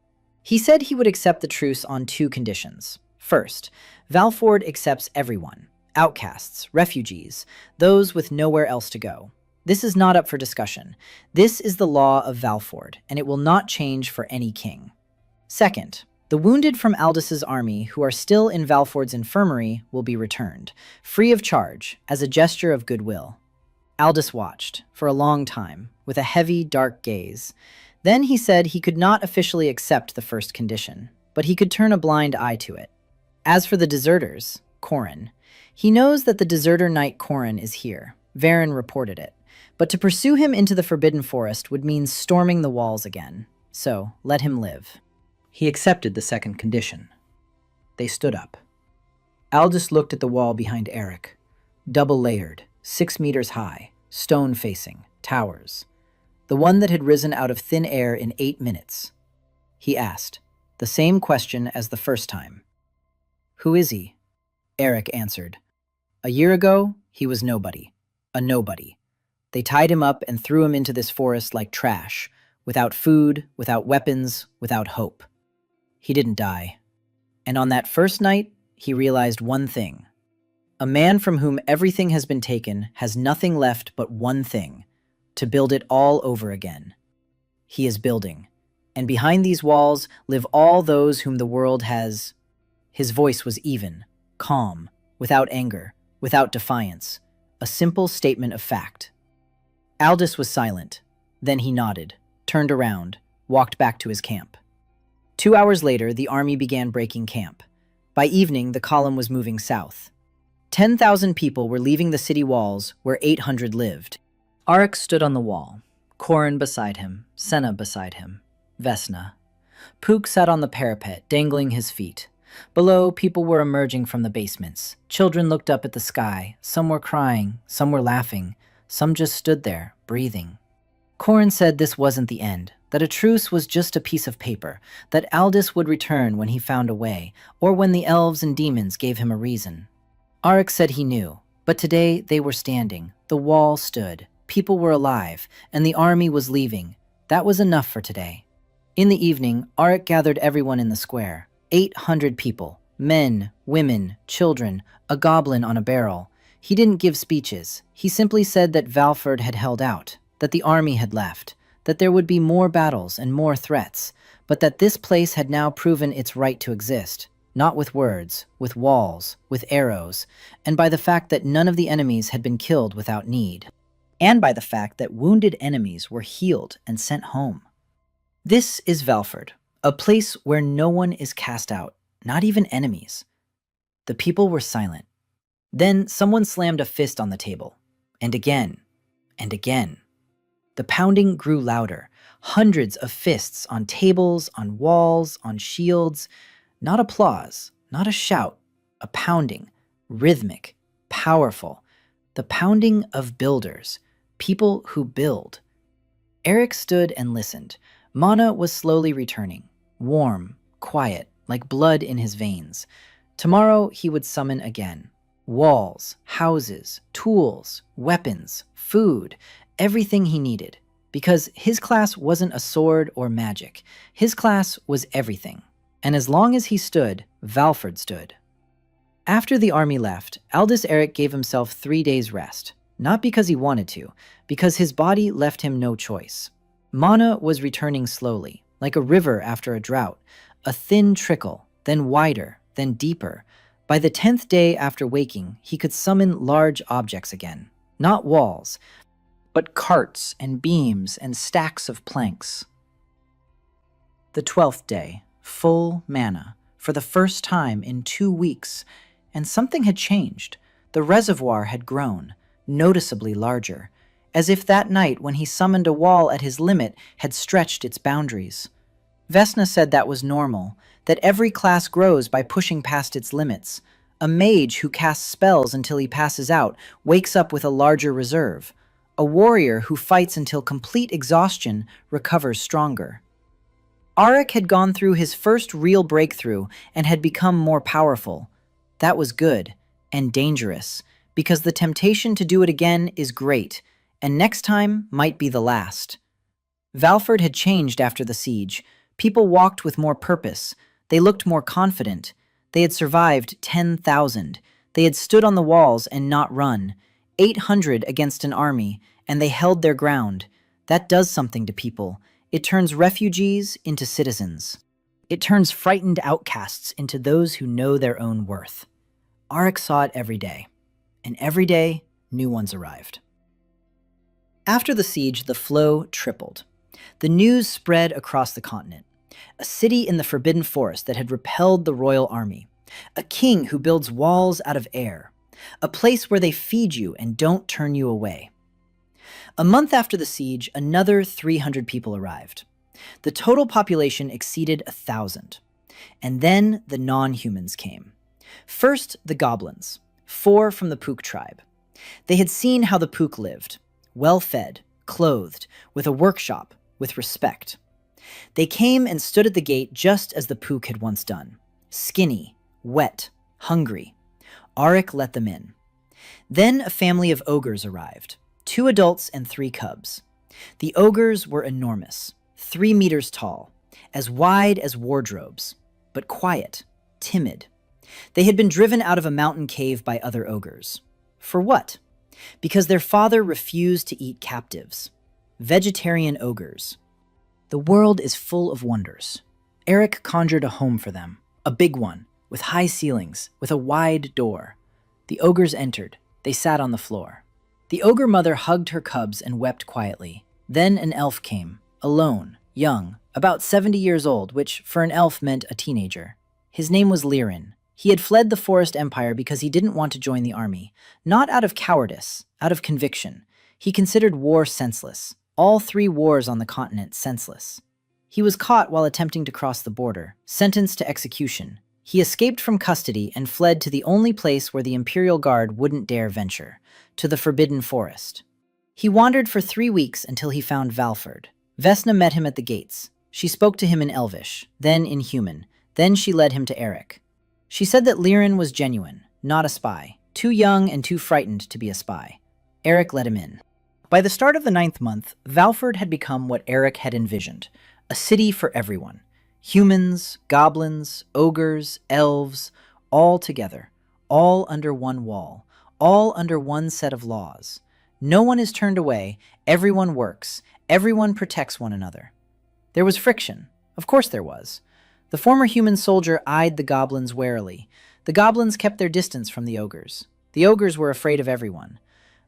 He said he would accept the truce on 2 conditions. First, Valford accepts everyone, outcasts, refugees, those with nowhere else to go. This is not up for discussion. This is the law of Valford, and it will not change for any king. Second, the wounded from Aldous' army who are still in Valford's infirmary will be returned, free of charge, as a gesture of goodwill. Aldous watched, for a long time, with a heavy, dark gaze. Then he said he could not officially accept the first condition, but he could turn a blind eye to it. As for the deserters, Corin, he knows that the deserter knight Corin is here. Varen reported it. But to pursue him into the Forbidden Forest would mean storming the walls again. So, let him live. He accepted the second condition. They stood up. Aldous looked at the wall behind Eric. Double-layered, 6 meters high, stone-facing, towers. The one that had risen out of thin air in 8 minutes. He asked, the same question as the first time. "Who is he?" Eric answered. "A year ago, he was nobody. A nobody. They tied him up and threw him into this forest like trash, without food, without weapons, without hope. He didn't die. And on that first night, he realized one thing. A man from whom everything has been taken has nothing left but one thing, to build it all over again. He is building. And behind these walls live all those whom the world has..." His voice was even, calm, without anger, without defiance, a simple statement of fact. Aldous was silent. Then he nodded, turned around, walked back to his camp. 2 hours later, the army began breaking camp. By evening, the column was moving south. 10,000 people were leaving the city walls where 800 lived. Arik stood on the wall, Corin beside him, Senna beside him, Vesna. Pook sat on the parapet, dangling his feet. Below, people were emerging from the basements. Children looked up at the sky. Some were crying, some were laughing, some just stood there, breathing. Corin said this wasn't the end, that a truce was just a piece of paper, that Aldous would return when he found a way, or when the elves and demons gave him a reason. Arik said he knew, but today they were standing, the wall stood, people were alive, and the army was leaving. That was enough for today. In the evening, Arik gathered everyone in the square. 800 people, men, women, children, a goblin on a barrel. He didn't give speeches. He simply said that Valford had held out, that the army had left, that there would be more battles and more threats, but that this place had now proven its right to exist, not with words, with walls, with arrows, and by the fact that none of the enemies had been killed without need, and by the fact that wounded enemies were healed and sent home. This is Valford, a place where no one is cast out, not even enemies. The people were silent. Then someone slammed a fist on the table, and again, and again. The pounding grew louder, hundreds of fists on tables, on walls, on shields. Not applause, not a shout, a pounding, rhythmic, powerful. The pounding of builders, people who build. Eric stood and listened. Mana was slowly returning, warm, quiet, like blood in his veins. Tomorrow he would summon again. Walls, houses, tools, weapons, food, everything he needed. Because his class wasn't a sword or magic. His class was everything. And as long as he stood, Valford stood. After the army left, Aldous Eric gave himself 3 days rest. Not because he wanted to, because his body left him no choice. Mana was returning slowly, like a river after a drought. A thin trickle, then wider, then deeper. By the 10th day after waking, he could summon large objects again. Not walls, but carts and beams and stacks of planks. The 12th day, full mana, for the first time in 2 weeks, and something had changed. The reservoir had grown, noticeably larger, as if that night when he summoned a wall at his limit had stretched its boundaries. Vesna said that was normal, that every class grows by pushing past its limits. A mage who casts spells until he passes out wakes up with a larger reserve. A warrior who fights until complete exhaustion recovers stronger. Arik had gone through his first real breakthrough and had become more powerful. That was good, and dangerous, because the temptation to do it again is great, and next time might be the last. Valford had changed after the siege. People walked with more purpose. They looked more confident. They had survived 10,000. They had stood on the walls and not run. 800 against an army, and they held their ground. That does something to people. It turns refugees into citizens. It turns frightened outcasts into those who know their own worth. Arik saw it every day, and every day, new ones arrived. After the siege, the flow tripled. The news spread across the continent. A city in the Forbidden Forest that had repelled the royal army. A king who builds walls out of air. A place where they feed you and don't turn you away. A month after the siege, another 300 people arrived. The total population exceeded 1,000. And then the non-humans came. First, the goblins, 4 from the Pook tribe. They had seen how the Pook lived. well-fed, clothed, with a workshop, with respect. They came and stood at the gate just as the Pook had once done. Skinny, wet, hungry. Auric let them in. Then a family of ogres arrived, 2 adults and 3 cubs. The ogres were enormous, 3 meters tall, as wide as wardrobes, but quiet, timid. They had been driven out of a mountain cave by other ogres. For what? Because their father refused to eat captives. Vegetarian ogres. The world is full of wonders. Eric conjured a home for them, a big one, with high ceilings, with a wide door. The ogres entered. They sat on the floor. The ogre mother hugged her cubs and wept quietly. Then an elf came, alone, young, about 70 years old, which for an elf meant a teenager. His name was Lirin. He had fled the Forest Empire because he didn't want to join the army, not out of cowardice, out of conviction. He considered war senseless, all 3 wars on the continent senseless. He was caught while attempting to cross the border, sentenced to execution. He escaped from custody and fled to the only place where the Imperial Guard wouldn't dare venture, to the Forbidden Forest. He wandered for 3 weeks until he found Valford. Vesna met him at the gates. She spoke to him in Elvish, then in human. Then she led him to Eric. She said that Lirin was genuine, not a spy, too young and too frightened to be a spy. Eric let him in. By the start of the 9th month, Valford had become what Eric had envisioned, a city for everyone. Humans, goblins, ogres, elves, all together, all under one wall, all under one set of laws. No one is turned away, everyone works, everyone protects one another. There was friction. Of course there was. The former human soldier eyed the goblins warily. The goblins kept their distance from the ogres. The ogres were afraid of everyone.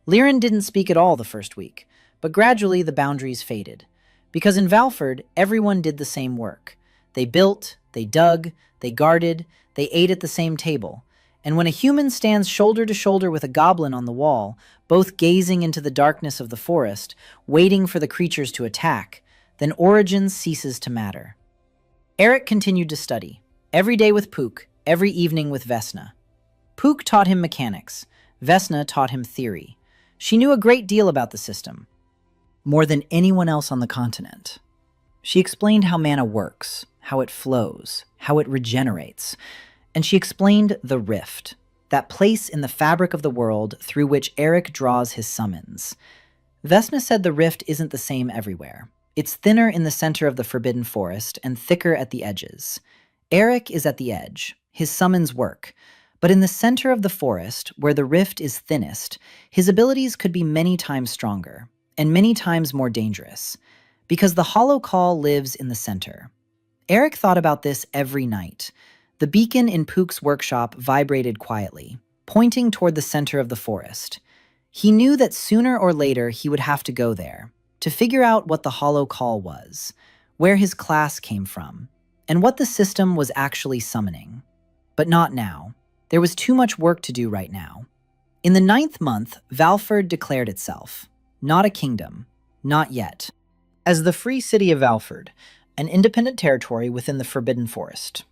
Lirin didn't speak at all the first week, but gradually the boundaries faded. Because in Valford, everyone did the same work. They built, they dug, they guarded, they ate at the same table. And when a human stands shoulder to shoulder with a goblin on the wall, both gazing into the darkness of the forest, waiting for the creatures to attack, then origin ceases to matter. Eric continued to study, every day with Pook, every evening with Vesna. Pook taught him mechanics. Vesna taught him theory. She knew a great deal about the system, more than anyone else on the continent. She explained how mana works, how it flows, how it regenerates, and she explained the rift, that place in the fabric of the world through which Eric draws his summons. Vesna said the rift isn't the same everywhere. It's thinner in the center of the Forbidden Forest and thicker at the edges. Eric is at the edge. His summons work. But in the center of the forest, where the rift is thinnest, his abilities could be many times stronger, and many times more dangerous, because the hollow call lives in the center. Eric thought about this every night. The beacon in Pook's workshop vibrated quietly, pointing toward the center of the forest. He knew that sooner or later he would have to go there, to figure out what the hollow call was, where his class came from, and what the system was actually summoning. But not now. There was too much work to do right now. In the 9th month, Valford declared itself, not a kingdom, not yet, as the Free City of Valford, an independent territory within the Forbidden Forest.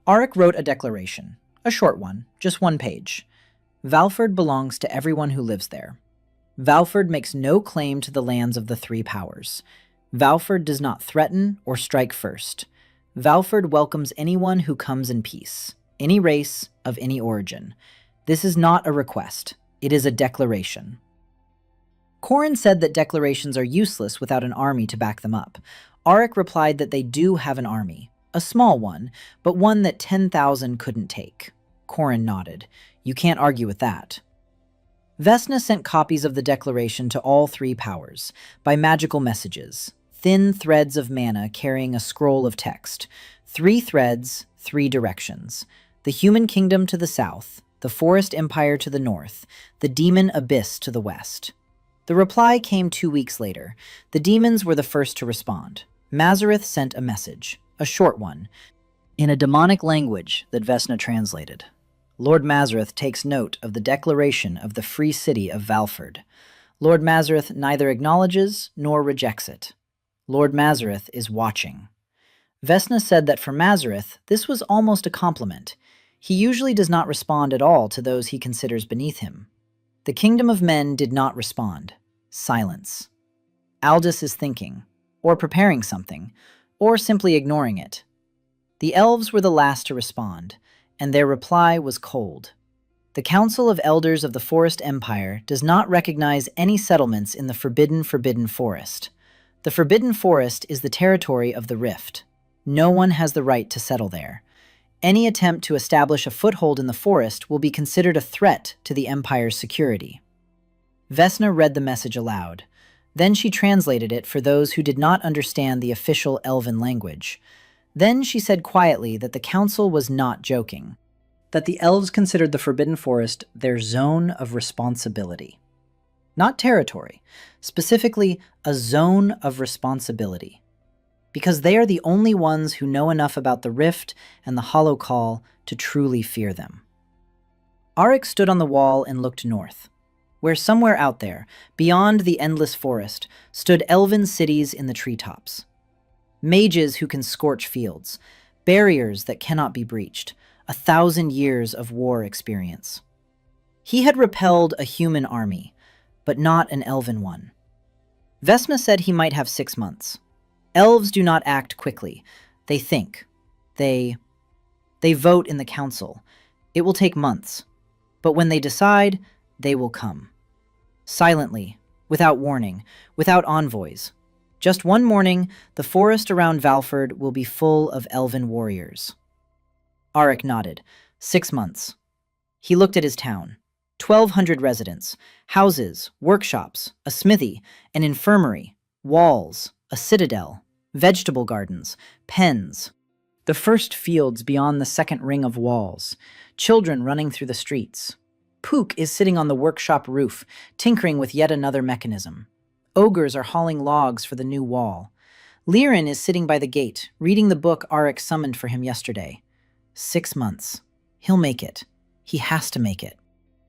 Auric wrote a declaration, a short one, just 1 page. Valford belongs to everyone who lives there. Valford makes no claim to the lands of the 3 powers. Valford does not threaten or strike first. Valford welcomes anyone who comes in peace, any race, of any origin. This is not a request. It is a declaration. Corin said that declarations are useless without an army to back them up. Auric replied that they do have an army, a small one, but one that 10,000 couldn't take. Corin nodded. You can't argue with that. Vesna sent copies of the declaration to all 3 powers, by magical messages, thin threads of mana carrying a scroll of text. 3 threads, 3 directions. The human kingdom to the south, the forest empire to the north, the demon abyss to the west. The reply came 2 weeks later. The demons were the first to respond. Mazareth sent a message, a short one, in a demonic language that Vesna translated. Lord Mazareth takes note of the declaration of the Free City of Valford. Lord Mazareth neither acknowledges nor rejects it. Lord Mazareth is watching. Vesna said that for Mazareth, this was almost a compliment. He usually does not respond at all to those he considers beneath him. The kingdom of men did not respond. Silence. Aldous is thinking, or preparing something, or simply ignoring it. The elves were the last to respond, and their reply was cold. The Council of Elders of the Forest Empire does not recognize any settlements in the Forbidden Forest. The Forbidden Forest is the territory of the Rift. No one has the right to settle there. Any attempt to establish a foothold in the forest will be considered a threat to the Empire's security. Vesna read the message aloud. Then she translated it for those who did not understand the official Elven language. Then she said quietly that the Council was not joking, that the elves considered the Forbidden Forest their zone of responsibility. Not territory, specifically a zone of responsibility. Because they are the only ones who know enough about the Rift and the Hollow Call to truly fear them. Arik stood on the wall and looked north, where somewhere out there, beyond the endless forest, stood elven cities in the treetops. Mages who can scorch fields, barriers that cannot be breached, 1,000 years of war experience. He had repelled a human army, but not an elven one. Vesma said he might have 6 months. Elves do not act quickly. They think. They vote in the council. It will take months. But when they decide, they will come. Silently, without warning, without envoys. Just one morning, the forest around Valford will be full of elven warriors. Arik nodded. 6 months. He looked at his town. 1,200 residents, houses, workshops, a smithy, an infirmary, walls, a citadel, vegetable gardens, pens. The first fields beyond the second ring of walls, children running through the streets. Pook is sitting on the workshop roof, tinkering with yet another mechanism. Ogres are hauling logs for the new wall. Lirin is sitting by the gate, reading the book Arik summoned for him yesterday. 6 months. He'll make it. He has to make it.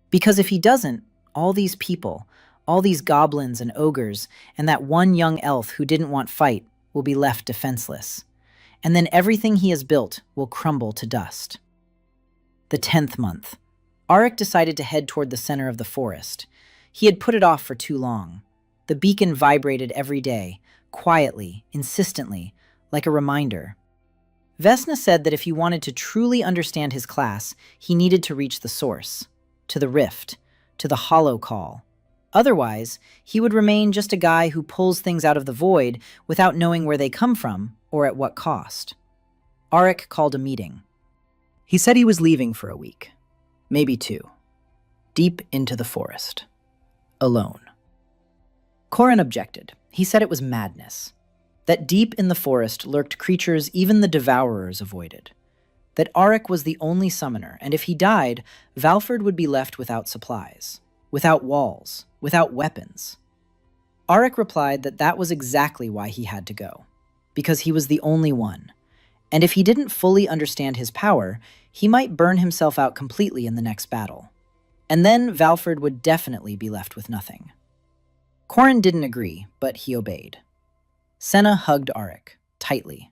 Because if he doesn't, all these people, all these goblins and ogres, and that one young elf who didn't want fight will be left defenseless. And then everything he has built will crumble to dust. The 10th month. Arik decided to head toward the center of the forest. He had put it off for too long. The beacon vibrated every day, quietly, insistently, like a reminder. Vesna said that if he wanted to truly understand his class, he needed to reach the source, to the Rift, to the Hollow Call. Otherwise, he would remain just a guy who pulls things out of the void without knowing where they come from or at what cost. Arik called a meeting. He said he was leaving for a week, maybe 2, deep into the forest, alone. Corin objected. He said it was madness. That deep in the forest lurked creatures even the Devourers avoided. That Arik was the only summoner, and if he died, Valford would be left without supplies, without walls, without weapons. Arik replied that that was exactly why he had to go, because he was the only one, and if he didn't fully understand his power, he might burn himself out completely in the next battle. And then Valford would definitely be left with nothing. Corin didn't agree, but he obeyed. Senna hugged Arik, tightly.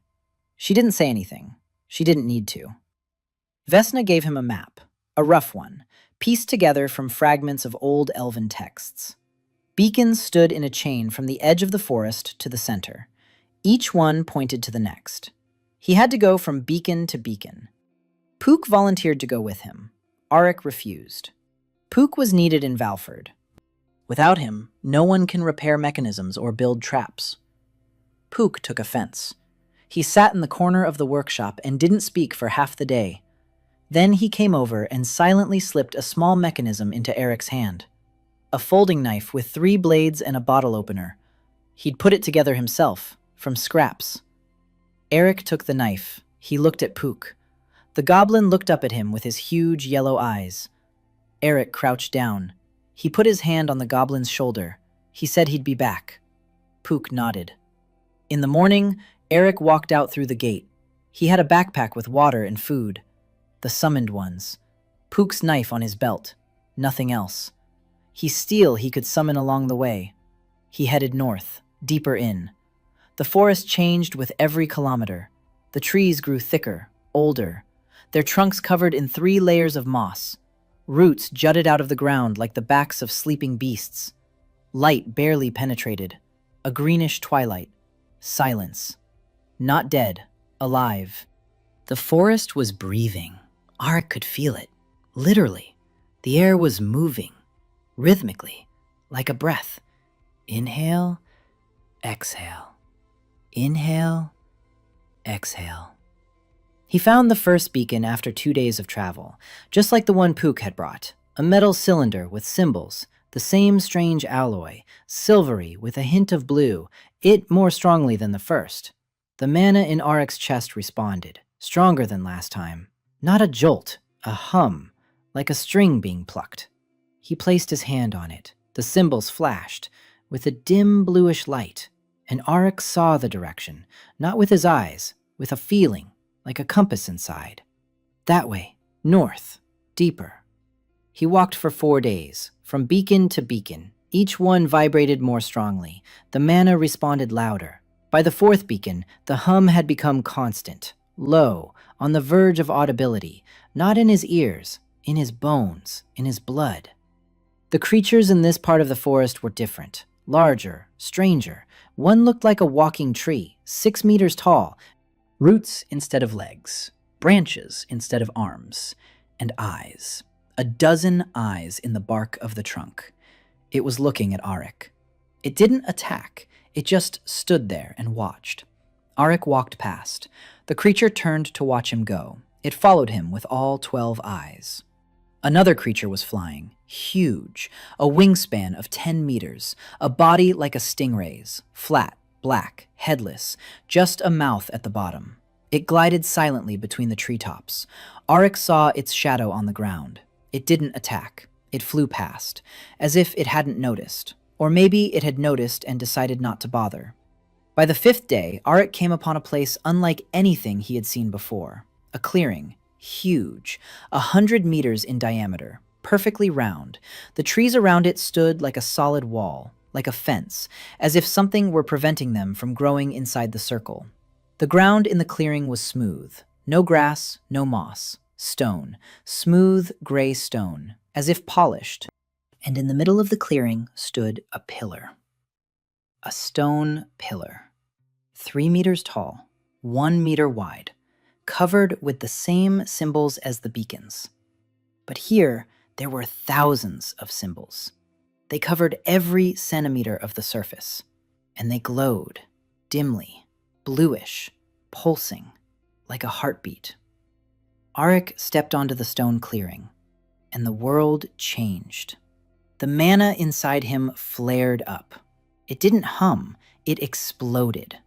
She didn't say anything. She didn't need to. Vesna gave him a map, a rough one, pieced together from fragments of old elven texts. Beacons stood in a chain from the edge of the forest to the center. Each one pointed to the next. He had to go from beacon to beacon. Pook volunteered to go with him. Arik refused. Pook was needed in Valford. Without him, no one can repair mechanisms or build traps. Pook took offense. He sat in the corner of the workshop and didn't speak for half the day. Then he came over and silently slipped a small mechanism into Eric's hand. A folding knife with 3 blades and a bottle opener. He'd put it together himself, from scraps. Eric took the knife. He looked at Pook. The goblin looked up at him with his huge yellow eyes. Eric crouched down. He put his hand on the goblin's shoulder. He said he'd be back. Pook nodded. In the morning, Eric walked out through the gate. He had a backpack with water and food. The summoned ones. Pook's knife on his belt. Nothing else. Steel he could summon along the way. He headed north, deeper in. The forest changed with every kilometer. The trees grew thicker, older, their trunks covered in 3 layers of moss. Roots jutted out of the ground like the backs of sleeping beasts. Light barely penetrated. A greenish twilight. Silence. Not dead. Alive. The forest was breathing. Arik could feel it. Literally. The air was moving. Rhythmically. Like a breath. Inhale. Exhale. Inhale. Exhale. He found the first beacon after 2 days of travel, just like the one Pook had brought. A metal cylinder with symbols, the same strange alloy, silvery with a hint of blue, it more strongly than the first. The mana in Arik's chest responded, stronger than last time. Not a jolt, a hum, like a string being plucked. He placed his hand on it. The symbols flashed, with a dim bluish light, and Arik saw the direction, not with his eyes, with a feeling, like a compass inside. That way, north, deeper. He walked for 4 days, from beacon to beacon. Each one vibrated more strongly. The mana responded louder. By the 4th beacon, the hum had become constant, low, on the verge of audibility, not in his ears, in his bones, in his blood. The creatures in this part of the forest were different, larger, stranger. One looked like a walking tree, 6 meters tall, roots instead of legs, branches instead of arms, and eyes. A dozen eyes in the bark of the trunk. It was looking at Arik. It didn't attack, it just stood there and watched. Arik walked past. The creature turned to watch him go. It followed him with all 12 eyes. Another creature was flying, huge, a wingspan of 10 meters, a body like a stingray's, flat, black, headless, just a mouth at the bottom. It glided silently between the treetops. Arik saw its shadow on the ground. It didn't attack. It flew past, as if it hadn't noticed. Or maybe it had noticed and decided not to bother. By the 5th day, Arik came upon a place unlike anything he had seen before. A clearing, huge, 100 meters in diameter, perfectly round. The trees around it stood like a solid wall, like a fence, as if something were preventing them from growing inside the circle. The ground in the clearing was smooth. No grass, no moss. Stone, smooth gray stone, as if polished. And in the middle of the clearing stood a pillar. A stone pillar. 3 meters tall, 1 meter wide, covered with the same symbols as the beacons. But here, there were thousands of symbols. They covered every centimeter of the surface, and they glowed, dimly, bluish, pulsing, like a heartbeat. Arik stepped onto the stone clearing, and the world changed. The mana inside him flared up. It didn't hum, it exploded.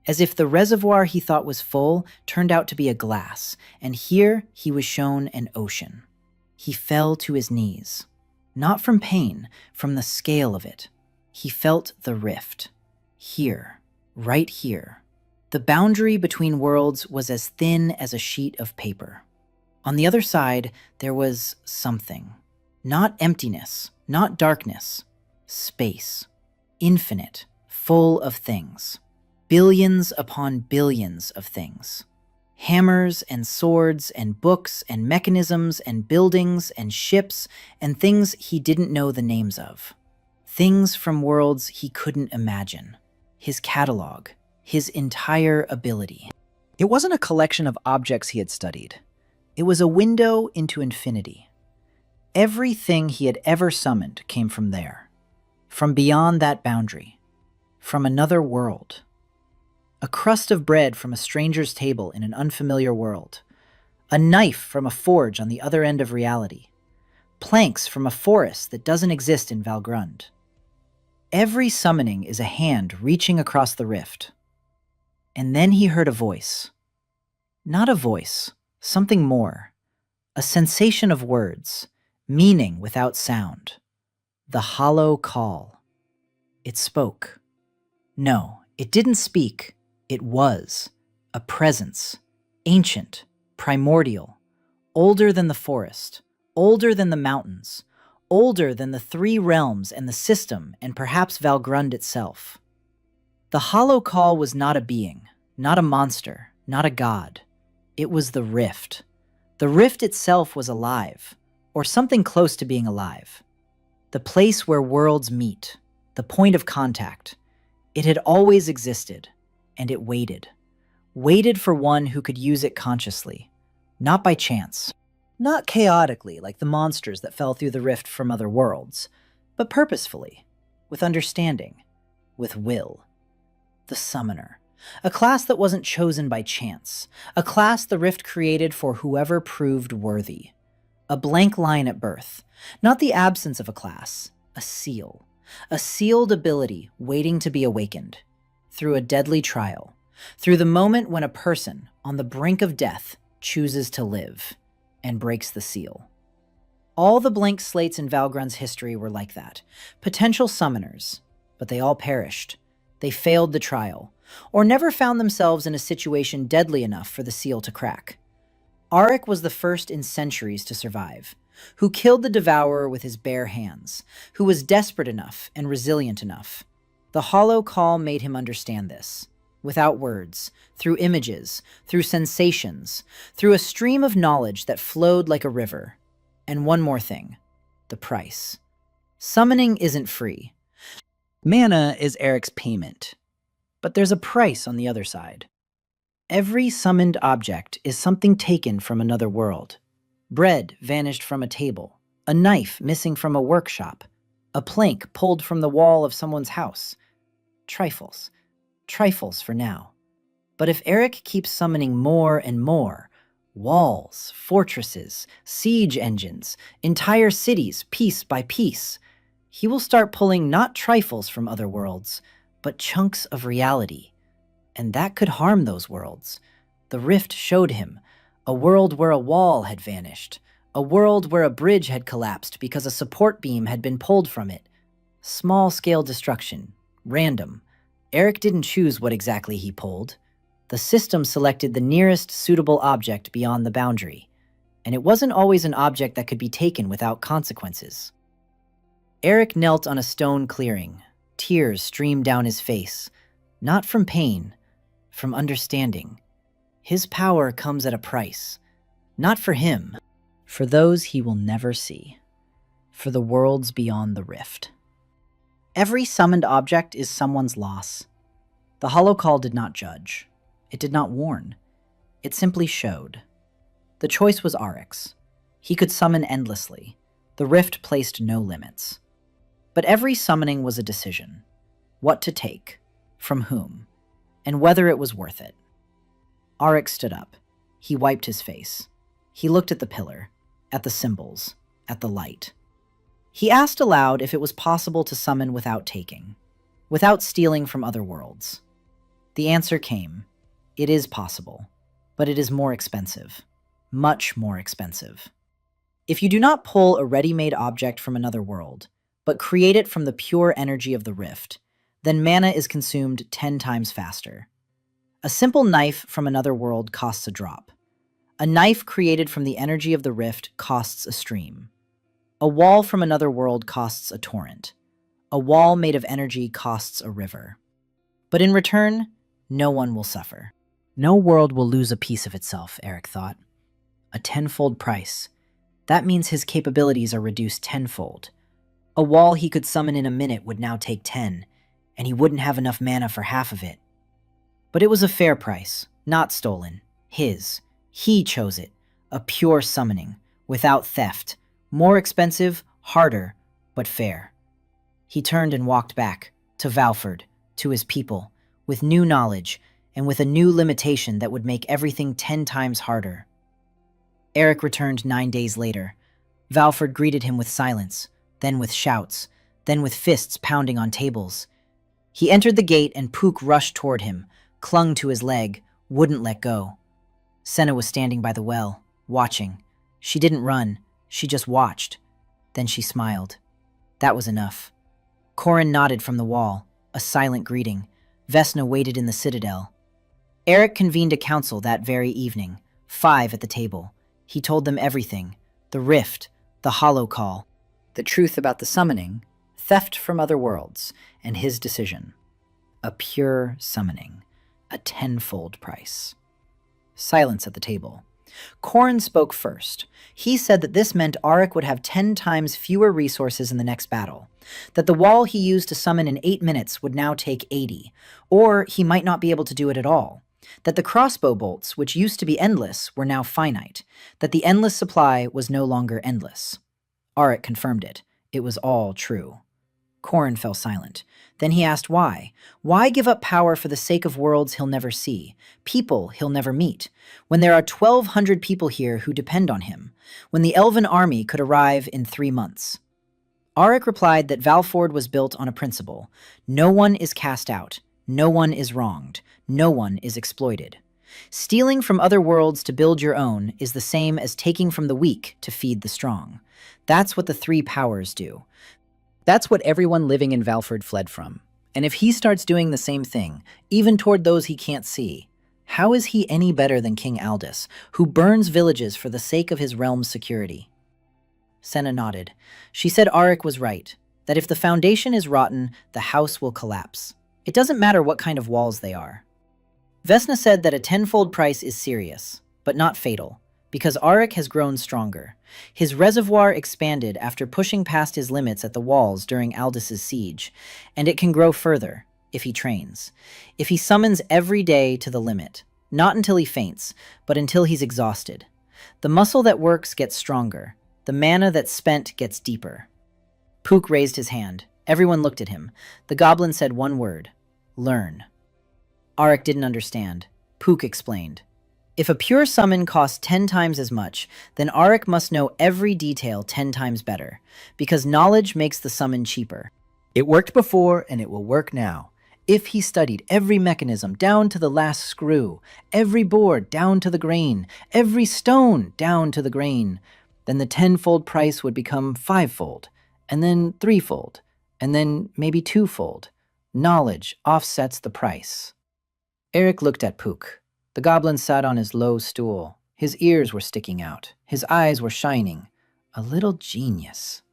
As if the reservoir he thought was full turned out to be a glass, and here he was shown an ocean. He fell to his knees. Not from pain, from the scale of it. He felt the rift. Here, right here. The boundary between worlds was as thin as a sheet of paper. On the other side, there was something. Not emptiness, not darkness. Space. Infinite, full of things. Billions upon billions of things. Hammers and swords and books and mechanisms and buildings and ships and things he didn't know the names of. Things from worlds he couldn't imagine. His catalog. His entire ability. It wasn't a collection of objects he had studied. It was a window into infinity. Everything he had ever summoned came from there. From beyond that boundary. From another world. A crust of bread from a stranger's table in an unfamiliar world. A knife from a forge on the other end of reality. Planks from a forest that doesn't exist in Valgrund. Every summoning is a hand reaching across the rift. And then he heard a voice. Not a voice, something more. A sensation of words, meaning without sound. The hollow call. It spoke. No, it didn't speak. It was. A presence. Ancient. Primordial. Older than the forest. Older than the mountains. Older than the 3 realms and the system and perhaps Valgrund itself. The hollow call was not a being, not a monster, not a god. It was the rift. The rift itself was alive, or something close to being alive. The place where worlds meet. the point of contact. It had always existed, and it waited. Waited for one who could use it consciously, not by chance, not chaotically like the monsters that fell through the rift from other worlds, but purposefully, with understanding, with will. The Summoner. A class that wasn't chosen by chance. A class the rift created for whoever proved worthy. A blank line at birth. Not the absence of a class. A seal. A sealed ability waiting to be awakened. Through a deadly trial. Through the moment when a person, on the brink of death, chooses to live. And breaks the seal. All the blank slates in Valgrun's history were like that. Potential summoners. But they all perished. They failed the trial, or never found themselves in a situation deadly enough for the seal to crack. Auric was the first in centuries to survive, who killed the Devourer with his bare hands, who was desperate enough and resilient enough. The hollow call made him understand this, without words, through images, through sensations, through a stream of knowledge that flowed like a river. And one more thing, the price. Summoning isn't free. Mana is Eric's payment, but there's a price on the other side. Every summoned object is something taken from another world. Bread vanished from a table, a knife missing from a workshop, a plank pulled from the wall of someone's house. Trifles. Trifles for now. But if Eric keeps summoning more and more, walls, fortresses, siege engines, entire cities, piece by piece, he will start pulling not trifles from other worlds, but chunks of reality. And that could harm those worlds. The rift showed him a world where a wall had vanished, a world where a bridge had collapsed because a support beam had been pulled from it. Small-scale destruction, random. Eric didn't choose what exactly he pulled. The system selected the nearest suitable object beyond the boundary, and it wasn't always an object that could be taken without consequences. Eric knelt on a stone clearing. Tears streamed down his face, not from pain, from understanding. His power comes at a price, not for him, for those he will never see, for the worlds beyond the rift. Every summoned object is someone's loss. The hollow call did not judge. It did not warn. It simply showed. The choice was Auric's. He could summon endlessly. The rift placed no limits. But every summoning was a decision. What to take, from whom, and whether it was worth it. Auric stood up. He wiped his face. He looked at the pillar, at the symbols, at the light. He asked aloud if it was possible to summon without taking, without stealing from other worlds. The answer came. It is possible, but it is more expensive. Much more expensive. If you do not pull a ready-made object from another world, but create it from the pure energy of the rift, then mana is consumed 10 times faster. A simple knife from another world costs a drop. A knife created from the energy of the rift costs a stream. A wall from another world costs a torrent. A wall made of energy costs a river. But in return, no one will suffer. No world will lose a piece of itself, Eric thought. A 10-fold price. That means his capabilities are reduced 10-fold. A wall he could summon in a minute would now take 10, and he wouldn't have enough mana for half of it. But it was a fair price, not stolen. His. He chose it. A pure summoning, without theft. More expensive, harder, but fair. He turned and walked back, to Valford, to his people, with new knowledge, and with a new limitation that would make everything 10 times harder. Eric returned 9 days later. Valford greeted him with silence, then with shouts, then with fists pounding on tables. He entered the gate and Pook rushed toward him, clung to his leg, wouldn't let go. Senna was standing by the well, watching. She didn't run, she just watched. Then she smiled. That was enough. Corin nodded from the wall, a silent greeting. Vesna waited in the citadel. Eric convened a council that very evening, 5 at the table. He told them everything, the rift, the hollow call, the truth about the summoning, theft from other worlds, and his decision. A pure summoning, a 10-fold price. Silence at the table. Corin spoke first. He said that this meant Auric would have 10 times fewer resources in the next battle, that the wall he used to summon in 8 minutes would now take 80, or he might not be able to do it at all, that the crossbow bolts, which used to be endless, were now finite, that the endless supply was no longer endless. Auric confirmed it. It was all true. Corin fell silent. Then he asked why. Why give up power for the sake of worlds he'll never see, people he'll never meet, when there are 1,200 people here who depend on him, when the elven army could arrive in 3 months? Auric replied that Valford was built on a principle. No one is cast out. No one is wronged. No one is exploited. Stealing from other worlds to build your own is the same as taking from the weak to feed the strong. That's what the 3 powers do. That's what everyone living in Valford fled from. And if he starts doing the same thing, even toward those he can't see, how is he any better than King Aldous, who burns villages for the sake of his realm's security? Senna nodded. She said Auric was right, that if the foundation is rotten, the house will collapse. It doesn't matter what kind of walls they are. Vesna said that a 10-fold price is serious, but not fatal, because Auric has grown stronger. His reservoir expanded after pushing past his limits at the walls during Aldous' siege, and it can grow further if he trains. If he summons every day to the limit, not until he faints, but until he's exhausted. The muscle that works gets stronger. The mana that's spent gets deeper. Pook raised his hand. Everyone looked at him. The goblin said one word: learn. Auric didn't understand. Pook explained. If a pure summon costs 10 times as much, then Auric must know every detail 10 times better, because knowledge makes the summon cheaper. It worked before, and it will work now. If he studied every mechanism down to the last screw, every board down to the grain, every stone down to the grain, then the 10-fold price would become 5-fold, and then 3-fold, and then maybe 2-fold. Knowledge offsets the price. Eric looked at Pook. The goblin sat on his low stool. His ears were sticking out. His eyes were shining. A little genius.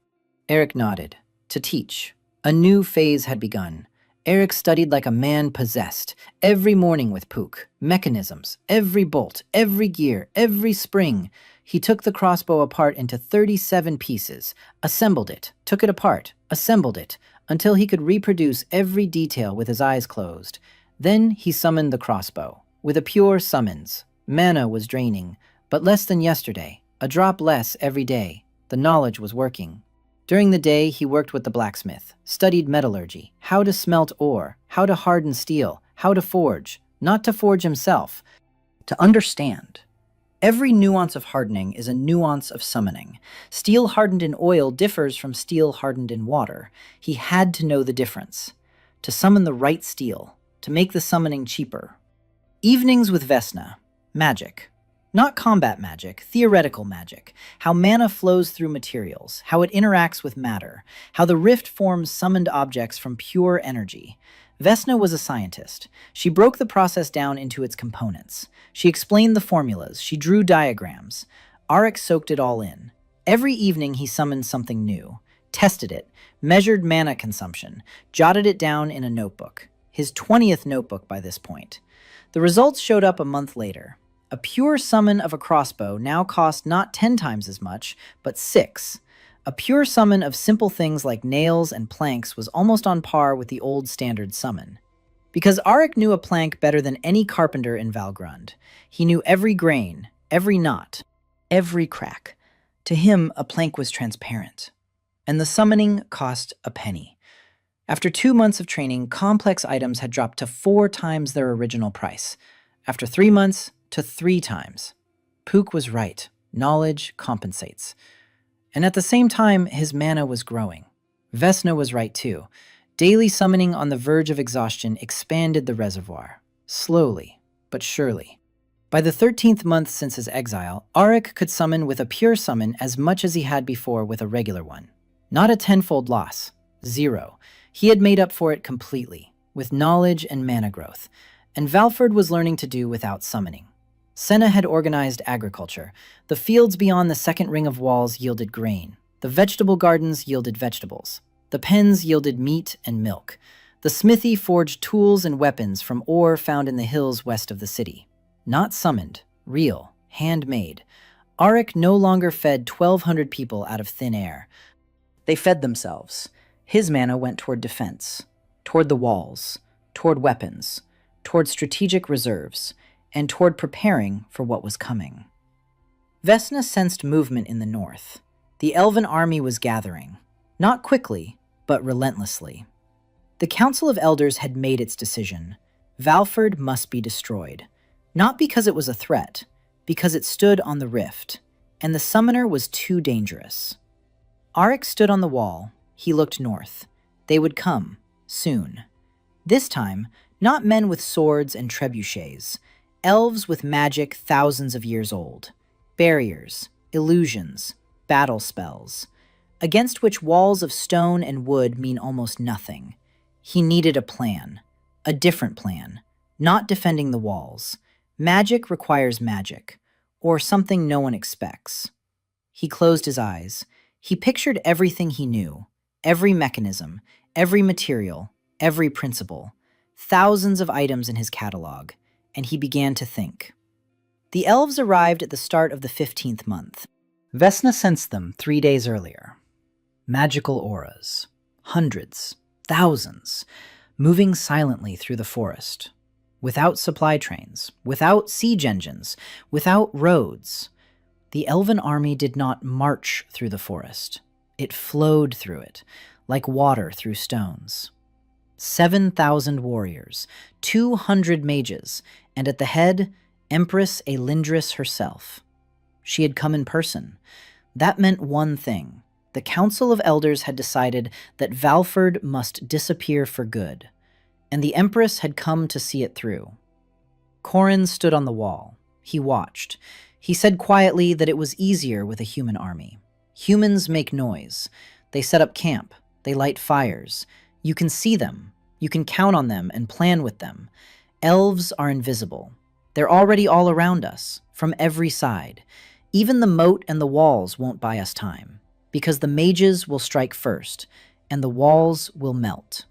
Eric nodded. To teach. A new phase had begun. Eric studied like a man possessed, every morning with Pook. Mechanisms, every bolt, every gear, every spring. He took the crossbow apart into 37 pieces, assembled it, took it apart, assembled it, until he could reproduce every detail with his eyes closed. Then he summoned the crossbow. With a pure summons. Mana was draining, but less than yesterday, a drop less every day. The knowledge was working. During the day, he worked with the blacksmith, studied metallurgy, how to smelt ore, how to harden steel, how to forge, not to forge himself, to understand. Every nuance of hardening is a nuance of summoning. Steel hardened in oil differs from steel hardened in water. He had to know the difference. To summon the right steel, to make the summoning cheaper. Evenings with Vesna. Magic. Not combat magic, theoretical magic. How mana flows through materials, how it interacts with matter, how the rift forms summoned objects from pure energy. Vesna was a scientist. She broke the process down into its components. She explained the formulas. She drew diagrams. Auric soaked it all in. Every evening he summoned something new, tested it, measured mana consumption, jotted it down in a notebook. His 20th notebook by this point. The results showed up a month later. A pure summon of a crossbow now cost not 10 times as much, but 6. A pure summon of simple things like nails and planks was almost on par with the old standard summon. Because Auric knew a plank better than any carpenter in Valgrund. He knew every grain, every knot, every crack. To him, a plank was transparent. And the summoning cost a penny. After 2 months of training, complex items had dropped to 4 times their original price. After 3 months, to 3 times. Pook was right. Knowledge compensates. And at the same time, his mana was growing. Vesna was right too. Daily summoning on the verge of exhaustion expanded the reservoir. Slowly, but surely. By the 13th month since his exile, Auric could summon with a pure summon as much as he had before with a regular one. Not a 10-fold loss. 0. He had made up for it completely, with knowledge and mana growth, and Valford was learning to do without summoning. Senna had organized agriculture. The fields beyond the second ring of walls yielded grain. The vegetable gardens yielded vegetables. The pens yielded meat and milk. The smithy forged tools and weapons from ore found in the hills west of the city. Not summoned, real, handmade. Arik no longer fed 1,200 people out of thin air. They fed themselves. His mana went toward defense, toward the walls, toward weapons, toward strategic reserves, and toward preparing for what was coming. Vesna sensed movement in the north. The elven army was gathering, not quickly, but relentlessly. The Council of Elders had made its decision. Valford must be destroyed, not because it was a threat, because it stood on the rift, and the summoner was too dangerous. Arik stood on the wall. He looked north. They would come, soon. This time, not men with swords and trebuchets, elves with magic thousands of years old, barriers, illusions, battle spells, against which walls of stone and wood mean almost nothing. He needed a plan, a different plan, not defending the walls. Magic requires magic, or something no one expects. He closed his eyes. He pictured everything he knew, every mechanism, every material, every principle, thousands of items in his catalog, and he began to think. The elves arrived at the start of the 15th month. Vesna sensed them 3 days earlier. Magical auras, hundreds, thousands, moving silently through the forest, without supply trains, without siege engines, without roads. The elven army did not march through the forest. It flowed through it, like water through stones. 7,000 warriors, 200 mages, and at the head, Empress Elindris herself. She had come in person. That meant one thing. The Council of Elders had decided that Valford must disappear for good, and the Empress had come to see it through. Corin stood on the wall. He watched. He said quietly that it was easier with a human army. Humans make noise. They set up camp. They light fires. You can see them. You can count on them and plan with them. Elves are invisible. They're already all around us, from every side. Even the moat and the walls won't buy us time, because the mages will strike first, and the walls will melt.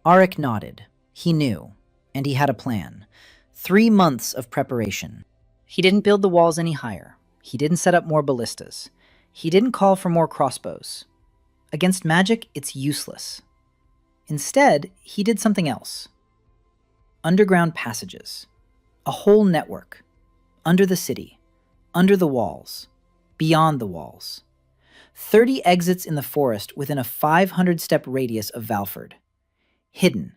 Arik nodded. He knew, and he had a plan. 3 months of preparation. He didn't build the walls any higher. He didn't set up more ballistas. He didn't call for more crossbows. Against magic, it's useless. Instead, he did something else. Underground passages. A whole network. Under the city. Under the walls. Beyond the walls. 30 exits in the forest within a 500-step radius of Valford. Hidden.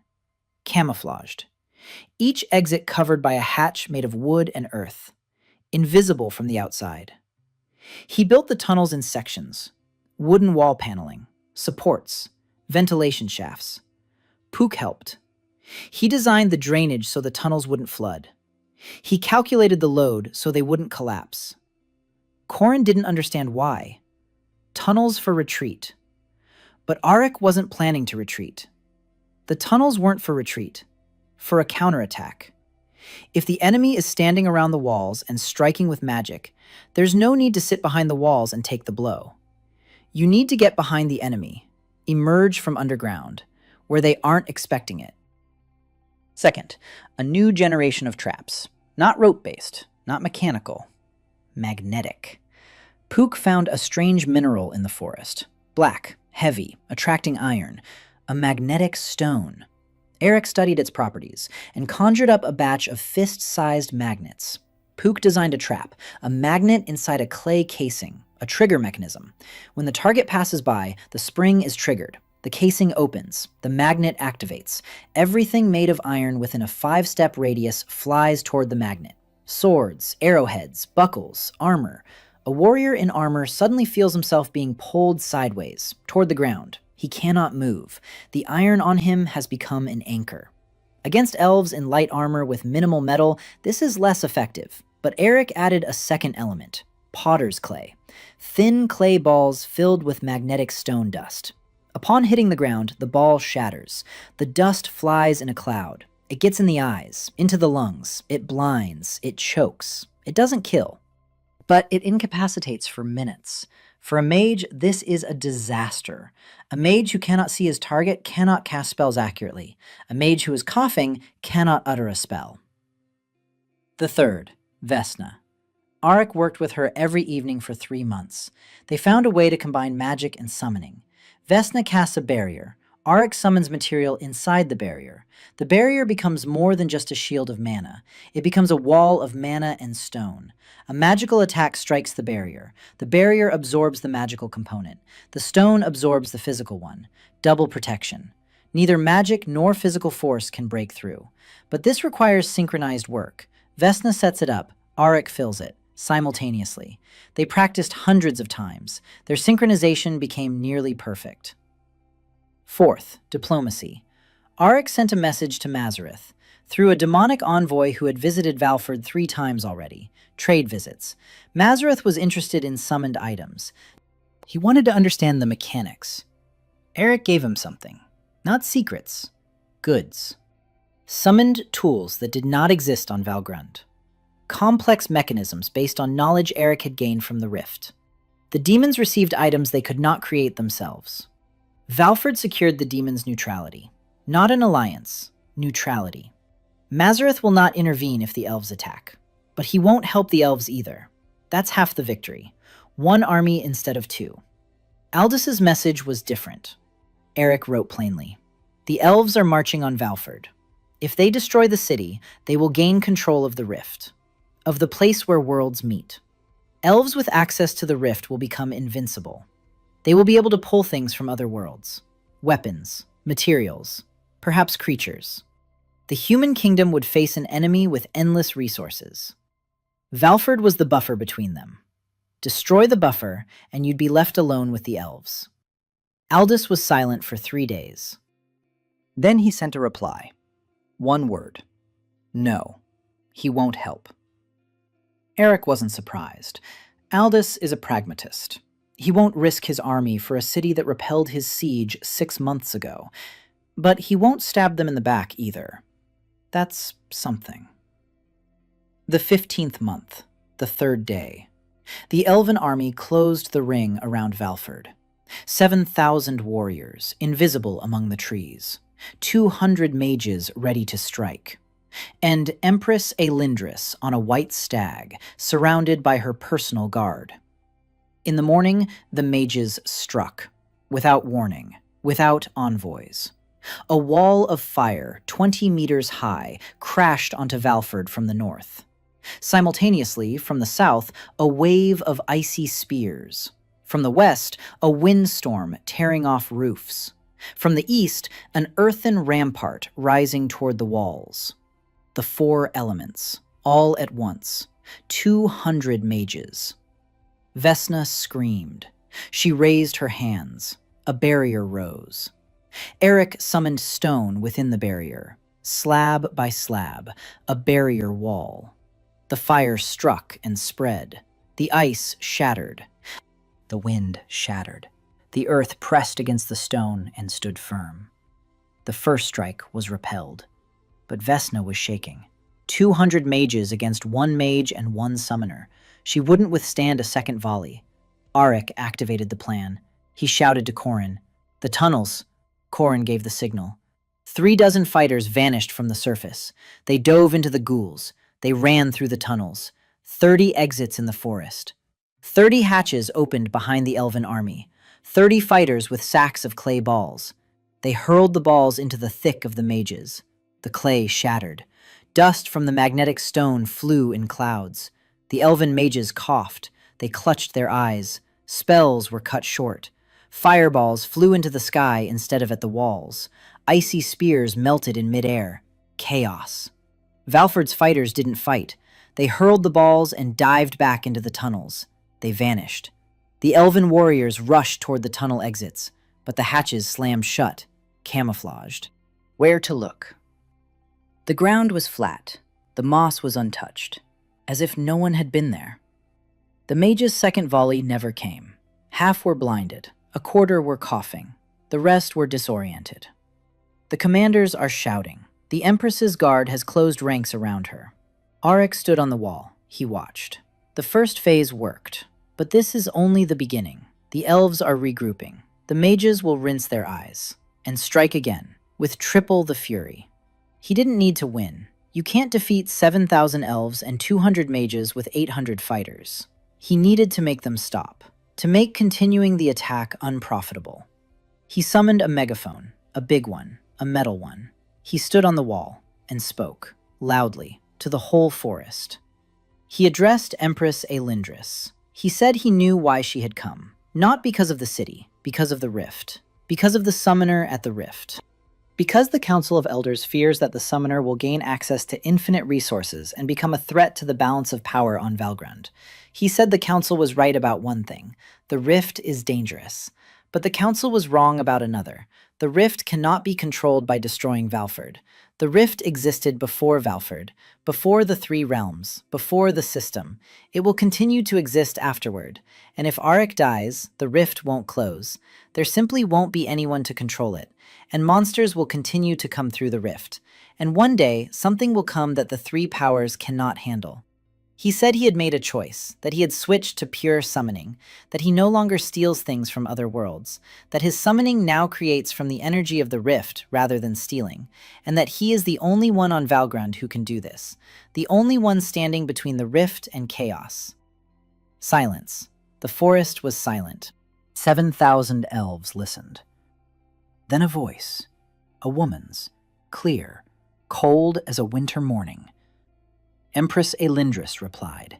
Camouflaged. Each exit covered by a hatch made of wood and earth. Invisible from the outside. He built the tunnels in sections. Wooden wall paneling. Supports. Ventilation shafts. Pook helped. He designed the drainage so the tunnels wouldn't flood. He calculated the load so they wouldn't collapse. Corin didn't understand why. Tunnels for retreat. But Arik wasn't planning to retreat. The tunnels weren't for retreat, for a counterattack. If the enemy is standing around the walls and striking with magic, there's no need to sit behind the walls and take the blow. You need to get behind the enemy, emerge from underground, where they aren't expecting it. Second, a new generation of traps. Not rope-based, not mechanical. Magnetic. Pook found a strange mineral in the forest. Black, heavy, attracting iron. A magnetic stone. Eric studied its properties and conjured up a batch of fist-sized magnets. Pook designed a trap, a magnet inside a clay casing, a trigger mechanism. When the target passes by, the spring is triggered. The casing opens. The magnet activates. Everything made of iron within a 5-step radius flies toward the magnet. Swords, arrowheads, buckles, armor. A warrior in armor suddenly feels himself being pulled sideways, toward the ground. He cannot move. The iron on him has become an anchor. Against elves in light armor with minimal metal, this is less effective. But Eric added a second element, potter's clay. Thin clay balls filled with magnetic stone dust. Upon hitting the ground, the ball shatters. The dust flies in a cloud. It gets in the eyes, into the lungs. It blinds. It chokes. It doesn't kill, but it incapacitates for minutes. For a mage, this is a disaster. A mage who cannot see his target cannot cast spells accurately. A mage who is coughing cannot utter a spell. The third, Vesna. Auric worked with her every evening for 3 months. They found a way to combine magic and summoning. Vesna casts a barrier. Auric summons material inside the barrier. The barrier becomes more than just a shield of mana. It becomes a wall of mana and stone. A magical attack strikes the barrier. The barrier absorbs the magical component. The stone absorbs the physical one. Double protection. Neither magic nor physical force can break through. But this requires synchronized work. Vesna sets it up. Auric fills it. Simultaneously. They practiced hundreds of times. Their synchronization became nearly perfect. Fourth, diplomacy. Auric sent a message to Mazareth through a demonic envoy who had visited Valford 3 times already. Trade visits. Mazareth was interested in summoned items. He wanted to understand the mechanics. Eric gave him something. Not secrets. Goods. Summoned tools that did not exist on Valgrund. Complex mechanisms based on knowledge Eric had gained from the Rift. The demons received items they could not create themselves. Valford secured the demons' neutrality. Not an alliance. Neutrality. Mazareth will not intervene if the elves attack. But he won't help the elves either. That's half the victory. 1 army instead of 2. Aldous' message was different. Eric wrote plainly. The elves are marching on Valford. If they destroy the city, they will gain control of the Rift. Of the place where worlds meet. Elves with access to the Rift will become invincible. They will be able to pull things from other worlds. Weapons, materials, perhaps creatures. The human kingdom would face an enemy with endless resources. Valford was the buffer between them. Destroy the buffer, and you'd be left alone with the elves. Aldous was silent for 3 days. Then he sent a reply. 1 word. No. He won't help. Eric wasn't surprised. Aldous is a pragmatist. He won't risk his army for a city that repelled his siege 6 months ago. But he won't stab them in the back either. That's something. The 15th month, the 3rd day. The elven army closed the ring around Valford. 7,000 warriors, invisible among the trees. 200 mages ready to strike. And Empress Elindris on a white stag, surrounded by her personal guard. In the morning, the mages struck, without warning, without envoys. A wall of fire, 20 meters high, crashed onto Valford from the north. Simultaneously, from the south, a wave of icy spears. From the west, a windstorm tearing off roofs. From the east, an earthen rampart rising toward the walls. The 4 elements, all at once. 200 mages. Vesna screamed. She raised her hands. A barrier rose. Eric summoned stone within the barrier. Slab by slab, a barrier wall. The fire struck and spread. The ice shattered. The wind shattered. The earth pressed against the stone and stood firm. The first strike was repelled. But Vesna was shaking. 200 mages against 1 mage and 1 summoner. She wouldn't withstand a second volley. Auric activated the plan. He shouted to Corin. The tunnels. Corin gave the signal. 3 dozen fighters vanished from the surface. They dove into the ghouls. They ran through the tunnels. 30 exits in the forest. 30 hatches opened behind the elven army. 30 fighters with sacks of clay balls. They hurled the balls into the thick of the mages. The clay shattered. Dust from the magnetic stone flew in clouds. The elven mages coughed. They clutched their eyes. Spells were cut short. Fireballs flew into the sky instead of at the walls. Icy spears melted in midair. Chaos. Valford's fighters didn't fight. They hurled the balls and dived back into the tunnels. They vanished. The elven warriors rushed toward the tunnel exits, but the hatches slammed shut, camouflaged. Where to look? The ground was flat. The moss was untouched, as if no one had been there. The mage's second volley never came. Half were blinded. A quarter were coughing. The rest were disoriented. The commanders are shouting. The Empress's guard has closed ranks around her. Auric stood on the wall. He watched. The first phase worked, but this is only the beginning. The elves are regrouping. The mages will rinse their eyes and strike again, with triple the fury. He didn't need to win. You can't defeat 7,000 elves and 200 mages with 800 fighters. He needed to make them stop, to make continuing the attack unprofitable. He summoned a megaphone, a big one, a metal one. He stood on the wall and spoke, loudly, to the whole forest. He addressed Empress Elindris. He said he knew why she had come, not because of the city, because of the rift, because of the summoner at the rift. Because the Council of Elders fears that the summoner will gain access to infinite resources and become a threat to the balance of power on Valgrund. He said the Council was right about one thing: the rift is dangerous. But the Council was wrong about another. The rift cannot be controlled by destroying Valford. The rift existed before Valford, before the Three Realms, before the system. It will continue to exist afterward, and if Auric dies, the rift won't close. There simply won't be anyone to control it, and monsters will continue to come through the rift. And one day, something will come that the three powers cannot handle. He said he had made a choice, that he had switched to pure summoning, that he no longer steals things from other worlds, that his summoning now creates from the energy of the rift rather than stealing, and that he is the only one on Valgrund who can do this, the only one standing between the rift and chaos. Silence. The forest was silent. 7,000 elves listened. Then a voice, a woman's, clear, cold as a winter morning. Empress Elindris replied.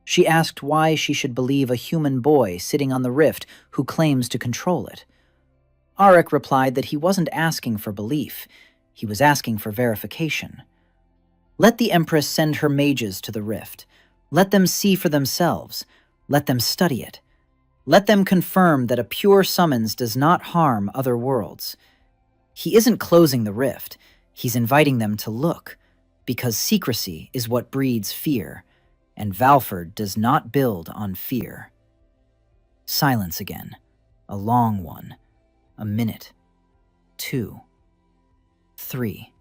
She asked why she should believe a human boy sitting on the rift who claims to control it. Auric replied that he wasn't asking for belief, he was asking for verification. Let the Empress send her mages to the rift. Let them see for themselves. Let them study it. Let them confirm that a pure summons does not harm other worlds. He isn't closing the rift, he's inviting them to look. Because secrecy is what breeds fear, and Valford does not build on fear. Silence again, a long one, a minute, 2, 3.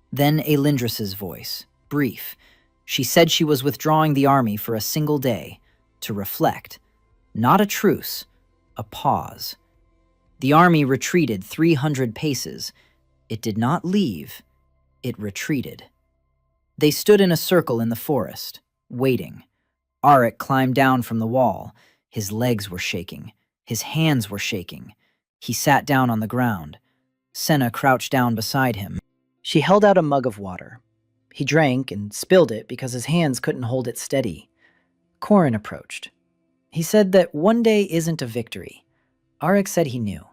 Then Elindris's voice, brief. She said she was withdrawing the army for a single day, to reflect. Not a truce, a pause. The army retreated 300 paces. It did not leave, it retreated. They stood in a circle in the forest, waiting. Auric climbed down from the wall. His legs were shaking. His hands were shaking. He sat down on the ground. Senna crouched down beside him. She held out a mug of water. He drank and spilled it because his hands couldn't hold it steady. Corin approached. He said that one day isn't a victory. Auric said he knew.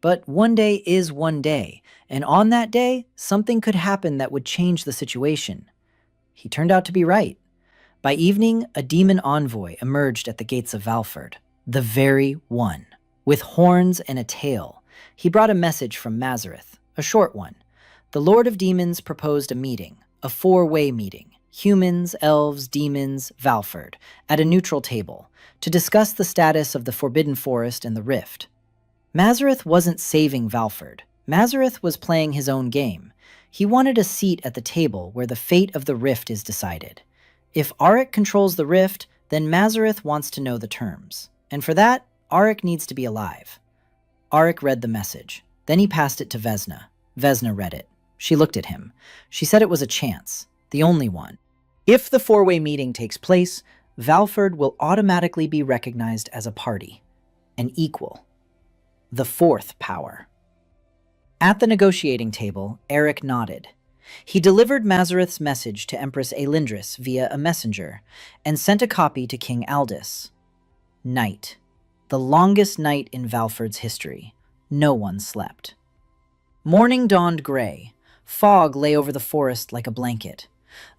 But one day is one day, and on that day, something could happen that would change the situation. He turned out to be right. By evening, a demon envoy emerged at the gates of Valford, the very one, with horns and a tail. He brought a message from Mazareth, a short one. The Lord of Demons proposed a meeting, a 4-way meeting, humans, elves, demons, Valford, at a neutral table, to discuss the status of the Forbidden Forest and the Rift. Mazareth wasn't saving Valford. Mazareth was playing his own game. He wanted a seat at the table where the fate of the rift is decided. If Auric controls the rift, then Mazareth wants to know the terms. And for that, Auric needs to be alive. Auric read the message. Then he passed it to Vesna. Vesna read it. She looked at him. She said it was a chance, the only one. If the 4-way meeting takes place, Valford will automatically be recognized as a party, an equal, the 4th power. At the negotiating table, Eric nodded. He delivered Mazareth's message to Empress Elindris via a messenger and sent a copy to King Aldis. Night. The longest night in Valford's history. No one slept. Morning dawned gray. Fog lay over the forest like a blanket.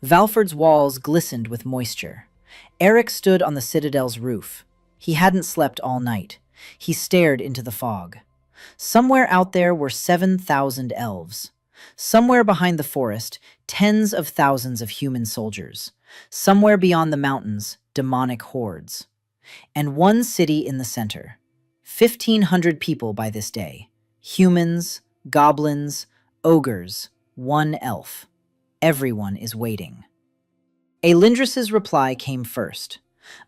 Valford's walls glistened with moisture. Eric stood on the citadel's roof. He hadn't slept all night. He stared into the fog. Somewhere out there were 7,000 elves. Somewhere behind the forest, tens of thousands of human soldiers. Somewhere beyond the mountains, demonic hordes. And one city in the center. 1,500 people by this day. Humans, goblins, ogres, one elf. Everyone is waiting. Elindris's reply came first.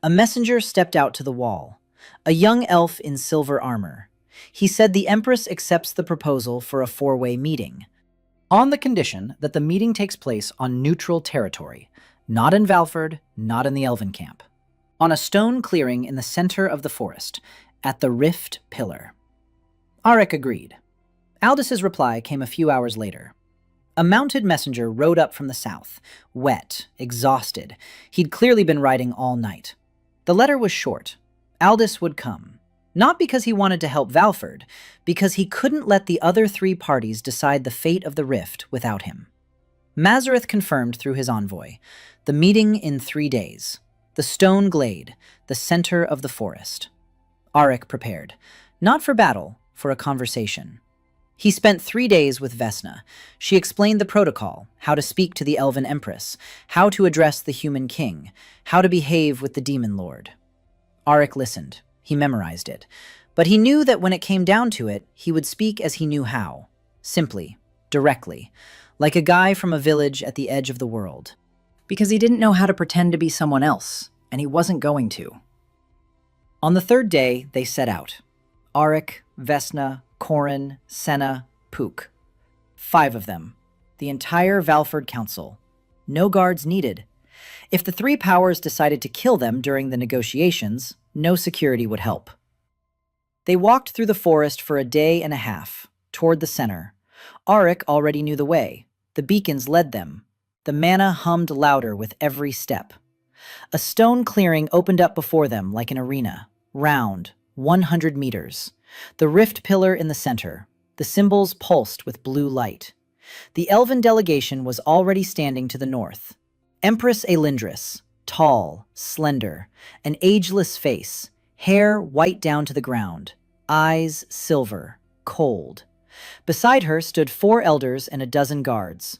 A messenger stepped out to the wall. A young elf in silver armor. He said the Empress accepts the proposal for a 4-way meeting. on the condition that the meeting takes place on neutral territory, not in Valford, not in the Elven camp. On a stone clearing in the center of the forest, at the Rift Pillar. Arik agreed. Aldis's reply came a few hours later. A mounted messenger rode up from the south, wet, exhausted. He'd clearly been riding all night. The letter was short. Aldis would come. Not because he wanted to help Valford, because he couldn't let the other three parties decide the fate of the rift without him. Mazareth confirmed through his envoy. The meeting in 3 days. The stone glade, the center of the forest. Arik prepared. Not for battle, for a conversation. He spent 3 days with Vesna. She explained the protocol, how to speak to the Elven Empress, how to address the human king, how to behave with the demon lord. Arik listened. He memorized it. But he knew that when it came down to it, he would speak as he knew how. Simply, directly, like a guy from a village at the edge of the world. Because he didn't know how to pretend to be someone else, and he wasn't going to. On the 3rd day, they set out. Arik, Vesna, Corin, Senna, Pook. 5 of them. The entire Valford Council. No guards needed. If the 3 powers decided to kill them during the negotiations, no security would help. They walked through the forest for a day and a half, toward the center. Arik already knew the way. The beacons led them. The mana hummed louder with every step. A stone clearing opened up before them like an arena, round, 100 meters. The rift pillar in the center. The symbols pulsed with blue light. The elven delegation was already standing to the north. Empress Elindris, tall, slender, an ageless face, hair white down to the ground, eyes silver, cold. Beside her stood 4 elders and a dozen guards.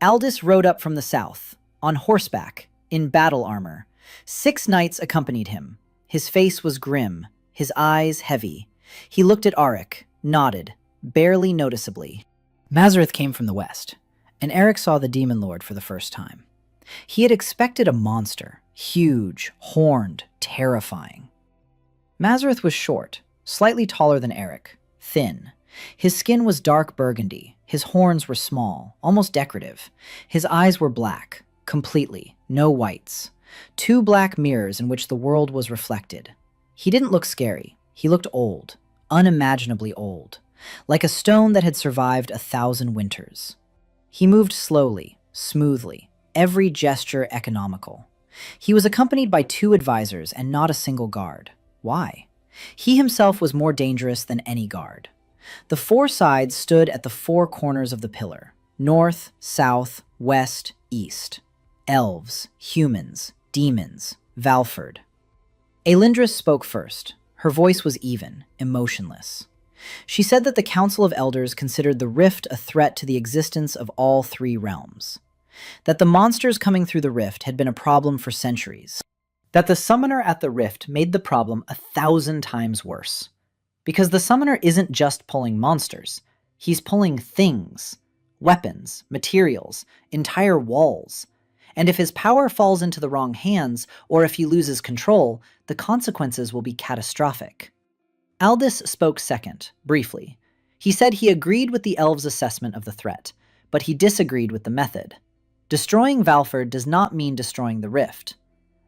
Aldis rode up from the south, on horseback, in battle armor. 6 knights accompanied him. His face was grim, his eyes heavy. He looked at Arik, nodded, barely noticeably. Mazareth came from the west, and Arik saw the demon lord for the first time. He had expected a monster, huge, horned, terrifying. Mazareth was short, slightly taller than Arik, thin. His skin was dark burgundy. His horns were small, almost decorative. His eyes were black, completely, no whites. 2 black mirrors in which the world was reflected. He didn't look scary. He looked old, unimaginably old, like a stone that had survived 1,000 winters. He moved slowly, smoothly, every gesture economical. He was accompanied by 2 advisors and not a single guard. Why? He himself was more dangerous than any guard. The 4 sides stood at the 4 corners of the pillar. North, south, west, east. Elves, humans, demons, Valford. Elindris spoke first. Her voice was even, emotionless. She said that the Council of Elders considered the rift a threat to the existence of all 3 realms. That the monsters coming through the rift had been a problem for centuries. That the summoner at the rift made the problem 1,000 times worse. Because the summoner isn't just pulling monsters. He's pulling things, weapons, materials, entire walls. And if his power falls into the wrong hands, or if he loses control, the consequences will be catastrophic. Aldis spoke second, briefly. He said he agreed with the elves' assessment of the threat, but he disagreed with the method. Destroying Valford does not mean destroying the rift.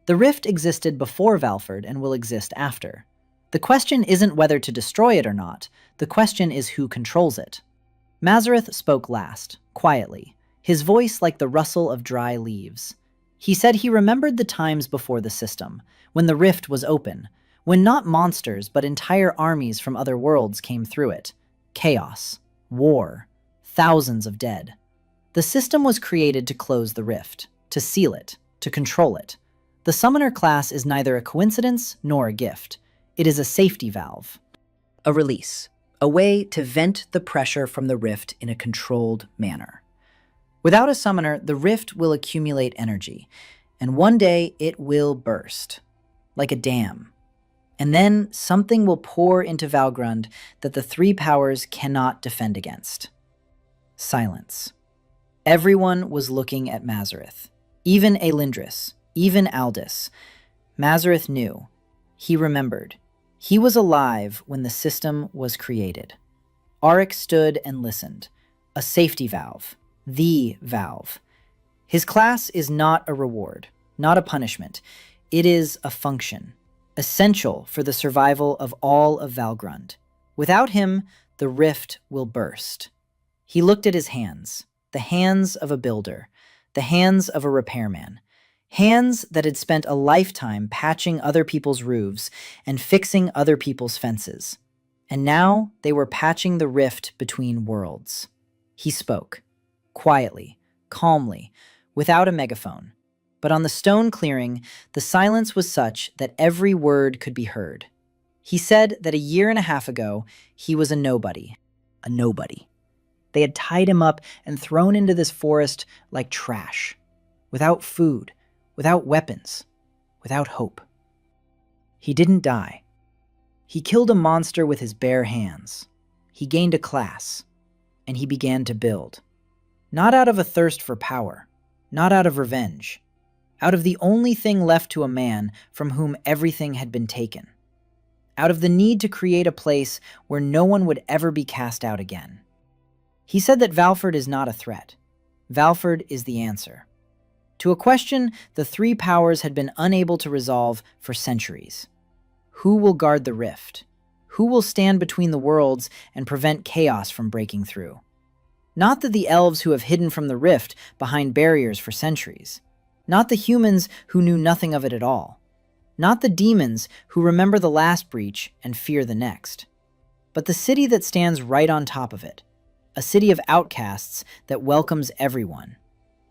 The rift existed before Valford and will exist after. The question isn't whether to destroy it or not. The question is who controls it. Mazareth spoke last, quietly, his voice like the rustle of dry leaves. He said he remembered the times before the system, when the rift was open, when not monsters but entire armies from other worlds came through it. Chaos, war, thousands of dead. The system was created to close the rift, to seal it, to control it. The summoner class is neither a coincidence nor a gift. It is a safety valve. A release, a way to vent the pressure from the rift in a controlled manner. Without a summoner, the rift will accumulate energy, and one day it will burst, like a dam. And then something will pour into Valgrund that the 3 powers cannot defend against. Silence. Everyone was looking at Mazareth, even Elindris, even Aldis. Mazareth knew. He remembered. He was alive when the system was created. Arik stood and listened. A safety valve, The valve. His class is not a reward, not a punishment. It is a function, essential for the survival of all of Valgrund. Without him, the rift will burst. He looked at his hands, the hands of a builder, the hands of a repairman, hands that had spent a lifetime patching other people's roofs and fixing other people's fences. And now they were patching the rift between worlds. He spoke, quietly, calmly, without a megaphone. But on the stone clearing, the silence was such that every word could be heard. He said that a year and a half ago, he was a nobody. A nobody. They had tied him up and thrown into this forest like trash, without food, without weapons, without hope. He didn't die. He killed a monster with his bare hands. He gained a class, and he began to build. Not out of a thirst for power, not out of revenge, out of the only thing left to a man from whom everything had been taken, out of the need to create a place where no one would ever be cast out again. He said that Valford is not a threat. Valford is the answer. To a question the three powers had been unable to resolve for centuries. Who will guard the rift? Who will stand between the worlds and prevent chaos from breaking through? Not that the elves who have hidden from the rift behind barriers for centuries. Not the humans who knew nothing of it at all. Not the demons who remember the last breach and fear the next. But the city that stands right on top of it. A city of outcasts that welcomes everyone.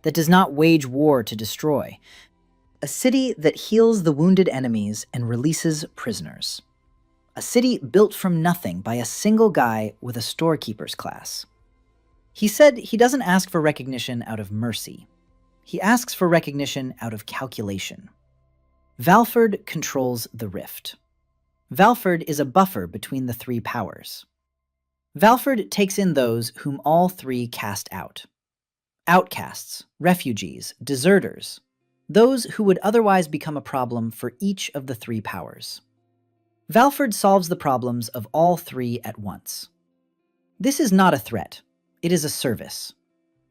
That does not wage war to destroy. A city that heals the wounded enemies and releases prisoners. A city built from nothing by a single guy with a storekeeper's class. He said he doesn't ask for recognition out of mercy. He asks for recognition out of calculation. Valford controls the rift. Valford is a buffer between the three powers. Valford takes in those whom all three cast out. Outcasts, refugees, deserters, those who would otherwise become a problem for each of the three powers. Valford solves the problems of all three at once. This is not a threat. It is a service.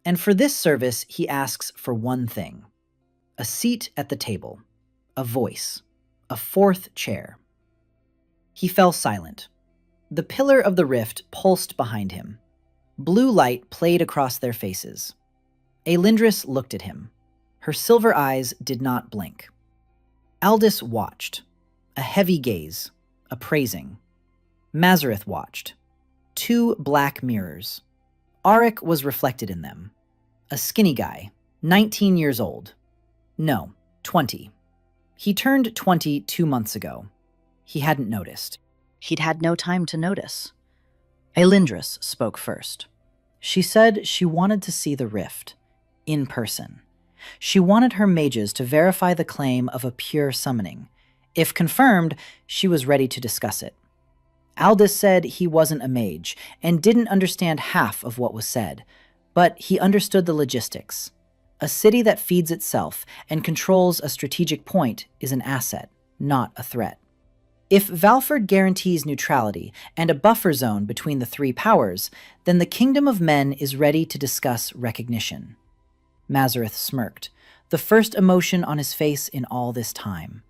And for this service, he asks for one thing. A seat at the table. A voice. A fourth chair. He fell silent. The pillar of the rift pulsed behind him. Blue light played across their faces. Elindris looked at him. Her silver eyes did not blink. Aldous watched. A heavy gaze. Appraising. Mazareth watched. Two black mirrors. Auric was reflected in them. A skinny guy, 19 years old. No, 20. He turned 20 2 months ago. He hadn't noticed. He'd had no time to notice. Elindris spoke first. She said she wanted to see the rift, in person. She wanted her mages to verify the claim of a pure summoning. If confirmed, she was ready to discuss it. Aldous said he wasn't a mage and didn't understand half of what was said, but he understood the logistics. A city that feeds itself and controls a strategic point is an asset, not a threat. If Valford guarantees neutrality and a buffer zone between the three powers, then the Kingdom of Men is ready to discuss recognition. Mazareth smirked, the first emotion on his face in all this time.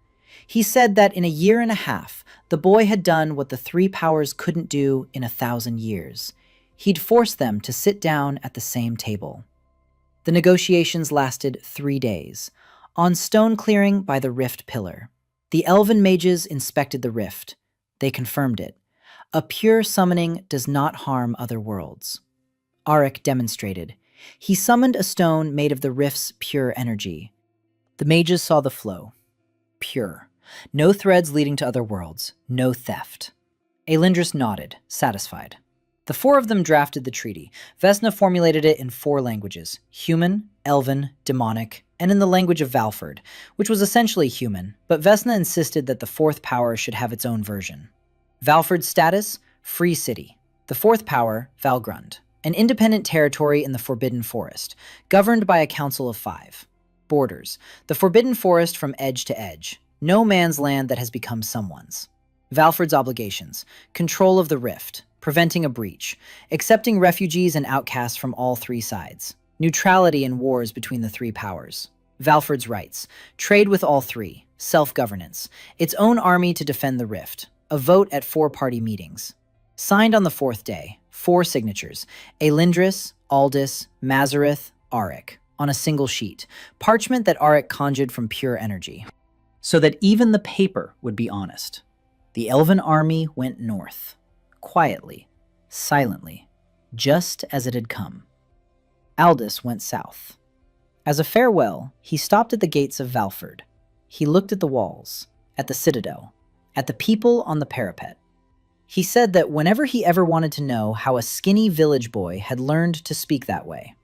He said that in a year and a half, the boy had done what the three powers couldn't do in 1,000 years. He'd forced them to sit down at the same table. The negotiations lasted 3 days, on stone clearing by the rift pillar. The elven mages inspected the rift. They confirmed it. A pure summoning does not harm other worlds. Auric demonstrated. He summoned a stone made of the rift's pure energy. The mages saw the flow. Pure. No threads leading to other worlds. No theft. Elindris nodded, satisfied. The four of them drafted the treaty. Vesna formulated it in 4 languages: human, elven, demonic, and in the language of Valford, which was essentially human, but Vesna insisted that the fourth power should have its own version. Valford's status? Free city. The fourth power, Valgrund, an independent territory in the Forbidden Forest, governed by a council of 5. Borders. The Forbidden Forest from edge to edge. No man's land that has become someone's. Valford's obligations. Control of the rift. Preventing a breach. Accepting refugees and outcasts from all 3 sides. Neutrality in wars between the three powers. Valford's rights. Trade with all three. Self-governance. Its own army to defend the rift. A vote at four-party meetings. Signed on the fourth day. 4 signatures. Elindris, Aldis, Mazareth, Auric. On a single sheet. Parchment that Auric conjured from pure energy. So that even the paper would be honest. The elven army went north. Quietly. Silently. Just as it had come. Aldis went south. As a farewell, he stopped at the gates of Valford. He looked at the walls, at the citadel, at the people on the parapet. He said that whenever he ever wanted to know how a skinny village boy had learned to speak that way,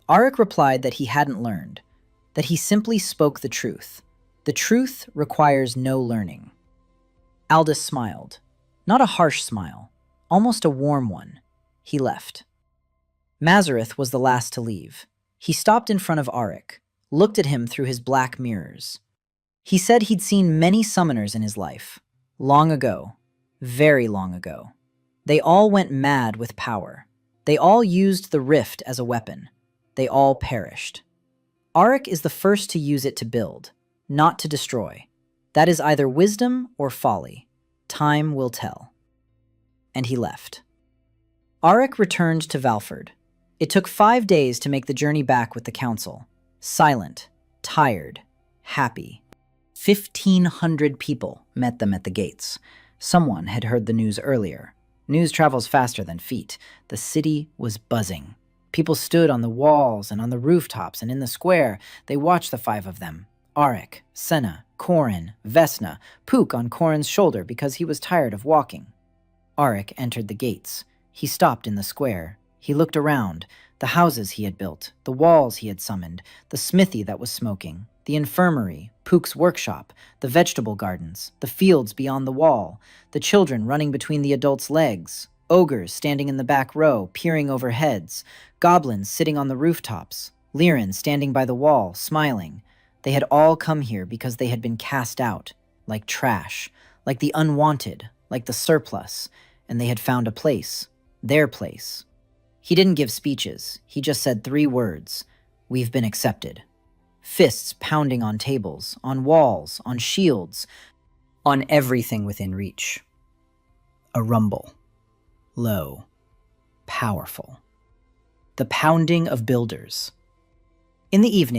Auric replied that he hadn't learned, that he simply spoke the truth. The truth requires no learning. Aldis smiled. Not a harsh smile, almost a warm one. He left. Mazareth was the last to leave. He stopped in front of Auric, looked at him through his black mirrors. He said he'd seen many summoners in his life. Long ago. Very long ago. They all went mad with power. They all used the rift as a weapon. They all perished. Auric is the first to use it to build, not to destroy. That is either wisdom or folly. Time will tell. And he left. Auric returned to Valford. It took 5 days to make the journey back with the council. Silent, tired, happy. 1,500 people met them at the gates. Someone had heard the news earlier. News travels faster than feet. The city was buzzing. People stood on the walls and on the rooftops and in the square. They watched the 5 of them. Auric, Senna, Corin, Vesna, Pook on Corin's shoulder because he was tired of walking. Auric entered the gates. He stopped in the square. He looked around, the houses he had built, the walls he had summoned, the smithy that was smoking, the infirmary, Pook's workshop, the vegetable gardens, the fields beyond the wall, the children running between the adults' legs, ogres standing in the back row, peering over heads, goblins sitting on the rooftops, Lirin standing by the wall, smiling. They had all come here because they had been cast out, like trash, like the unwanted, like the surplus, and they had found a place, their place. He didn't give speeches. He just said 3 words. We've been accepted. Fists pounding on tables, on walls, on shields, on everything within reach. A rumble. Low. Powerful. The pounding of builders. In the evening,